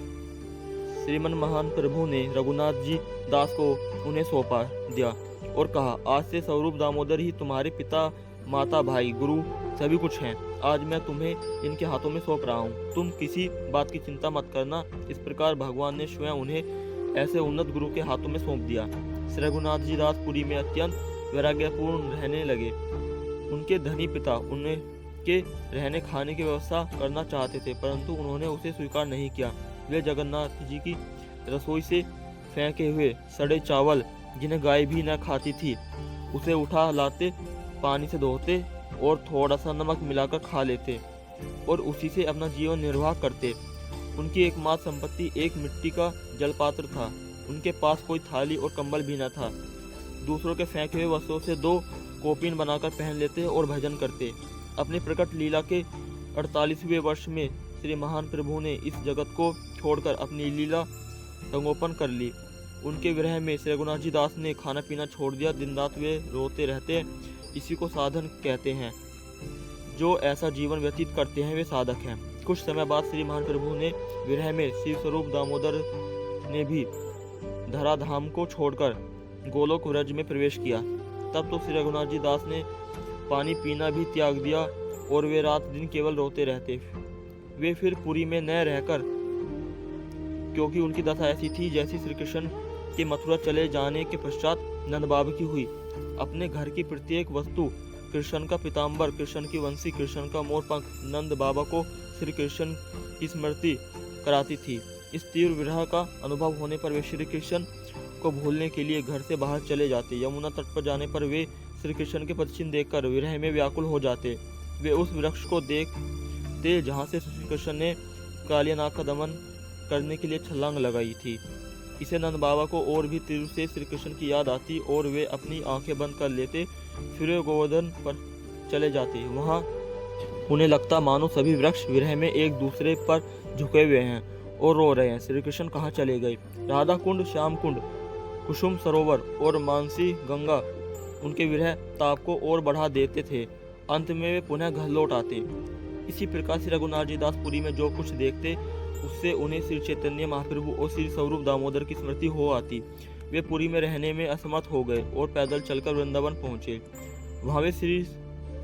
श्रीमन महान प्रभु ने रघुनाथ जी दास को उन्हें सौंपा दिया और कहा, आज से स्वरूप दामोदर ही तुम्हारे पिता माता भाई गुरु सभी कुछ हैं। आज मैं तुम्हें इनके हाथों में सौंप रहा हूँ। तुम किसी बात की चिंता मत करना। इस प्रकार भगवान ने स्वयं उन्हें ऐसे उन्नत गुरु के हाथों में सौंप दिया। श्री रघुनाथ जी दास पुरी में अत्यंत वैराग्यपूर्ण रहने लगे। उनके धनी पिता उनके रहने खाने की व्यवस्था करना चाहते थे, परंतु उन्होंने उसे स्वीकार नहीं किया। वे जगन्नाथ जी की रसोई से फेंके हुए सड़े चावल, जिन्हें गाय भी न खाती थी, उसे उठा लाते, पानी से धोते और थोड़ा सा नमक मिलाकर खा लेते और उसी से अपना जीवन निर्वाह करते। उनकी एकमात्र संपत्ति एक मिट्टी का जलपात्र था। उनके पास कोई थाली और कंबल भी न था। दूसरों के फेंके हुए वस्त्रों से 2 कोपिन बनाकर पहन लेते और भजन करते। अपने प्रकट लीला के 48वें वर्ष में श्री महान प्रभु ने इस जगत को छोड़कर अपनी लीला रंगोपन कर ली। उनके गृह में श्री रघुनाथ जी दास ने खाना पीना छोड़ दिया। दिन रात वे रोते रहते। इसी को साधन कहते हैं। जो ऐसा जीवन व्यतीत करते हैं वे साधक हैं। कुछ समय बाद श्री महान प्रभु ने विरह में शिव स्वरूप दामोदर ने भी धराधाम को छोड़कर गोलोक व्रज में प्रवेश किया। तब तो श्री रघुनाथ जी दास ने पानी पीना भी त्याग दिया और वे रात दिन केवल रोते रहते। वे फिर पुरी में न रहकर, क्योंकि उनकी दशा ऐसी थी जैसी श्री कृष्ण के मथुरा चले जाने के पश्चात नंद बाबा की हुई। अपने घर की प्रत्येक वस्तु, कृष्ण का पीताम्बर, कृष्ण की वंशी, कृष्ण का मोरपंख, नंद बाबा को श्री कृष्ण की स्मृति कराती थी। इस तीव्र विरह का अनुभव होने पर वे श्री कृष्ण को भूलने के लिए घर से बाहर चले जाते। यमुना तट पर जाने पर वे श्री कृष्ण के पदचिन्ह देखकर विरह में व्याकुल हो जाते। वे उस वृक्ष को देखते जहाँ से श्री कृष्ण ने कालियानाग का दमन करने के लिए छलांग लगाई थी। इसे नंद बाबा को और भी तीव्र से श्री कृष्ण की याद आती और वे अपनी आंखें बंद कर लेते, फिर वे गोवर्धन पर चले जाते। वहाँ उन्हें लगता मानो सभी वृक्ष विरह में एक दूसरे पर झुके हुए हैं और रो रहे हैं। श्री कृष्ण कहाँ चले गए? राधा कुंड, श्याम कुंड, कुसुम सरोवर और मानसी गंगा उनके विरह ताप को और बढ़ा देते थे। अंत में वे पुनः घर लौट आते। इसी प्रकार श्री रघुनाथ जी दास पुरी में जो कुछ देखते उससे उन्हें श्री चैतन्य महाप्रभु और श्री स्वरूप दामोदर की स्मृति हो आती। वे पुरी में रहने में असमर्थ हो गए और पैदल चलकर वृंदावन पहुंचे। वहां वे श्री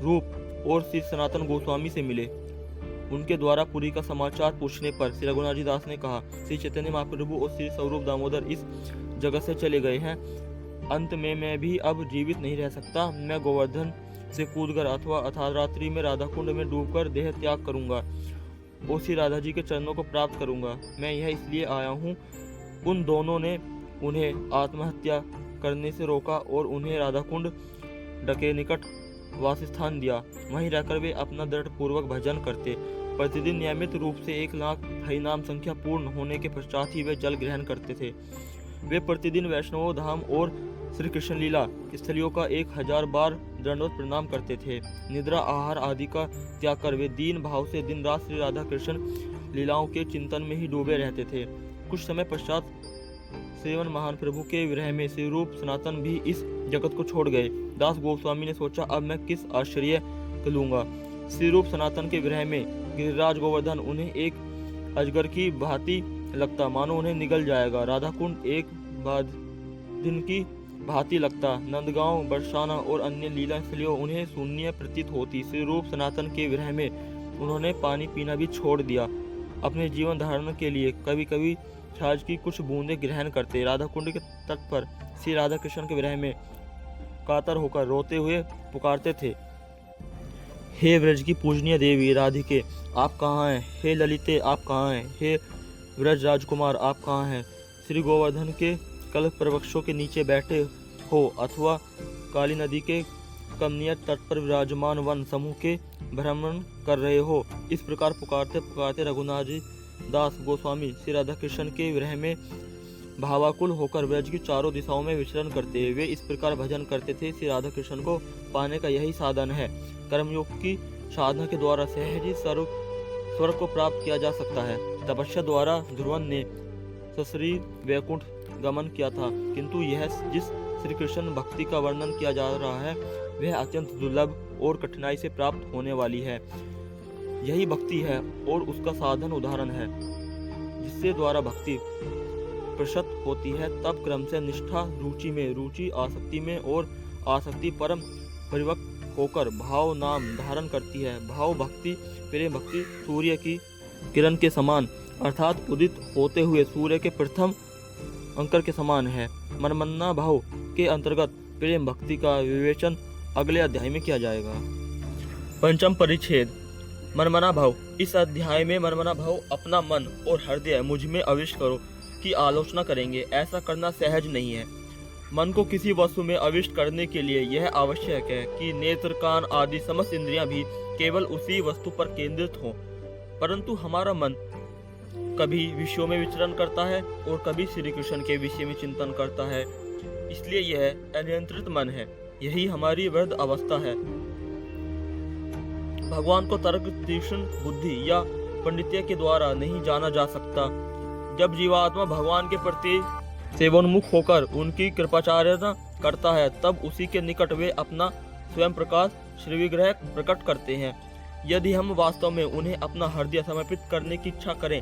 रूप और श्री सनातन गोस्वामी से मिले। उनके द्वारा पुरी का समाचार पूछने पर श्री रघुनाथ जी दास ने कहा, श्री चैतन्य महाप्रभु और श्री स्वरूप दामोदर इस जगत से चले गए हैं। अंत में मैं भी अब जीवित नहीं रह सकता। मैं गोवर्धन से कूदकर अथवा अथारात्रि में राधा कुंड में डूबकर देह त्याग करूंगा और श्री राधा जी के चरणों को प्राप्त करूंगा। मैं यह इसलिए आया हूँ। उन दोनों ने उन्हें आत्महत्या करने से रोका और उन्हें राधा कुंड डके निकट वासस्थान दिया। वहीं रहकर वे अपना दृढ़ पूर्वक भजन करते। प्रतिदिन नियमित रूप से 1 लाख हरिनाम संख्या पूर्ण होने के पश्चात ही वे जल ग्रहण करते थे। वे प्रतिदिन वैष्णव धाम और श्री कृष्ण लीला स्थलियों का 1000 बार दंडवत प्रणाम करते थे। निद्रा आहार आदि का त्याग कर वे दीन भाव से दिन रात श्री राधा कृष्ण लीलाओं के चिंतन में ही डूबे रहते थे। कुछ समय पश्चात सेवन महान प्रभु के विरह में श्री रूप सनातन भी इस जगत को छोड़ गए। दास गोस्वामी ने सोचा, अब मैं किस आश्चर्य लूंगा। श्री रूप सनातन के विरह में गिरिराज गोवर्धन उन्हें एक अजगर की भांति लगता, मानो उन्हें निगल जाएगा। राधा कुंड एक दिन की भांति लगता। नंदगांव, बरसाना और अन्य लीला स्थलियों उन्हें शून्य प्रतीत होती। श्री रूप सनातन के विरह में उन्होंने पानी पीना भी छोड़ दिया। अपने जीवन धारण के लिए कभी कभी छाछ की कुछ बूंदें ग्रहण करते। राधा कुंड के तट पर श्री राधा कृष्ण के विरह में कातर होकर रोते हुए पुकारते थे, हे व्रज की पूजनीय देवी राधिके, आप कहाँ हैं? हे ललिते, आप कहाँ हैं? हे व्रज राजकुमार, आप कहाँ हैं? श्री गोवर्धन के कल्प प्रवृक्षों के नीचे बैठे हो अथवा काली नदी के कमनीय तट पर विराजमान वन समूह के भ्रमण कर रहे हो। इस प्रकार पुकारते पुकारते रघुनाथ जी दास गोस्वामी श्री राधा कृष्ण के विरह में भावाकुल होकर ब्रज की चारों दिशाओं में विचरण करते। वे इस प्रकार भजन करते थे, श्री राधा कृष्ण को पाने का यही साधन है। कर्मयोग की साधना के द्वारा सहज ही स्वर्ग को प्राप्त किया जा सकता है। तपस्या द्वारा ध्रुवन ने ससरी वैकुंठ गमन किया था, किंतु यह जिस श्री कृष्ण भक्ति का वर्णन किया जा रहा है वह अत्यंत दुर्लभ और कठिनाई से प्राप्त होने वाली है। यही भक्ति है और उसका साधन उदाहरण है, जिससे द्वारा भक्ति प्रशत होती है। तब क्रम से निष्ठा रुचि में, रुचि आसक्ति में और आसक्ति परम परिवक्त होकर भाव नाम धारण करती है। भाव भक्ति, प्रेम भक्ति सूर्य की किरण के समान अर्थात उदित होते हुए सूर्य के प्रथम अंकर के समान है। मनमन्ना भाव के अंतर्गत प्रेम भक्ति का विवेचन अगले अध्याय में किया जाएगा। पंचम परिच्छेद मनमना भाव। इस अध्याय में मनमना भाव अपना मन और हृदय मुझ में अविष्ट करो की आलोचना करेंगे। ऐसा करना सहज नहीं है। मन को किसी वस्तु में अविष्ट करने के लिए यह आवश्यक है कि नेत्र, कान आदि समस्त इंद्रियां भी केवल उसी वस्तु पर केंद्रित हों। परंतु हमारा मन कभी विषयों में विचरण करता है और कभी श्री कृष्ण के विषय में चिंतन करता है। इसलिए यह अनियंत्रित मन है। यही हमारी वृद्ध अवस्था है। भगवान को तर्क, तीक्ष्ण बुद्धि या पंडित्य के द्वारा नहीं जाना जा सकता। जब जीवात्मा भगवान के प्रति सेवोन्मुख होकर उनकी कृपाचार्यता करता है, तब उसी के निकट वे अपना स्वयं प्रकाश श्री विग्रह प्रकट करते हैं। यदि हम वास्तव में उन्हें अपना हृदय समर्पित करने की इच्छा करें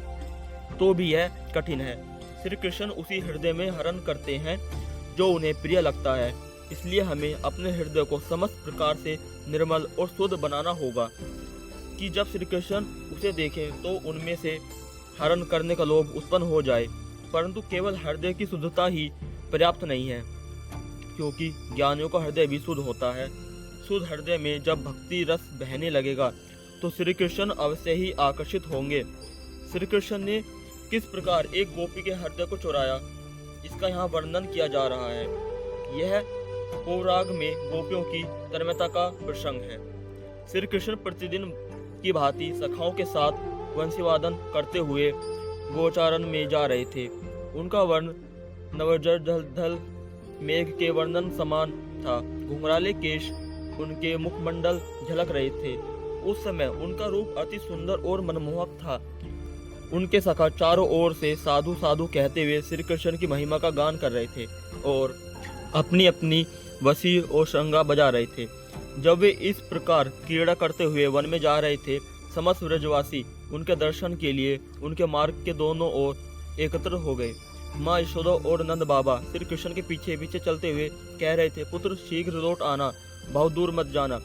तो भी यह कठिन है। श्री कृष्ण उसी हृदय में हरण करते हैं जो उन्हें प्रिय लगता है। इसलिए हमें अपने हृदय को समस्त प्रकार से निर्मल और शुद्ध बनाना होगा कि जब श्री कृष्ण उसे देखें तो उनमें से हरण करने का लोभ उत्पन्न हो जाए। परंतु केवल हृदय की शुद्धता ही पर्याप्त नहीं है, क्योंकि ज्ञानियों का हृदय भी शुद्ध होता है। शुद्ध हृदय में जब भक्ति रस बहने लगेगा तो श्री कृष्ण अवश्य ही आकर्षित होंगे। श्री कृष्ण ने किस प्रकार एक गोपी के हृदय को चुराया, इसका यहाँ वर्णन किया जा रहा है। यह पौराग में गोपियों की तन्मयता का प्रसंग है। श्री कृष्ण प्रतिदिन की भांति सखाओं के साथ वंशीवादन करते हुए गोचारण में जा रहे थे। उनका वर्ण नवजल मेघ के वर्णन समान था। घुंघराले केश उनके मुखमंडल झलक रहे थे। उस समय उनका रूप अति सुंदर और मनमोहक था। उनके सखा चारों ओर से साधु साधु कहते हुए श्री कृष्ण की महिमा का गान कर रहे थे और अपनी अपनी वसी और शंगा बजा रहे थे। जब वे इस प्रकार क्रीड़ा करते हुए वन में जा रहे थे, समस्त ब्रजवासी उनके दर्शन के लिए उनके मार्ग के दोनों ओर एकत्र हो गए। माँ यशोदा और नंद बाबा श्री कृष्ण के पीछे पीछे चलते हुए कह रहे थे, पुत्र शीघ्र लौट आना, बहुत दूर मत जाना।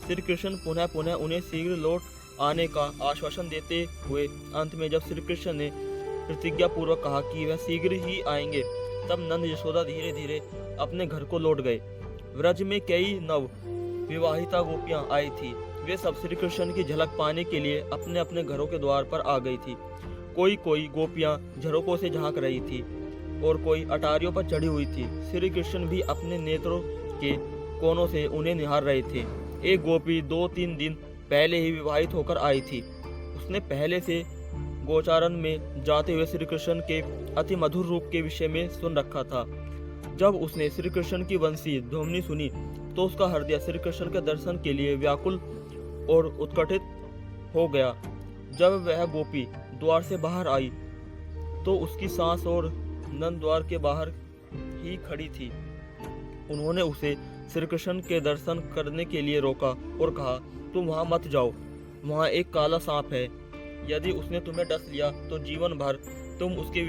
श्री कृष्ण पुनः पुनः उन्हें शीघ्र लौट आने का आश्वासन देते हुए अंत में जब श्री कृष्ण ने प्रतिज्ञा पूर्वक कहा कि वह शीघ्र ही आएंगे, तब नंद यशोदा धीरे धीरे अपने घर को लौट गए। व्रज में कई नव विवाहिता गोपियां आई थी। वे सब श्री कृष्ण की झलक पाने के लिए अपने अपने घरों के द्वार पर आ गई थी। कोई कोई गोपियां झरोकों से झांक रही थी और कोई अटारियों पर चढ़ी हुई थी। श्री कृष्ण भी अपने नेत्रों के कोनों से उन्हें निहार रहे थे। एक गोपी 2-3 दिन पहले ही विवाहित होकर आई थी। उसने पहले से गोचारण में जाते हुए श्री कृष्ण के अति मधुर रूप के विषय में सुन रखा था। जब उसने श्री कृष्ण की वंशी ध्वनि सुनी तो उसका हृदय श्री कृष्ण के दर्शन के लिए व्याकुल और उत्कंठित हो गया। जब वह गोपी द्वार से बाहर आई तो उसकी सास और नंद द्वार के बाहर ही खड़ी थी। उन्होंने उसे श्री कृष्ण के दर्शन करने के लिए रोका और कहा, तुम वहां मत जाओ, वहां एक काला सांप है। यदि उसने तुम्हें डस लिया तो जीवन भर तुम उसके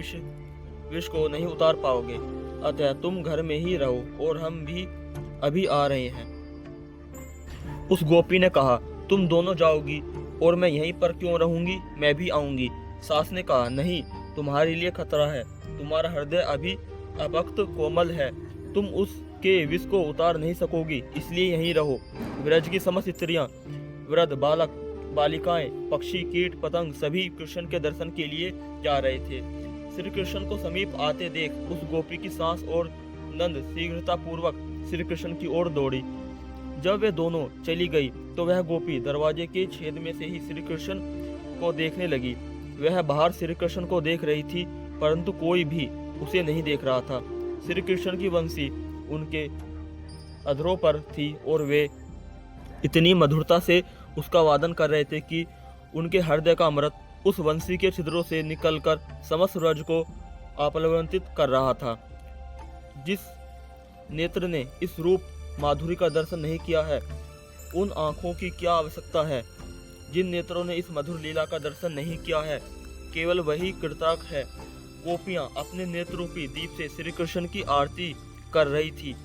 विष को नहीं उतार पाओगे। अतः तुम घर में ही रहो और हम भी अभी आ रहे हैं। उस गोपी ने कहा, तुम दोनों जाओगी और मैं यहीं पर क्यों रहूंगी, मैं भी आऊंगी। सास ने कहा, नहीं, तुम्हारे लिए खतरा है, तुम्हारा हृदय अभी अभक्त कोमल है, तुम उसके विष को उतार नहीं सकोगी, इसलिए यहीं रहो। ब्रज की समस्त स्त्रियां, वृद्ध, बालक, बालिकाएं, पक्षी, कीट पतंग सभी कृष्ण के दर्शन के लिए जा रहे थे। श्री कृष्ण को समीप आते देख उस गोपी की सास और नंद शीघ्रता पूर्वक श्री कृष्ण की ओर दौड़ी। जब वे दोनों चली गई तो वह गोपी दरवाजे के छेद में से ही श्री कृष्ण को देखने लगी। वह बाहर श्री कृष्ण को देख रही थी परंतु कोई भी उसे नहीं देख रहा था। श्री कृष्ण की वंशी उनके अधरों पर थी और वे इतनी मधुरता से उसका वादन कर रहे थे कि उनके हृदय का अमृत उस वंशी के छिद्रों से निकलकर समस्त ब्रज को आप्लावित कर रहा था। जिस नेत्र ने इस रूप माधुरी का दर्शन नहीं किया है, उन आंखों की क्या आवश्यकता है। जिन नेत्रों ने इस मधुर लीला का दर्शन नहीं किया है, केवल वही कृतार्थ है। गोपियां अपने नेत्रोपी दीप से श्री कृष्ण की आरती कर रही थी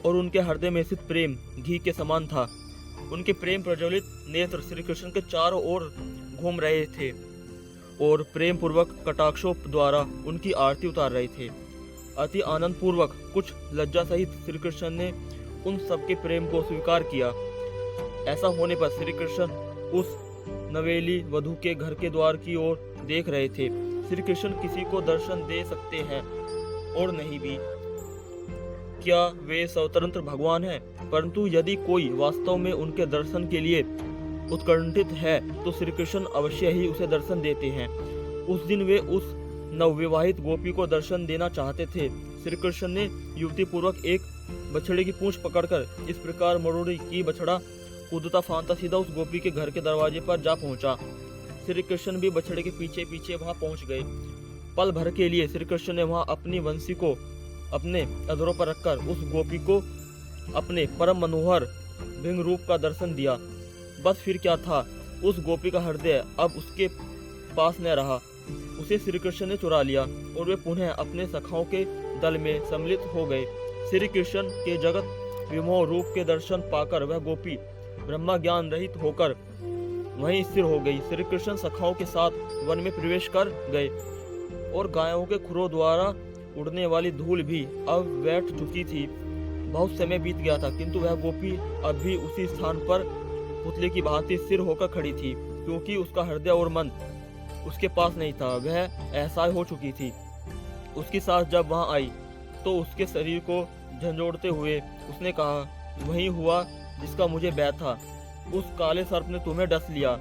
और उनके हृदय में स्थित प्रेम घी के समान था। उनके प्रेम प्रज्वलित नेत्र श्री कृष्ण के चारों ओर घूम रहे थे और प्रेम पूर्वक कटाक्षों द्वारा उनकी आरती उतार रहे थे। अति आनंद पूर्वक, कुछ लज्जा सहित श्री कृष्ण ने उन सबके प्रेम को स्वीकार किया। ऐसा होने पर श्री कृष्ण उस नवेली वधू के घर के द्वार की ओर देख रहे थे। श्री कृष्ण किसी को दर्शन दे सकते हैं और नहीं भी, क्या वे स्वतंत्र भगवान हैं? परंतु यदि कोई वास्तव में उनके दर्शन के लिए उत्कंठित है तो श्री कृष्ण अवश्य ही उसे दर्शन देते हैं। उस दिन वे उस नवविवाहित गोपी को दर्शन देना चाहते थे। श्री कृष्ण ने युक्ति पूर्वक एक बछड़े की पूंछ पकड़कर इस प्रकार मरोड़ी कि बछड़ा कूदता फांदता सीधा उस गोपी के घर के दरवाजे पर जा पहुंचा। श्री कृष्ण भी बछड़े के पीछे पीछे वहां पहुंच गए। पल भर के लिए श्री कृष्ण ने वहां अपनी वंशी को अपने अधरों पर रखकर उस गोपी को अपने परम मनोहर भृंग रूप का दर्शन दिया। बस फिर क्या था, उस गोपी का हृदय अब उसके पास न रहा। उसे श्री कृष्ण ने चुरा लिया और वे पुनः अपने सखाओं के दल में सम्मिलित हो गए। श्री कृष्ण के जगत विमोह रूप के दर्शन पाकर वह गोपी ब्रह्मा ज्ञान रहित होकर वहीं स्थिर हो गई। श्री कृष्ण सखाओं के साथ वन में प्रवेश कर गए और गायों के खुरों द्वारा उड़ने वाली धूल भी अब बैठ चुकी थी। बहुत समय बीत गया था किंतु वह गोपी अब भी उसी स्थान पर पुतले की भांति स्थिर होकर खड़ी थी, क्योंकि उसका हृदय और मन उसके पास नहीं था। वह असहाय हो चुकी थी। उसकी सास जब वहां आई तो उसके शरीर को झंझोड़ते हुए उसने कहा, वही हुआ जिसका मुझे भय था। उस काले सर्प ने तुम्हें डस लिया,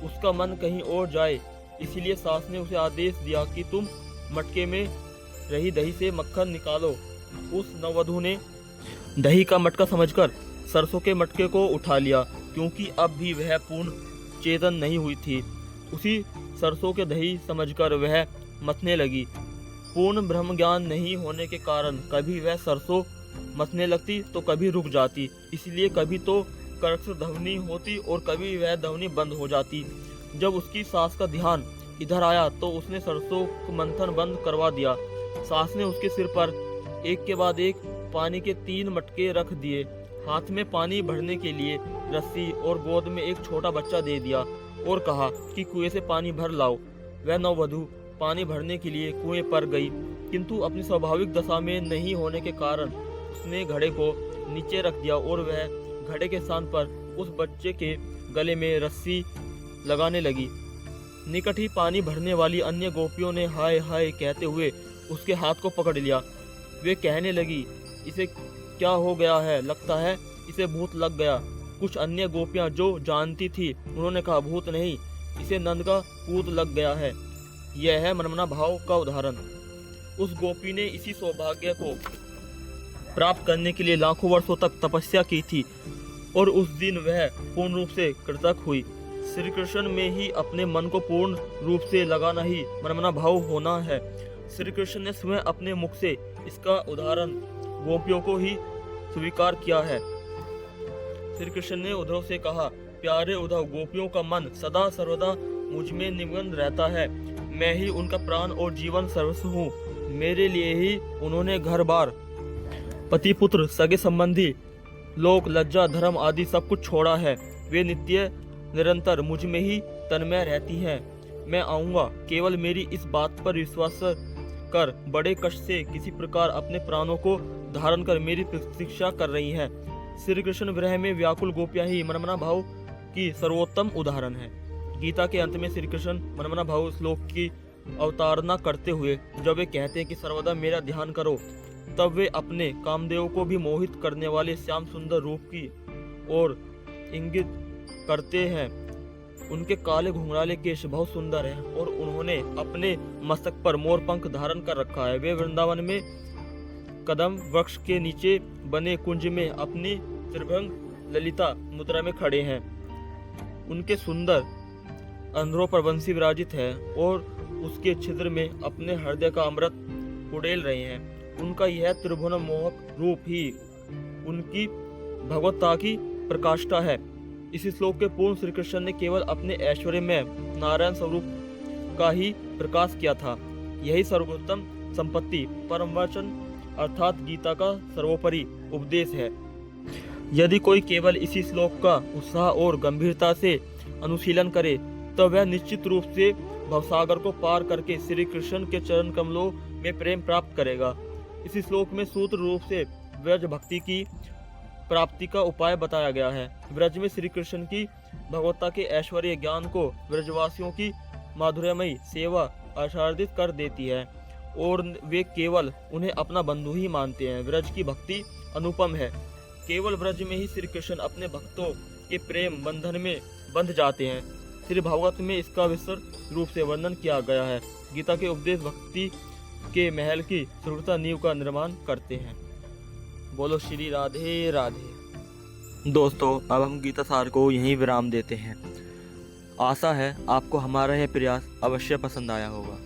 उसका मन कहीं और जाए, इसीलिए सास ने उसे आदेश दिया कि तुम मटके में रही दही से मक्खन निकालो। उस नववधू ने दही का मटका समझकर सरसों के मटके को उठा लिया, क्योंकि अब भी वह पूर्ण चेतन नहीं हुई थी। उसी सरसों के दही समझकर वह मथने लगी। पूर्ण ब्रह्म ज्ञान नहीं होने के कारण कभी वह सरसों मथने लगती तो कभी रुक जाती, इसलिए कभी तो कर्कश ध्वनि होती और कभी वह ध्वनि बंद हो जाती। जब उसकी सास का ध्यान इधर आया तो उसने सरसों को मंथन बंद करवा दिया। सास ने उसके सिर पर एक के बाद एक पानी के 3 मटके रख दिए, हाथ में पानी भरने के लिए रस्सी और गोद में एक छोटा बच्चा दे दिया और कहा कि कुएं से पानी भर लाओ। वह नववधू पानी भरने के लिए कुएं पर गई, किंतु अपनी स्वाभाविक दशा में नहीं होने के कारण उसने घड़े को नीचे रख दिया और वह घड़े के स्थान पर उस बच्चे के गले में रस्सी लगाने लगी। निकट ही पानी भरने वाली अन्य गोपियों ने हाय हाय कहते हुए उसके हाथ को पकड़ लिया। वे कहने लगी, इसे क्या हो गया है, लगता है इसे भूत लग गया। कुछ अन्य गोपियां जो जानती थी उन्होंने कहा, भूत नहीं, इसे नंद का पूत लग गया है। यह है मनमना भाव का उदाहरण। उस गोपी ने इसी सौभाग्य को प्राप्त करने के लिए लाखों वर्षों तक तपस्या की थी और उस दिन वह पूर्ण रूप से कृतज्ञ हुई। श्री कृष्ण में ही अपने मन को पूर्ण रूप से लगाना ही मनमना भाव होना है। श्री कृष्ण ने स्वयं अपने मुख से इसका उदाहरण गोपियों को ही स्वीकार किया है। श्री कृष्ण ने उद्धव से कहा, प्यारे उद्धव, गोपियों का मन सदा सर्वदा मुझ में निमग्न रहता है। मैं ही उनका प्राण और जीवन सर्वस्व हूँ। मेरे लिए ही उन्होंने घर बार, पति पुत्र, सगे संबंधी, लोक, लज्जा, धर्म आदि सब कुछ छोड़ा है। वे नित्य निरंतर मुझ में ही तन्मय रहती हैं। मैं आऊंगा, केवल मेरी इस बात पर विश्वास कर बड़े कष्ट से किसी प्रकार अपने प्राणों को धारण कर मेरी प्रतीक्षा कर रही हैं। श्री कृष्ण विरह में व्याकुल गोपियां ही मनमना भाव की सर्वोत्तम उदाहरण है। गीता के अंत में श्री कृष्ण मनमना भाव श्लोक की अवतारणा करते हुए जब वे कहते हैं कि सर्वदा मेरा ध्यान करो, तब वे अपने कामदेव को भी मोहित करने वाले श्याम सुंदर रूप की ओर इंगित करते हैं। उनके काले घुंघराले केश बहुत सुंदर हैं और उन्होंने अपने मस्तक पर मोर पंख धारण कर रखा है। वे वृंदावन में कदम वृक्ष के नीचे बने कुंज में अपनी त्रिभंग ललिता मुद्रा में खड़े हैं। उनके सुंदर अंधरों पर बंसी विराजित है और उसके छिद्र में अपने हृदय का अमृत उड़ेल रहे हैं। उनका यह त्रिभुवन मोहक रूप ही उनकी भगवत्ता की प्रकाष्ठा है। इस श्लोक के पूर्ण श्री कृष्ण ने केवल अपने ऐश्वर्य में नारायण स्वरूप का ही प्रकाश किया था। यही सर्वोत्तम संपत्ति परम वचन अर्थात गीता का सर्वोपरि उपदेश है। यदि कोई केवल इसी श्लोक का उत्साह और गंभीरता से अनुशीलन करे तो वह निश्चित रूप से भवसागर को पार करके श्री कृष्ण के चरण कमलों में प्रेम प्राप्त करेगा। इस श्लोक में सूत्र रूप से व्रज भक्ति की प्राप्ति का उपाय बताया गया है। व्रज में श्री कृष्ण की भगवत्ता के ऐश्वर्य ज्ञान को व्रजवासियों की माधुर्यमयी सेवा आच्छादित कर देती है और वे केवल उन्हें अपना बंधु ही मानते हैं। व्रज की भक्ति अनुपम है। केवल व्रज में ही श्री कृष्ण अपने भक्तों के प्रेम बंधन में बंध जाते हैं। श्री भागवत में इसका विस्तृत रूप से वर्णन किया गया है। गीता के उपदेश भक्ति के महल की सुदृढ़ नींव का निर्माण करते हैं। बोलो श्री राधे राधे। दोस्तों, अब हम गीता सार को यहीं विराम देते हैं। आशा है आपको हमारा यह प्रयास अवश्य पसंद आया होगा।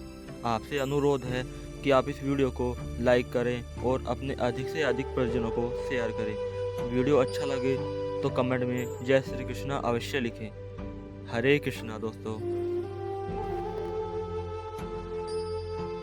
आपसे अनुरोध है कि आप इस वीडियो को लाइक करें और अपने अधिक से अधिक परिजनों को शेयर करें। वीडियो अच्छा लगे तो कमेंट में जय श्री कृष्णा अवश्य लिखें। हरे कृष्णा दोस्तों।